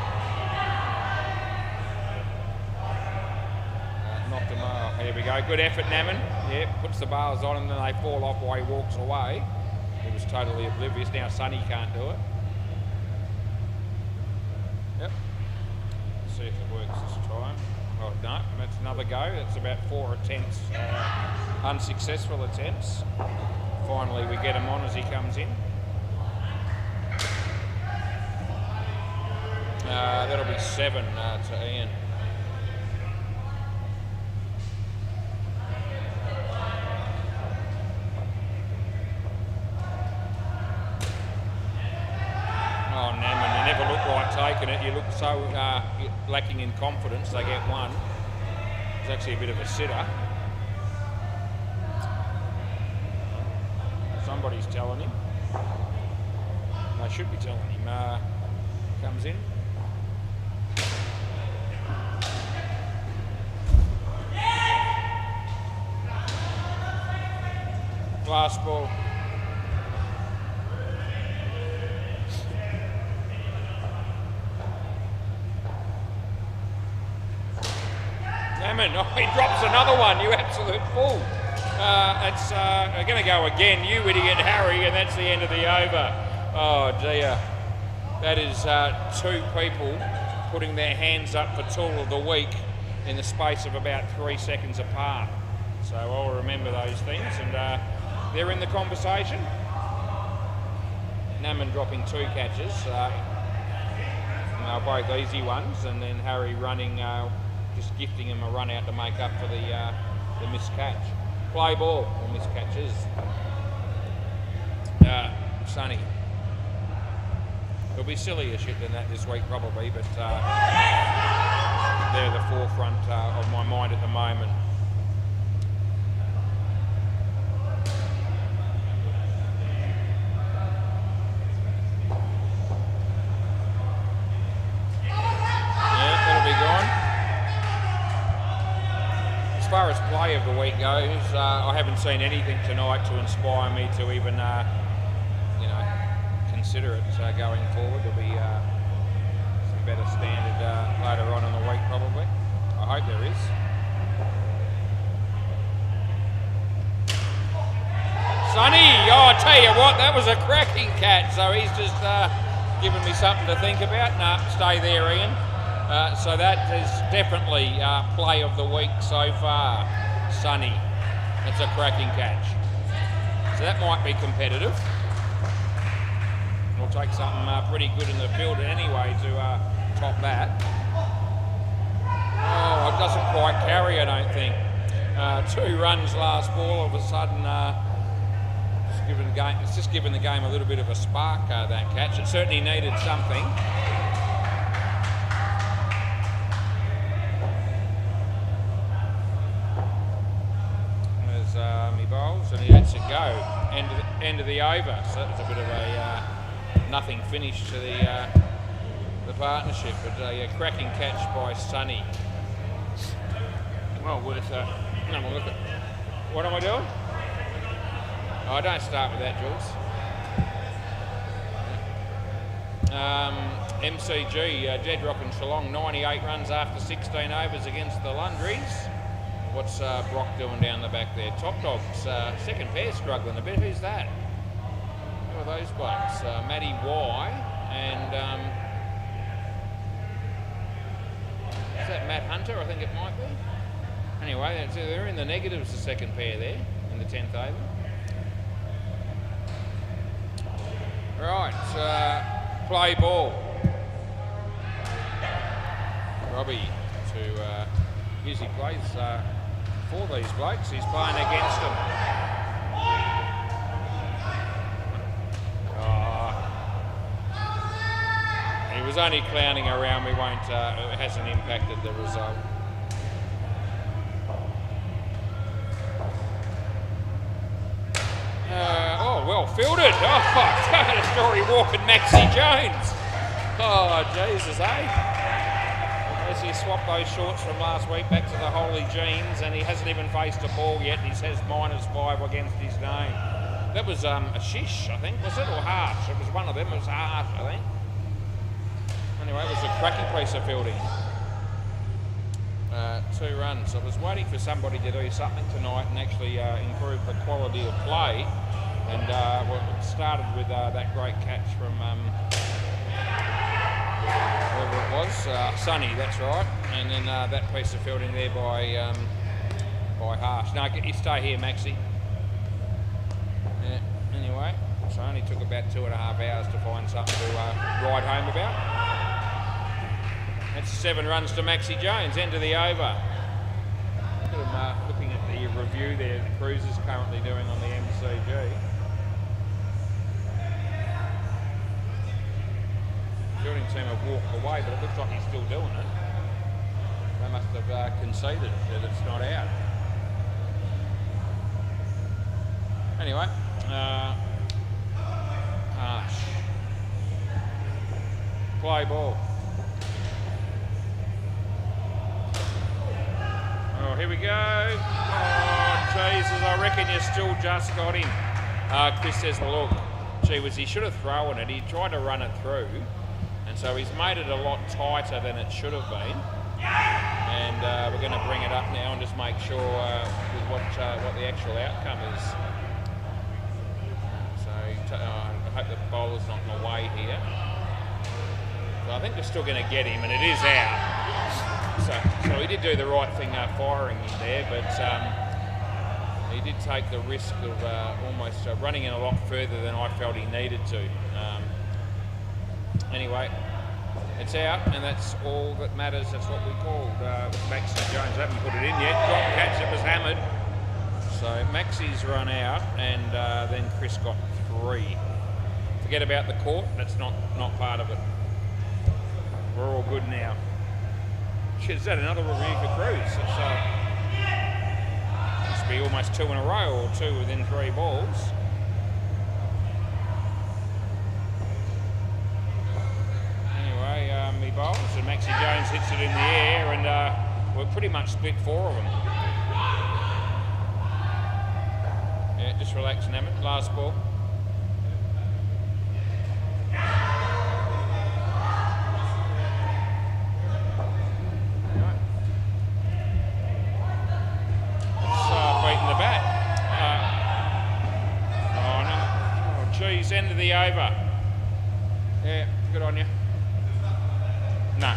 Knocked him off. Here we go. Good effort, Naman. Yeah, puts the bars on and then they fall off while he walks away. He was totally oblivious. Now Sonny can't do it. Yep. Let's see if it works this time. Oh, no, that's another go. That's about 4 attempts, unsuccessful attempts. Finally, we get him on as he comes in. That'll be 7 to Ian. Taking it, you look so lacking in confidence. They get 1. It's actually a bit of a sitter. Somebody's telling him. They should be telling him. Comes in. Last ball. Oh, he drops another one, you absolute fool. It's going to go again, you idiot Harry, and that's the end of the over. Oh dear. That is 2 people putting their hands up for tool of the week in the space of about 3 seconds apart. So I'll remember those things, and they're in the conversation. Naman dropping 2 catches, both easy ones, and then Harry running, just gifting him a run out to make up for the missed catch. Play ball, or missed catches. Sonny. It'll be sillier shit than that this week probably, but they're the forefront of my mind at the moment. As far as play of the week goes, I haven't seen anything tonight to inspire me to even, consider it going forward. There'll be some better standard later on in the week, probably. I hope there is. Sonny, oh, I tell you what, that was a cracking catch. So he's just given me something to think about. Nah, stay there, Ian. So that is definitely play of the week so far. Sonny, that's a cracking catch. So that might be competitive. We'll take something pretty good in the field anyway to top that. Oh, it doesn't quite carry, I don't think. 2 runs last ball, all of a sudden it's just given the game a little bit of a spark, that catch. It certainly needed something. There's me bowls, and he lets it go. End of the over, so that was a bit of a nothing finish to the partnership, but a cracking catch by Sonny. Well, worth another look at. What am I doing? Oh, don't start with that, Jules. MCG, Dead Rock and Geelong, 98 runs after 16 overs against the Lundries. What's Brock doing down the back there? Top Dogs, second pair struggling a bit. Who's that? Who are those blokes? Matty Y and is that Matt Hunter? I think it might be. Anyway, they're in the negatives, the second pair there in the 10th over. Right, play ball. Robbie to usually plays for these blokes. He's playing against them. He was only clowning around. It hasn't impacted the result. Well fielded. Oh, fuck. Story walking Maxie Jones. Oh, Jesus, As he swapped those shorts from last week back to the Holy Jeans, and he hasn't even faced a ball yet. He says -5 against his name. That was a shish, I think, was it, or harsh? It was one of them. It was harsh, I think. Anyway, it was a cracking piece of fielding. 2 runs. I was waiting for somebody to do something tonight and actually improve the quality of play. And it started with that great catch from whoever it was, Sonny, that's right. And then that piece of fielding there by Harsh. No, you stay here, Maxie. Yeah, anyway, so it only took about 2.5 hours to find something to ride home about. That's 7 runs to Maxie Jones, end of the over. Look at him looking at the review there that Cruz is currently doing on the MCG. Fielding team have walked away, but it looks like he's still doing it. They must have conceded that it's not out. Anyway, Harsh. Play ball. Oh, here we go. Oh, Jesus, I reckon you still just got him. Chris says, well, look, gee whiz, he should have thrown it. He tried to run it through, and so he's made it a lot tighter than it should have been. And we're going to bring it up now and just make sure with what the actual outcome is. So I hope the bowler's not in the way here. So I think we're still going to get him, and it is out. So he did do the right thing firing him there, but he did take the risk of almost running in a lot further than I felt he needed to. Anyway, it's out, and that's all that matters. That's what we called Maxie Jones. I haven't put it in yet. Drop catch, it was hammered. So Maxie's run out, and then Chris got 3. Forget about the court. That's not part of it. We're all good now. Is that another review for Cruz? It's must be almost 2 in a row, or 2 within 3 balls. Anyway, me bowls, and Maxie Jones hits it in the air, and we're pretty much split 4 of them. Yeah, just relax, Namet. Last ball. over. Yeah, good on you. No.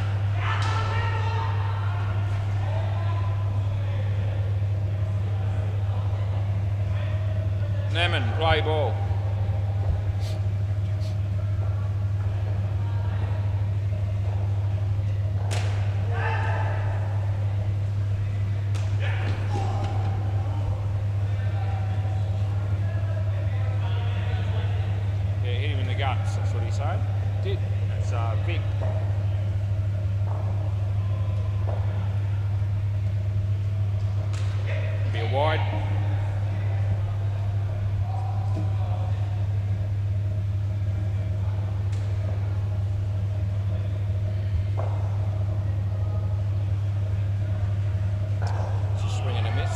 Neman, play ball. Yeah, hit him in the guts, that's what he said. Did. That's big. Be a wide. Swing and a miss.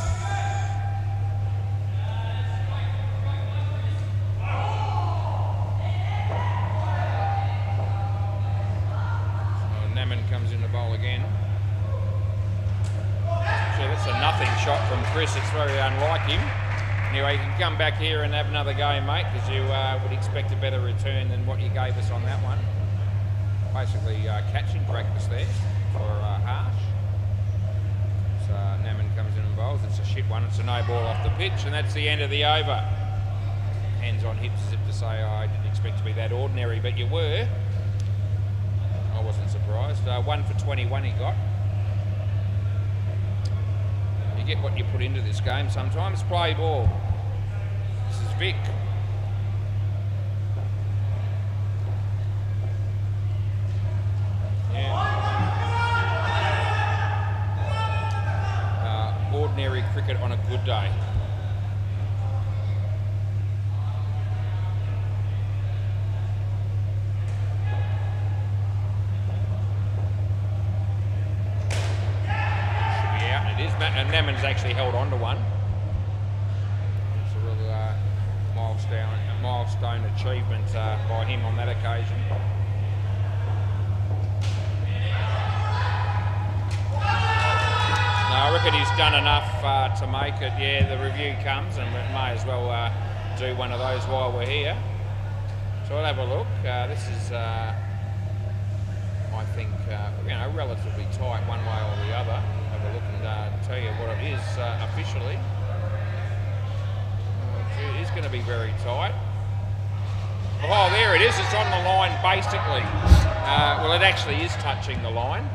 So Neman comes in the bowl again. So that's a nothing shot from Chris. It's very unlike him. Anyway, you can come back here and have another game, mate, because you would expect a better return than what you gave us on that one. Basically, catching practice there for Harsh. So Neman comes in and bowls. It's a shit one. It's a no ball off the pitch, and that's the end of the over. Hands on hips as if to say, I didn't expect to be that ordinary, but you were. I wasn't surprised. 1 for 21 he got. You get what you put into this game sometimes. Play ball. This is Vic. Ordinary cricket on a good day. Should be out, and it is. And Neman's actually held on to one. It's a real milestone achievement by him on that occasion. I reckon he's done enough to make it. Yeah, the review comes, and we may as well do one of those while we're here. So we'll have a look. This is, I think, relatively tight one way or the other. Have a look and tell you what it is officially. It is going to be very tight. Oh, there it is. It's on the line, basically. Well, it actually is touching the line.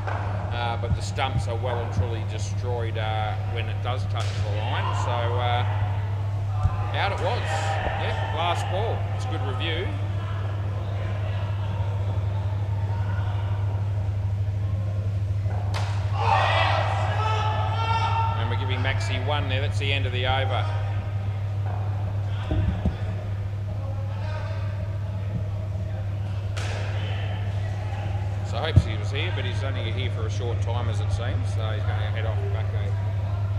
But the stumps are well and truly destroyed when it does touch the line. So out it was. Yeah, last ball. It's a good review. And we're giving Maxi one there. That's the end of the over. I hope he was here, but he's only here for a short time as it seems, so he's going to head off back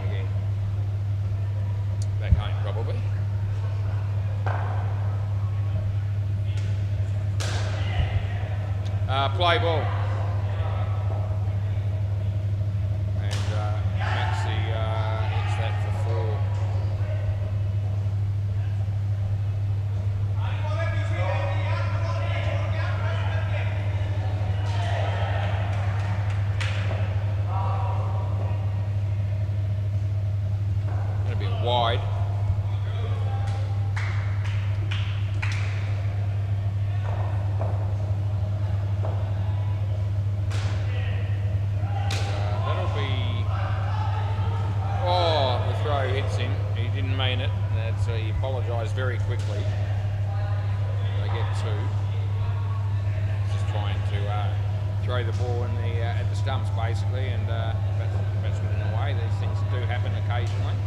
again. Back home probably. Play ball. And Maxi hits that for 4. Wide. That'll be. Oh, the throw hits him. He didn't mean it. He apologised very quickly. They get 2. Just trying to throw the ball in the at the stumps basically, and batsman in the way. These things do happen occasionally.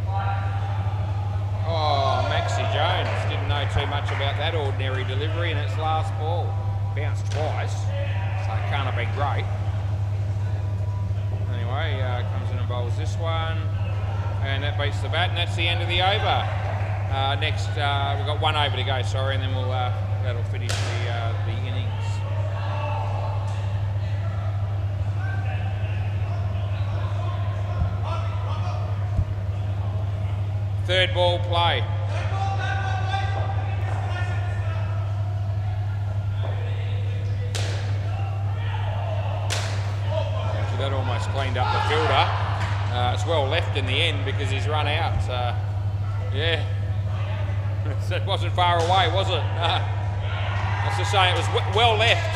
Oh, Maxi Jones didn't know too much about that ordinary delivery, and it's last ball. Bounced twice, so it can't have been great. Anyway, comes in and bowls this one, and that beats the bat, and that's the end of the over. Next, we've got 1 over to go, sorry, and then we'll that'll finish the innings. Third ball play. that almost cleaned up the fielder. It's well left in the end because he's run out. Yeah, it wasn't far away, was it? I was just saying it was well left.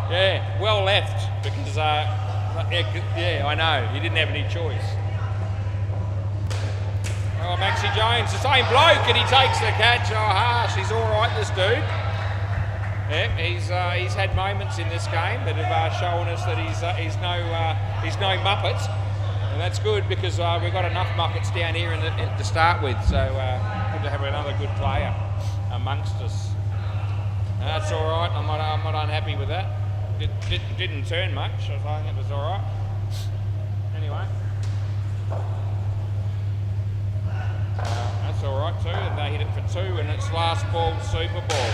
Yeah, well left because, yeah, I know, he didn't have any choice. Oh, Maxie Jones, the same bloke, and he takes the catch. Oh, harsh, he's all right, this dude. Yeah, he's had moments in this game that have shown us that he's no muppet, and that's good because we've got enough muppets down here to start with. So good to have another good player amongst us. That's all right. I'm not unhappy with that. Didn't turn much. I think it was all right. Anyway, that's all right too. And they hit it for 2, and it's last ball, Super Ball.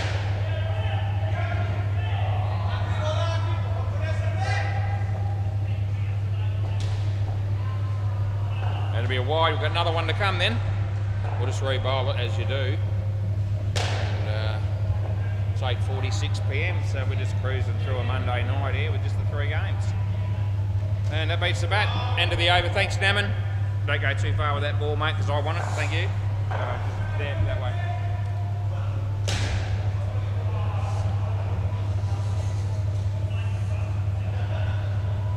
It'll be a wide. We've got another one to come then. We'll just re-bowl it as you do. And it's 8:46 p.m, so we're just cruising through a Monday night here with just the 3 games. And that beats the bat. End of the over. Thanks, Naman. Don't go too far with that ball, mate, because I want it. Thank you. Just there, that way.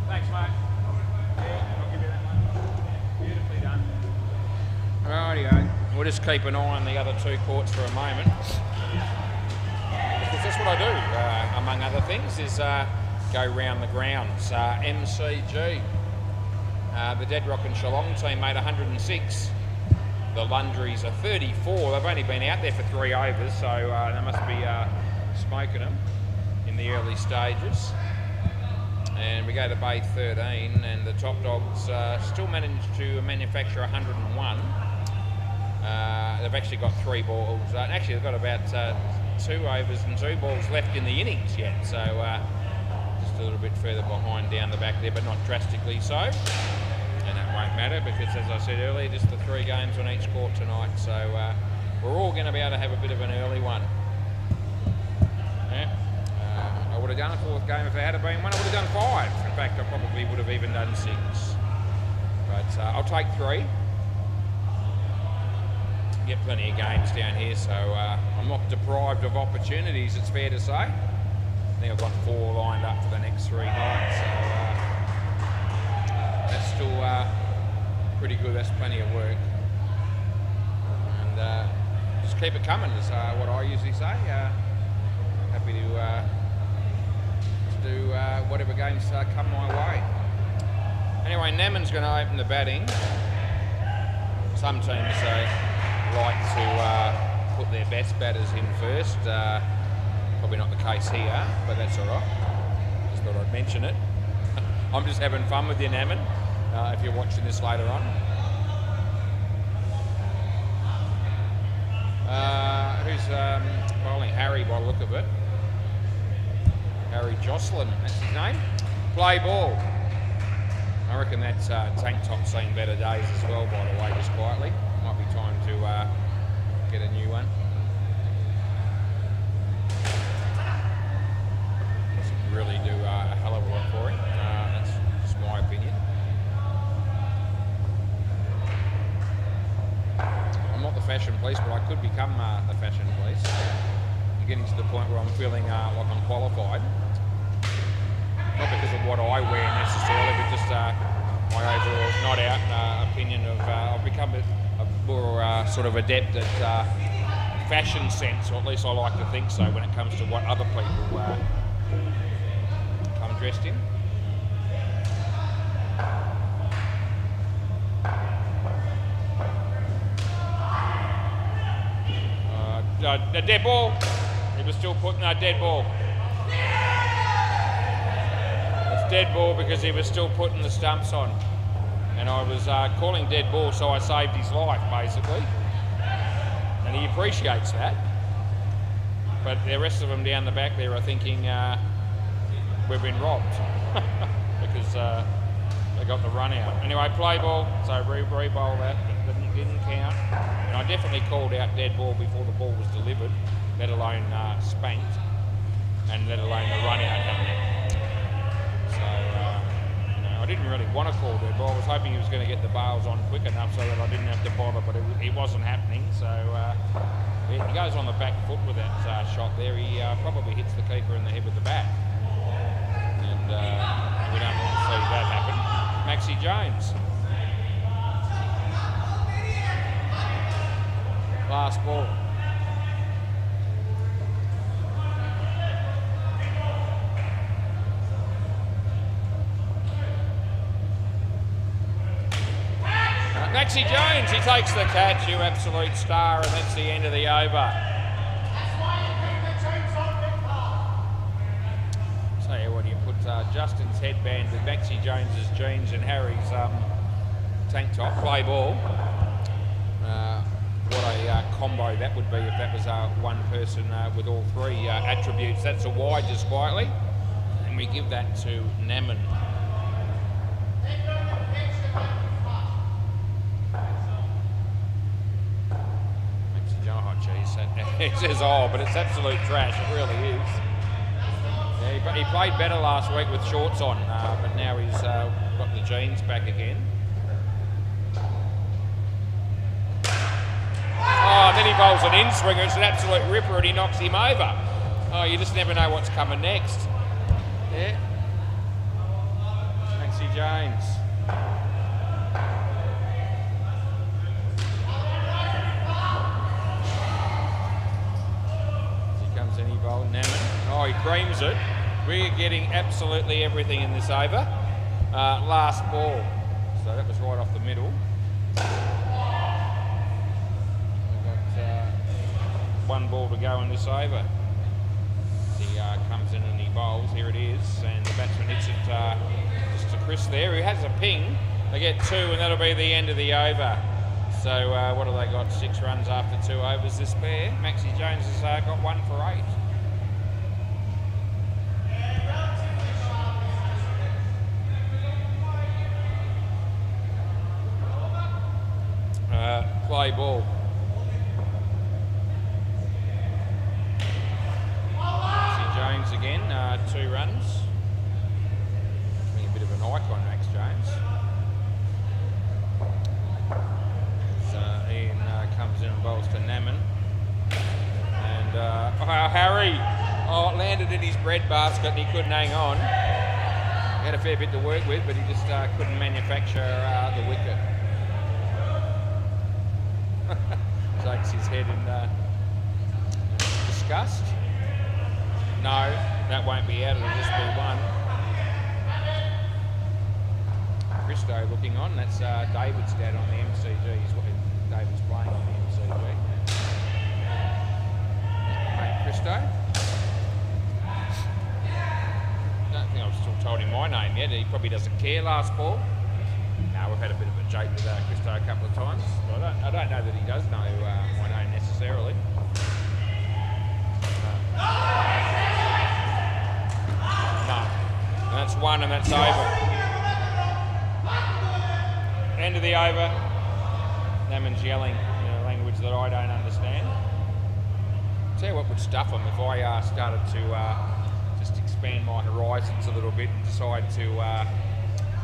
Thanks, mate. Yeah, I'll give you that one. Beautifully done. Rightio. We'll just keep an eye on the other 2 courts for a moment. Because that's what I do, among other things, is go round the grounds. MCG. The Deadrock and Shillong team made 106. The Lundries are 34. They've only been out there for 3 overs, so they must be smoking them in the early stages. And we go to Bay 13, and the Top Dogs still managed to manufacture 101. They've actually got 3 balls. Actually, they've got about 2 overs and 2 balls left in the innings yet, so just a little bit further behind down the back there, but not drastically so. And that won't matter because, as I said earlier, just the 3 games on each court tonight, so we're all going to be able to have a bit of an early one. Yeah. I would have done a 4th game if there had been one. I would have done 5. In fact, I probably would have even done 6. But I'll take 3. Get plenty of games down here, so I'm not deprived of opportunities, it's fair to say. I think I've got 4 lined up for the next 3 nights, so that's still pretty good. That's plenty of work. And just keep it coming is what I usually say. Happy to do whatever games come my way. Anyway, Naman's going to open the batting. Some teams like to put their best batters in first. Probably not the case here, but that's all right. Just thought I'd mention it. I'm just having fun with you, Naman, if you're watching this later on. Who's bowling? Harry, by the look of it. Harry Jocelyn, that's his name. Play ball. I reckon that's Tank Top's seen better days as well, by the way, just quietly. Might be time to get a new one. Doesn't really do a hell of a lot for him. That's just my opinion. I'm not the fashion police, but I could become the fashion police. I'm getting to the point where I'm feeling like I'm qualified. Not because of what I wear necessarily, but just my overall not out opinion of I've become a more sort of adept at fashion sense, or at least I like to think so when it comes to what other people come dressed in. The dead ball. He was still putting a dead ball. It's dead ball because he was still putting the stumps on. And I was calling dead ball, so I saved his life, basically. And he appreciates that. But the rest of them down the back there are thinking we've been robbed because they got the run out. Anyway, play ball, so re-bowl that. Didn't count. And I definitely called out dead ball before the ball was delivered, let alone spanked, and let alone the run out happening. So, didn't really want to call dead ball. I was hoping he was going to get the bails on quick enough so that I didn't have to bother, but it wasn't happening. So he goes on the back foot with that shot there. He probably hits the keeper in the head with the bat. And we don't want to see that happen. Maxie Jones. Last ball. Maxie Jones, he takes the catch, you absolute star, and that's the end of the over. Tell you what, you put Justin's headband with Maxie Jones's jeans and Harry's tank top, play ball. What a combo that would be if that was one person with all three attributes. That's a wide just quietly, and we give that to Naman. It says, oh, but it's absolute trash. It really is. Yeah, he played better last week with shorts on, but now he's got the jeans back again. Oh, and then he bowls an in-swinger. It's an absolute ripper, and he knocks him over. Oh, you just never know what's coming next. Yeah. Maxie Jones. Oh, he creams it. We're getting absolutely everything in this over. Last ball. So that was right off the middle. We've got one ball to go in this over. He comes in and he bowls. Here it is. And the batsman hits it just to Chris there, who has a ping. They get 2 and that'll be the end of the over. So what have they got? 6 runs after 2 overs this pair. Maxie Jones has got 1 for 8. Play ball. Maxie Jones again, 2 runs. Being a bit of an icon, Max Jones. So Ian comes in and bowls to Naman. And Harry, it landed in his bread basket and he couldn't hang on. He had a fair bit to work with, but he just couldn't manufacture the wicket. Shakes his head in disgust. No, that won't be out, it'll just be 1. Christo looking on, that's David's dad on the MCG. David's playing on the MCG. Mate Christo. Don't think I've still told him my name yet. He probably doesn't care. Last ball. No, we've had a bit of a joke with Christo a couple of times. I don't know that he does know my name necessarily. No. And that's 1 and that's over. End of the over. Naman's yelling in a language that I don't understand. Tell you what would stuff him if I started to just expand my horizons a little bit and decide to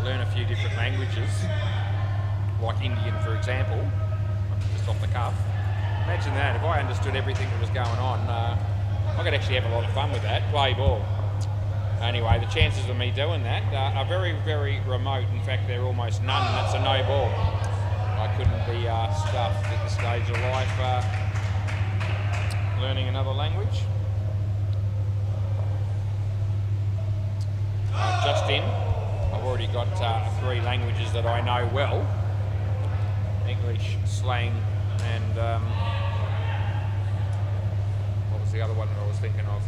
learn a few different languages, like Indian, for example, just off the cuff. Imagine that, if I understood everything that was going on, I could actually have a lot of fun with that, play ball. Anyway, the chances of me doing that are very, very remote. In fact, they're almost none, and that's a no ball. I couldn't be stuffed at this stage of life learning another language. Just in. I've already got 3 languages that I know well. English, slang, and what was the other one that I was thinking of?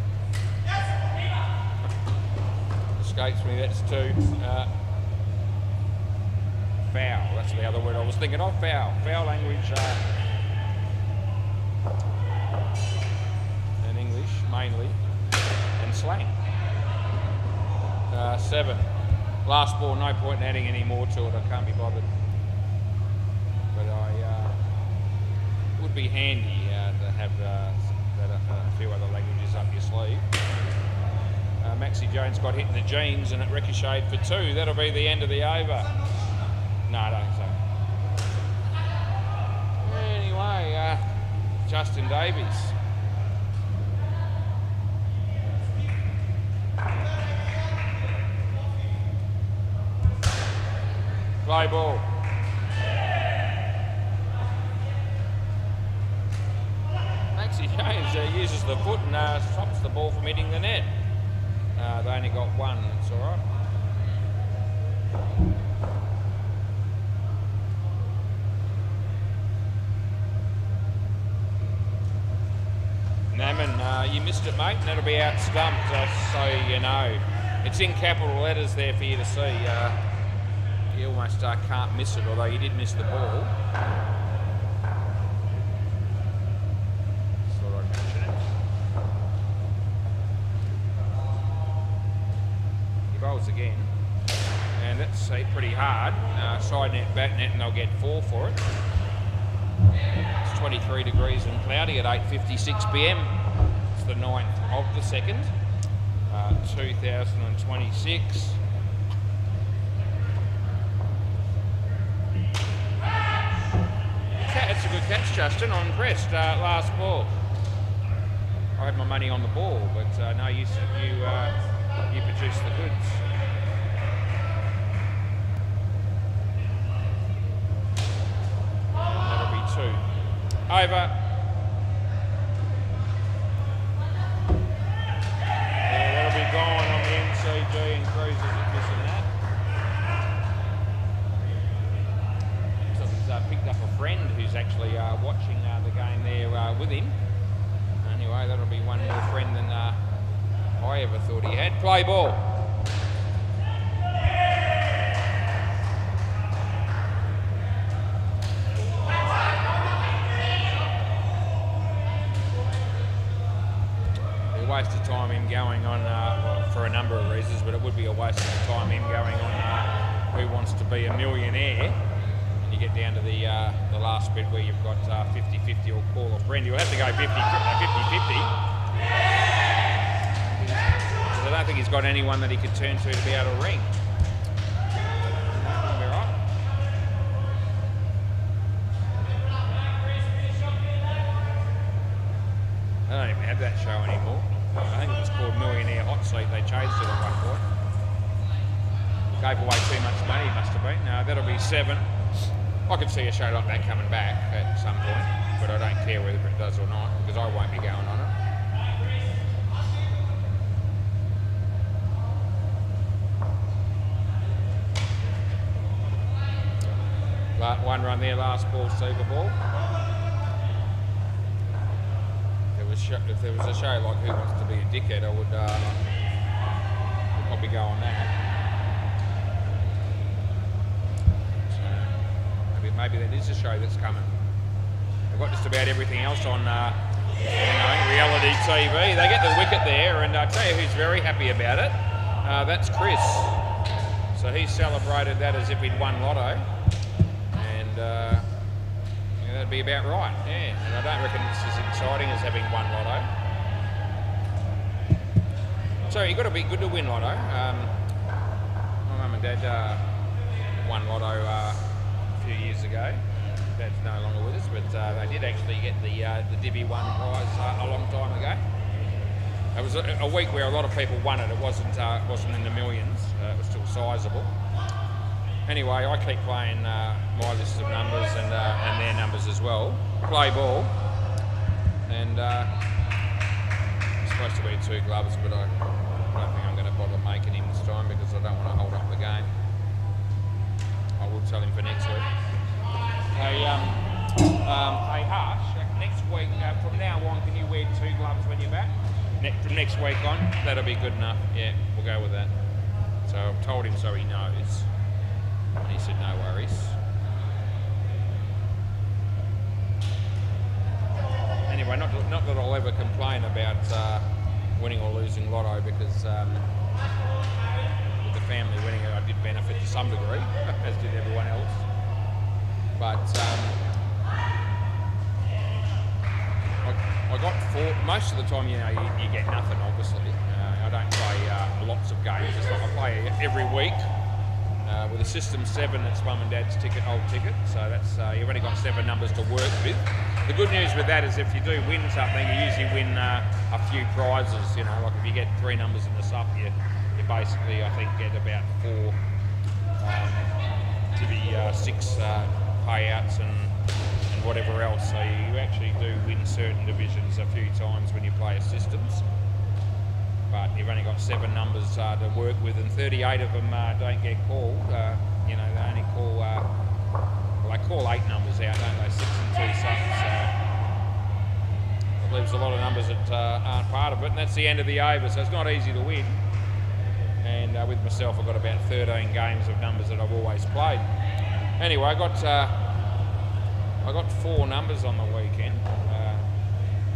Escapes me, that's 2. Foul, that's the other word I was thinking of, foul. Foul language and English, mainly, and slang. 7. Last ball, no point in adding any more to it, I can't be bothered. But it would be handy to have a few other languages up your sleeve. Maxie Jones got hit in the jeans and it ricocheted for 2. That'll be the end of the over. No, I don't think so. Anyway, Justin Davies. Play ball. Maxie Jones uses the foot and stops the ball from hitting the net. They only got 1, it's all right. Naman, you missed it, mate, and that'll be out stumped, so you know. It's in capital letters there for you to see. You almost can't miss it, although you did miss the ball. Just thought I'd mention it. He bowls again, and let's see, pretty hard. Side net, back net, and they'll get 4 for it. It's 23 degrees and cloudy at 8:56 p.m. It's the 9th of the 2nd, 2026. It's a good catch, Justin, on Crest, last ball. I had my money on the ball, but no, you produced the goods. That'll be 2. Over. Yeah, that'll be gone on the MCG and Cruisers are missing that. Picked up a friend who's actually watching the game there with him. Anyway, that'll be one more friend than I ever thought he had. Play ball. Be a waste of time him going on, well, for a number of reasons, but it would be a waste of time him going on Who Wants to Be a Millionaire. You get down to the last bit where you've got 50-50 or call off Brendan. You'll have to go 50-50. I don't think he's got anyone that he could turn to be able to ring. That'll be right. I don't even have that show anymore. I think it was called Millionaire Hot Seat. They changed it at one point. Gave away too much money, must have been. No, that'll be 7. I could see a show like that coming back at some point, but I don't care whether it does or not, because I won't be going on it. But 1 run there, last ball, Super Ball. If there was a show like Who Wants to Be a Dickhead, I would probably go on that. Maybe that is a show that's coming. They've got just about everything else on reality TV. They get the wicket there, and I tell you who's very happy about it. That's Chris. So he celebrated that as if he'd won lotto. And that'd be about right, yeah. And I don't reckon it's as exciting as having won lotto. So you've got to be good to win lotto. My mum and dad won lotto few years ago. Dad's no longer with us, but they did actually get the Divi 1 prize a long time ago. It was a week where a lot of people won it. It wasn't in the millions. It was still sizable. Anyway, I keep playing my list of numbers and their numbers as well. Play ball, and it's supposed to be 2 gloves, but I don't think I'm going to bother making him this time because I don't want to hold up the game. I will tell him for next week. Hey, Harsh, next week, from now on, can you wear 2 gloves when you're back? From next week on, that'll be good enough. Yeah, we'll go with that. So I've told him so he knows. And he said, no worries. Anyway, not that I'll ever complain about winning or losing lotto because with the family winning it, I did benefit to some degree, as did everyone else. But I got 4. Most of the time, you get nothing, obviously. I don't play lots of games. It's like I play every week with a System 7. It's Mum and Dad's old ticket. So that's you've only got 7 numbers to work with. The good news with that is if you do win something, you usually win a few prizes. You know, like if you get 3 numbers in the SUP, you basically, I think, get about 4 to be 6 payouts and whatever else. So you actually do win certain divisions a few times when you play systems. But you've only got 7 numbers to work with, and 38 of them don't get called. You know, they only call, well, they call 8 numbers out, don't they? 6 and 2 SUPs. So it leaves a lot of numbers that aren't part of it, and that's the end of the over. So it's not easy to win. And with myself, I've got about 13 games of numbers that I've always played. Anyway, I got 4 numbers on the weekend.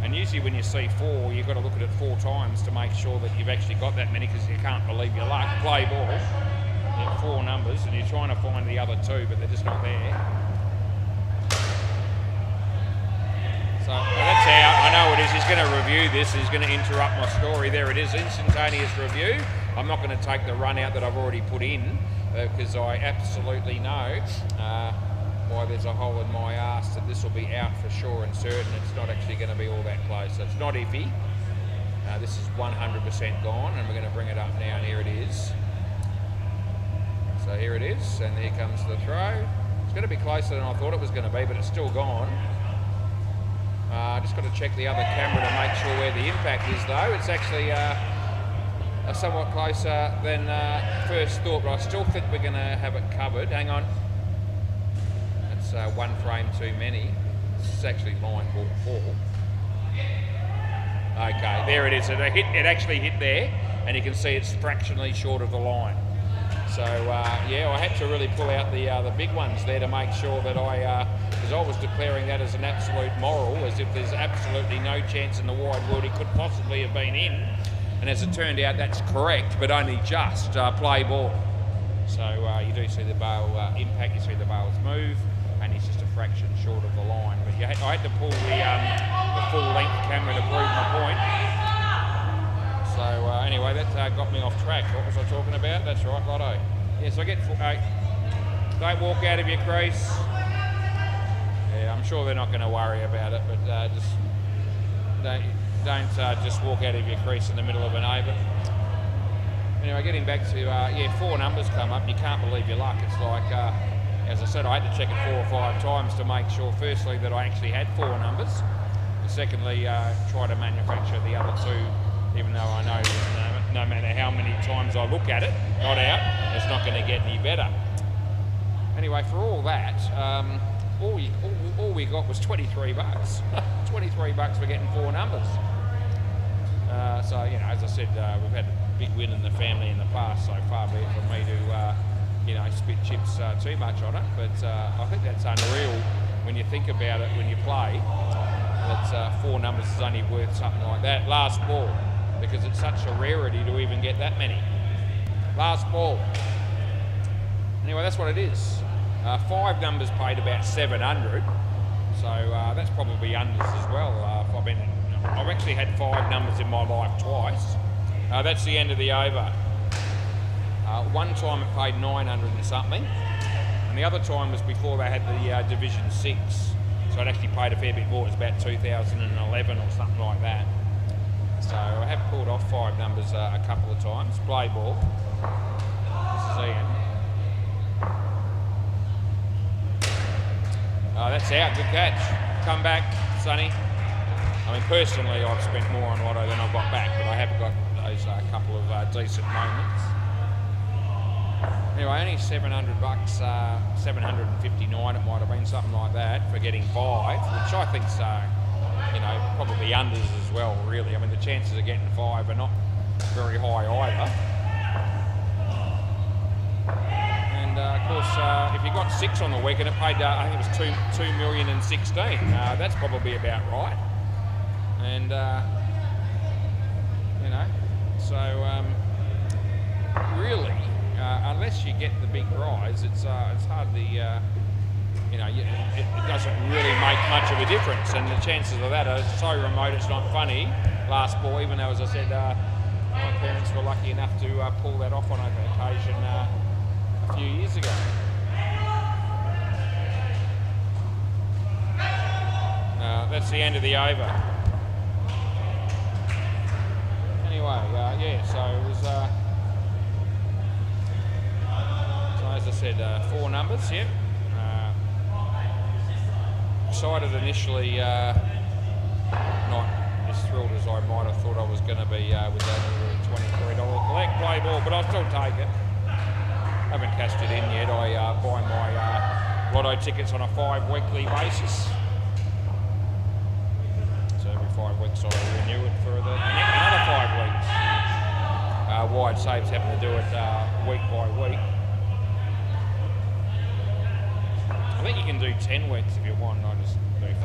And usually when you see 4, you've got to look at it 4 times to make sure that you've actually got that many, because you can't believe your luck. Play ball, you have 4 numbers, and you're trying to find the other 2, but they're just not there. So that's how I know it is. He's going to review this. He's going to interrupt my story. There it is, instantaneous review. I'm not going to take the run out that I've already put in because I absolutely know why there's a hole in my arse that this will be out for sure and certain. It's not actually going to be all that close. So it's not iffy. This is 100% gone, and we're going to bring it up now, and here it is. So here it is, and here comes the throw. It's going to be closer than I thought it was going to be, but it's still gone. Just got to check the other camera to make sure where the impact is, though. It's actually somewhat closer than first thought, but I still think we're going to have it covered. Hang on. That's 1 frame too many. This is actually line ball 4. Okay, there it is. It actually hit there, and you can see it's fractionally short of the line. So yeah, I had to really pull out the big ones there to make sure that because I was declaring that as an absolute moral, as if there's absolutely no chance in the wide world he could possibly have been in. And as it turned out, that's correct, but only just play ball. So you do see the bail impact, you see the bails move, and it's just a fraction short of the line. But I had to pull the full-length camera to prove my point. So anyway, that got me off track. What was I talking about? That's right, Lotto. Yes, I get don't walk out of your crease. Yeah, I'm sure they're not going to worry about it, but just don't just walk out of your crease in the middle of an over. Anyway, getting back to, 4 numbers come up. You can't believe your luck. It's like, as I said, I had to check it 4 or 5 times to make sure, firstly, that I actually had 4 numbers. And secondly, try to manufacture the other 2, even though I know that no matter how many times I look at it, not out, it's not going to get any better. Anyway, for all that, all we got was 23 bucks. 23 bucks for getting 4 numbers. So, as I said, we've had a big win in the family in the past, so far be it from me to, spit chips too much on it. But I think that's unreal when you think about it, when you play, that 4 numbers is only worth something like that. Last ball, because it's such a rarity to even get that many. Last ball. Anyway, that's what it is. 5 numbers paid about 700, so that's probably unders as well. I've actually had 5 numbers in my life twice. That's the end of the over. One time it paid 900 and something, and the other time was before they had the Division 6, so it actually paid a fair bit more. It was about 2011 or something like that. So I have pulled off 5 numbers a couple of times. Play ball. This is Ian. That's out, good catch. Come back, Sonny. I mean, personally, I've spent more on Lotto than I've got back, but I have got those couple of decent moments. Anyway, only 700 bucks, 759 it might have been, something like that, for getting 5, which I think's, probably unders as well, really. I mean, the chances of getting 5 are not very high either. Of course, if you got 6 on the weekend, it paid, I think it was 2 million and 16. That's probably about right. And, so really, unless you get the big prize, it's hardly, it doesn't really make much of a difference. And the chances of that are so remote, it's not funny. Last ball, even though, as I said, I parents were lucky enough to pull that off on an occasion a few years ago. That's the end of the over. Anyway, yeah, so it was, so as I said, 4 numbers, yep. Excited initially, not as thrilled as I might have thought I was going to be with that $23 collect play ball, but I'll still take it. Haven't cashed it in yet. I buy my lotto tickets on a 5-weekly basis. 5 weeks I renew it for another 5 weeks. Wide Saves happen to do it week by week. I think you can do 10 weeks if you want. I just do 5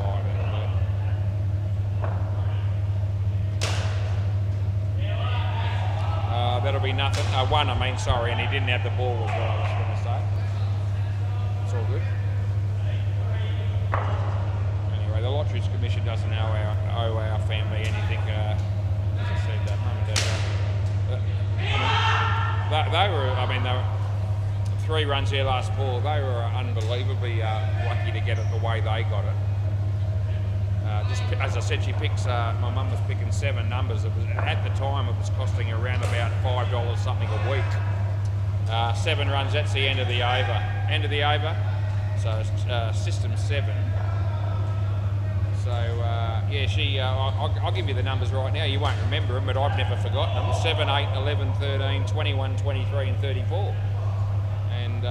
that'll be nothing. 1, I mean, sorry, and he didn't have the ball was what I was going to say. It's all good. The Lotteries Commission doesn't owe our family anything. As I said, Mum and Dad. They were 3 runs there last ball. They were unbelievably lucky to get it the way they got it. Just as I said, she picks. My mum was picking 7 numbers. It was at the time it was costing around about $5 something a week. 7 runs. That's the end of the over. End of the over. So system 7. So, yeah, I'll give you the numbers right now. You won't remember them, but I've never forgotten them. 7, 8, 11, 13, 21, 23 and 34. And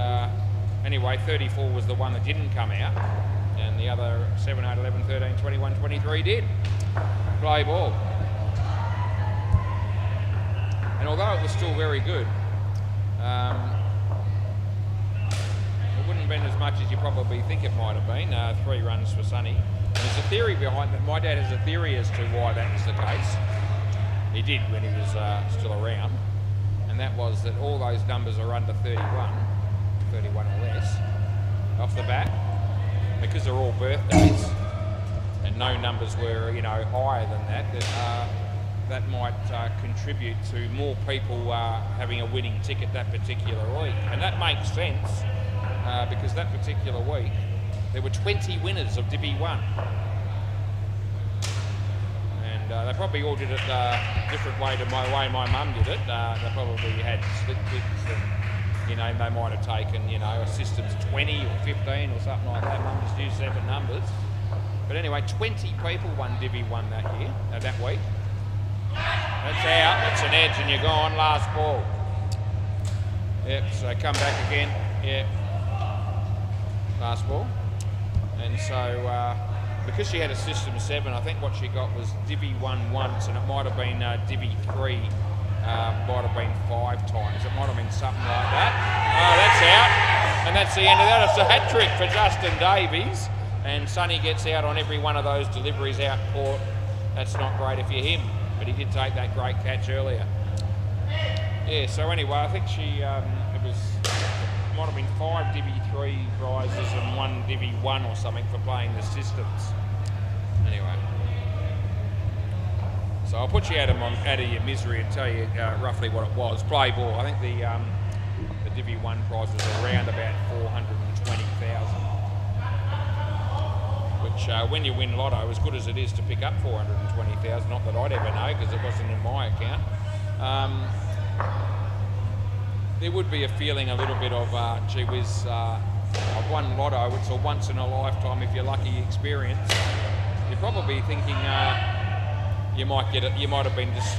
anyway, 34 was the one that didn't come out. And the other 7, 8, 11, 13, 21, 23 did. Play ball. And although it was still very good, it wouldn't have been as much as you probably think it might have been. 3 runs for Sonny. There's a theory behind that. My dad has a theory as to why that was the case. He did when he was still around. And that was that all those numbers are under 31 or less, off the bat, because they're all birthdays, and no numbers were, higher than that, that might contribute to more people having a winning ticket that particular week. And that makes sense, because that particular week, there were 20 winners of Divi 1. And they probably all did it a different way to my way my mum did it. They probably had split picks and, they might have taken, a system's 20 or 15 or something like that. Mum just used 7 numbers. But anyway, 20 people won Divi 1 that year, that week. That's out, that's an edge and you're gone, last ball. Yep, so come back again, yep. Last ball. And so, because she had a system 7, I think what she got was Divi 1 once, and it might have been Divi 3, might have been 5 times. It might have been something like that. Oh, that's out. And that's the end of that. It's a hat trick for Justin Davies. And Sonny gets out on every one of those deliveries out court. That's not great if you're him, but he did take that great catch earlier. Yeah, so anyway, I think she, might have been 5 Divi 3 prizes and 1 Divi 1 or something for playing the systems. Anyway, so I'll put you out of your misery and tell you roughly what it was. Play ball. I think the Divi 1 prize was around about 420,000. Which, when you win lotto, as good as it is to pick up 420,000, not that I'd ever know because it wasn't in my account. There would be a feeling a little bit of, gee whiz, I've won lotto, it's a once in a lifetime, if you're lucky, experience. You're probably thinking you might have been just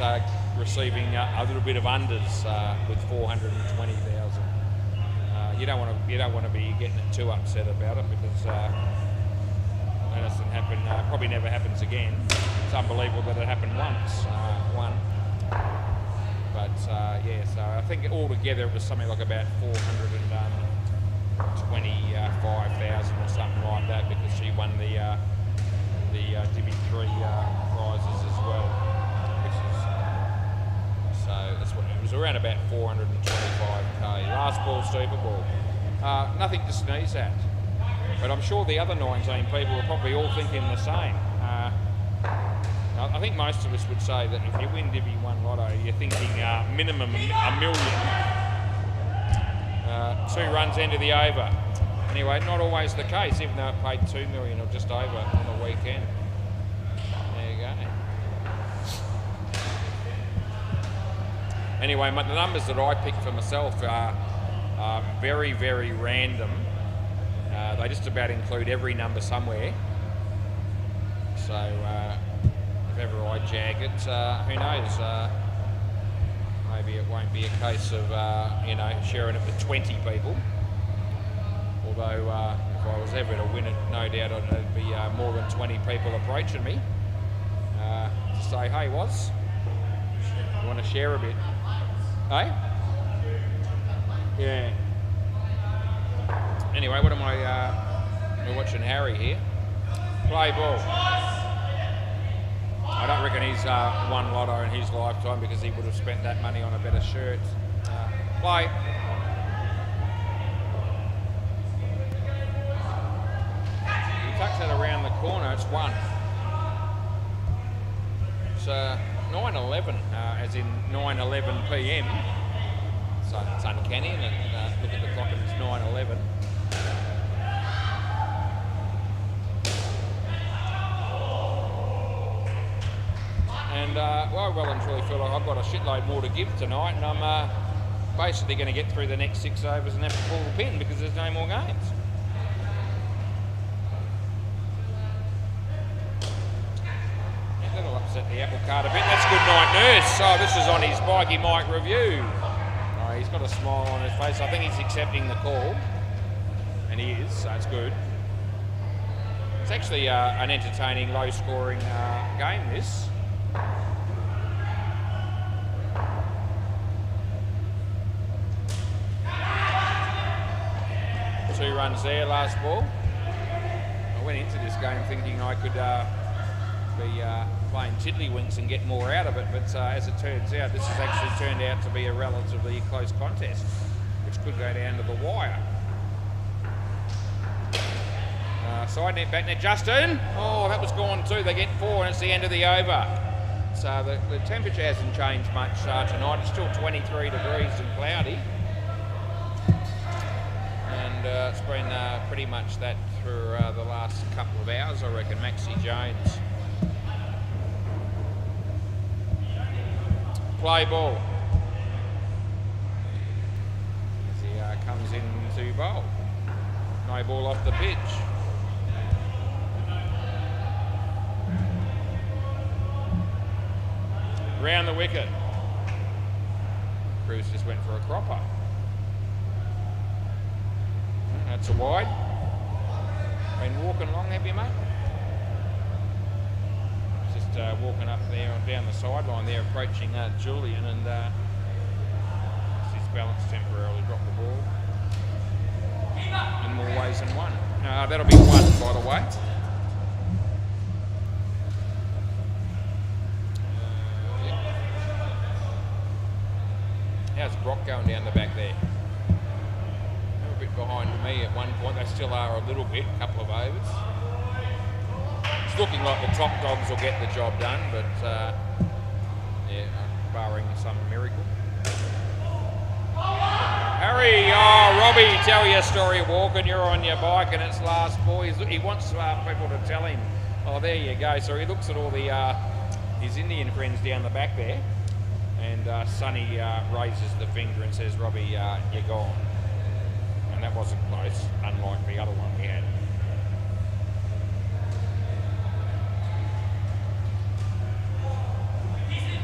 receiving a little bit of unders with 420,000. You don't want to be getting it too upset about it because that doesn't happen. Probably never happens again. It's unbelievable that it happened once. But yeah, so I think altogether it was something like about 425,000 or something like that, because she won the Divi 3 prizes as well, which is, so that's what it was, around about 425k. Last ball, super ball. Nothing to sneeze at, but I'm sure the other 19 people are probably all thinking the same. I think most of us would say that if you win Divi 1 Lotto, you're thinking minimum a million. 2 runs into the over. Anyway, not always the case, even though it paid 2 million or just over on the weekend. There you go. Anyway, the numbers that I picked for myself are very, very random. They just about include every number somewhere. So if ever I jag it, who knows? Maybe it won't be a case of sharing it with 20 people. Although if I was ever to win it, no doubt there'd be more than 20 people approaching me to say, "Hey, Woz, you want to share a bit?" Hey? Yeah. Anyway, what am we're watching Harry here. Play ball. I don't reckon he's won Lotto in his lifetime because he would have spent that money on a better shirt. Play. He tucks it around the corner, it's 1. It's 9:11, as in 9:11 p.m. So it's uncanny, and look at the clock and it's 9:11. And I well and truly feel like I've got a shitload more to give tonight, and I'm basically going to get through the next 6 overs and have to pull the pin because there's no more games. Yeah, that'll upset the apple cart a bit. That's good night, nurse. Oh, this is on his Mikey Mike review. Oh, he's got a smile on his face. I think he's accepting the call, and he is, so it's good. It's actually an entertaining, low-scoring game, this. 2 runs there, last ball. I went into this game thinking I could be playing tiddlywinks and get more out of it, but as it turns out, this has actually turned out to be a relatively close contest, which could go down to the wire. Side net, back net, Justin. Oh, that was gone too. They get 4 and it's the end of the over. So the temperature hasn't changed much tonight. It's still 23 degrees and cloudy. And it's been pretty much that for the last couple of hours, I reckon. Maxie Jones. Play ball. As he comes in to bowl. No ball off the pitch. Round the wicket. Cruz just went for a cropper. That's a wide. Been walking along, have you, mate? Just walking up there down the sideline there, approaching Julian, and his balance temporarily dropped the ball. In more ways than one. That'll be 1, by the way. How's Brock going down the back there? They're a bit behind me at one point. They still are a little bit, a couple of overs. It's looking like the top dogs will get the job done, but yeah, barring some miracle. Harry, Robbie, tell your story walking. You're on your bike and it's last ball. He wants people to tell him. Oh, there you go. So he looks at all the his Indian friends down the back there. And Sonny raises the finger and says, "Robbie, you're gone." And that wasn't close, unlike the other one we had.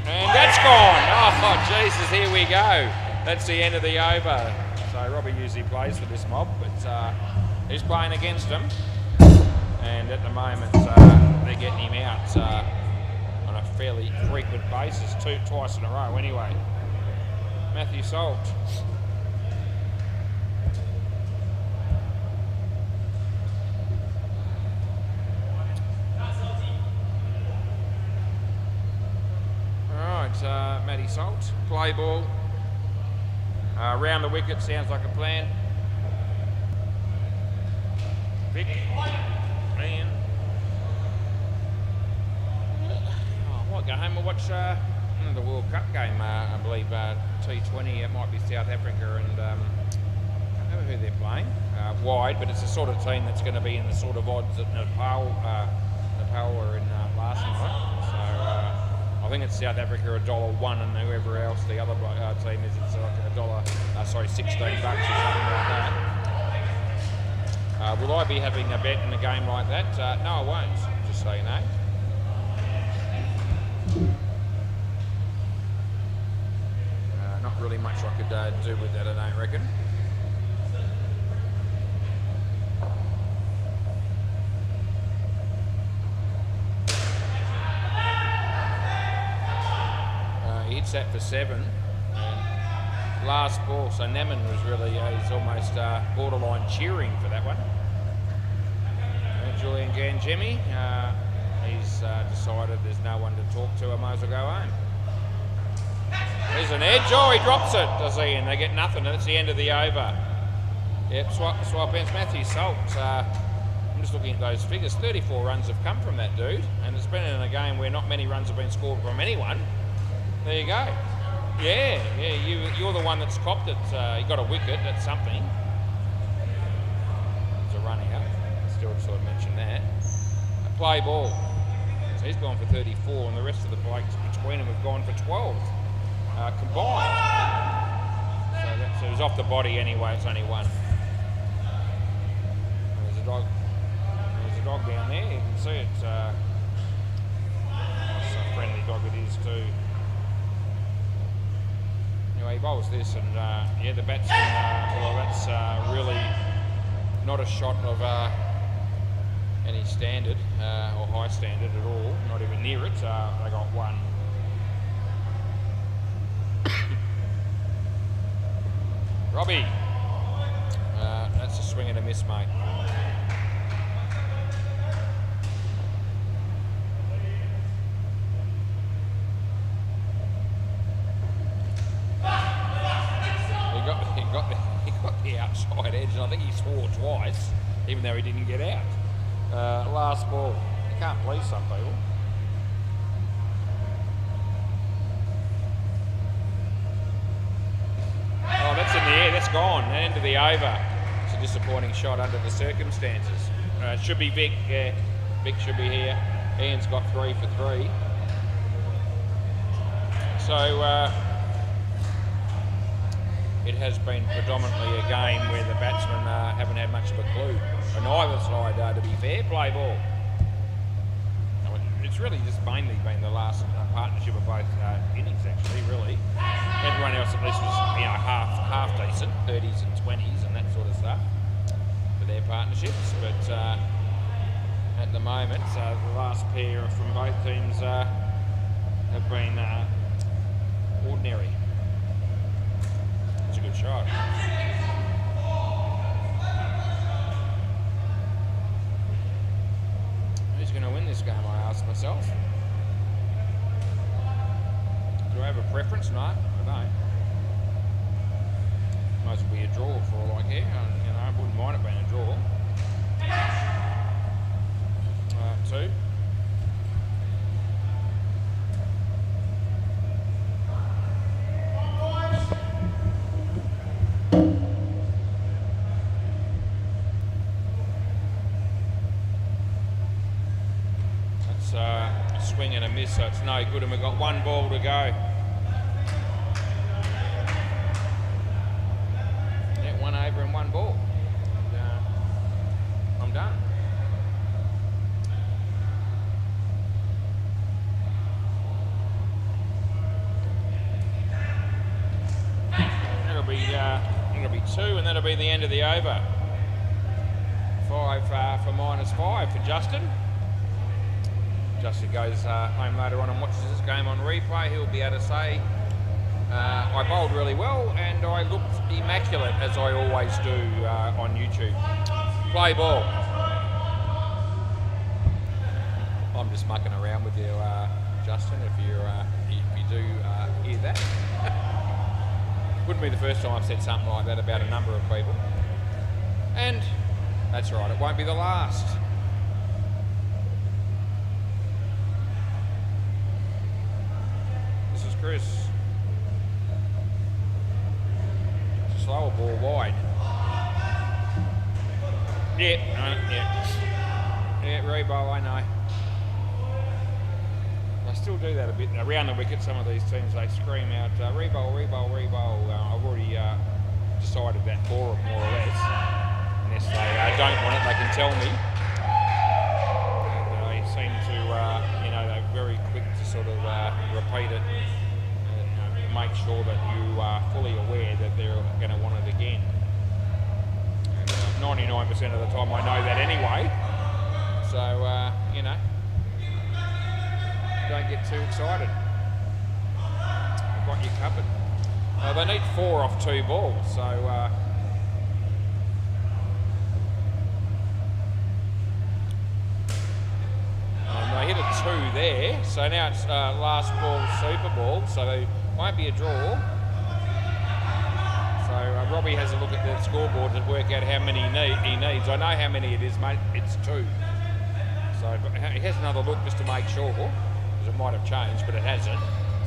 And that's gone. Oh, Jesus, here we go. That's the end of the over. So Robbie usually plays for this mob, but he's playing against them. And at the moment, they're getting him out on a fairly frequent basis, twice in a row anyway. Matthew Salt. Alright, Matty Salt, play ball. Round the wicket, sounds like a plan. Vic, man. might go home and watch the World Cup game, I believe, T20. It might be South Africa and I can't remember who they're playing. Wide, but it's the sort of team that's going to be in the sort of odds that Nepal were in last night. So I think it's South Africa $1 and whoever else the other team is, it's like $16 or something like that. Will I be having a bet in a game like that? No, I won't, just so you know. Not really much I could do with that, I don't reckon. He hits that for 7. And last ball, so Neman was really, he's almost borderline cheering for that one. Julian Ganjemi, he's decided there's no one to talk to, I might as well go home. There's an edge. Oh, he drops it, does he? And they get nothing. That's the end of the over. Yep, swap ends. Matthew Salt. I'm just looking at those figures. 34 runs have come from that dude, and it's been in a game where not many runs have been scored from anyone. There you go. Yeah, you're the one that's copped it. You got a wicket. That's something. It's a run out. Still sort of mention that. A play ball. So he's gone for 34, and the rest of the blokes between them have gone for 12. Combined. So it was off the body anyway, it's only one. There's a dog down there, you can see it. It's a friendly dog it is too. Anyway, he bowls this and yeah, the batsman, well that's really not a shot of any standard or high standard at all, not even near it. They got one. Robbie, that's a swing and a miss, mate. He got the outside edge, and I think he swore twice, even though he didn't get out. Last ball. You can't please some people. Oh, that's in the air, that's gone, end of the over. It's a disappointing shot under the circumstances. It should be Vic, yeah. Vic should be here. Ian's got 3 for 3. So, it has been predominantly a game where the batsmen haven't had much of a clue. On either side, to be fair, play ball. It's really just mainly been the last partnership of both innings, actually, really. Everyone else at least was, half decent, 30s and 20s and that sort of stuff for their partnerships. But at the moment, the last pair from both teams have been ordinary. It's a good shot. Who's going to win this game, I ask myself. Do I have a preference? No, I don't. Might as well be a draw for all I care. I wouldn't mind it being a draw. 2. That's a swing and a miss, so it's no good, and we've got 1 ball to go. Yeah, 1 over and 1 ball. I'm done. It'll be 2, and that'll be the end of the over. 5 for -5 for Justin. Justin goes home later on and watches this game on replay. He'll be able to say, I bowled really well and I looked immaculate, as I always do on YouTube. Play ball. I'm just mucking around with you, Justin, if you do hear that. Wouldn't be the first time I've said something like that about a number of people. And that's right, it won't be the last. Chris. Slower ball wide. Yeah, Rebo, I know. They still do that a bit around the wicket. Some of these teams, they scream out, Rebo. I've already decided that for them, more or less. Unless they don't want it, they can tell me. They seem to, they're very quick to sort of repeat it, make sure that you are fully aware that they're going to want it again. 99% of the time I know that anyway, so don't get too excited. I've got you covered. They need 4 off 2 balls, so and they hit a 2 there, so now it's last ball, super ball, so they won't be a draw. So Robbie has a look at the scoreboard to work out how many he needs. I know how many it is, mate. It's 2. So he has another look just to make sure, because it might have changed, but it hasn't.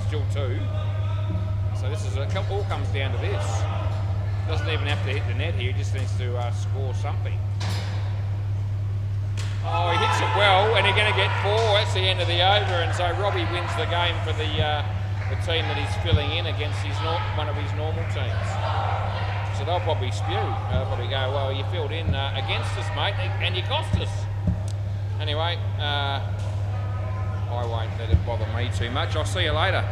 Still 2. So this is all comes down to this. Doesn't even have to hit the net here. He just needs to score something. Oh, he hits it well, and they're going to get 4. That's the end of the over, and so Robbie wins the game for the team that he's filling in against one of his normal teams. So they'll probably spew. They'll probably go, well, you filled in against us, mate, and you cost us. Anyway, I won't let it bother me too much. I'll see you later.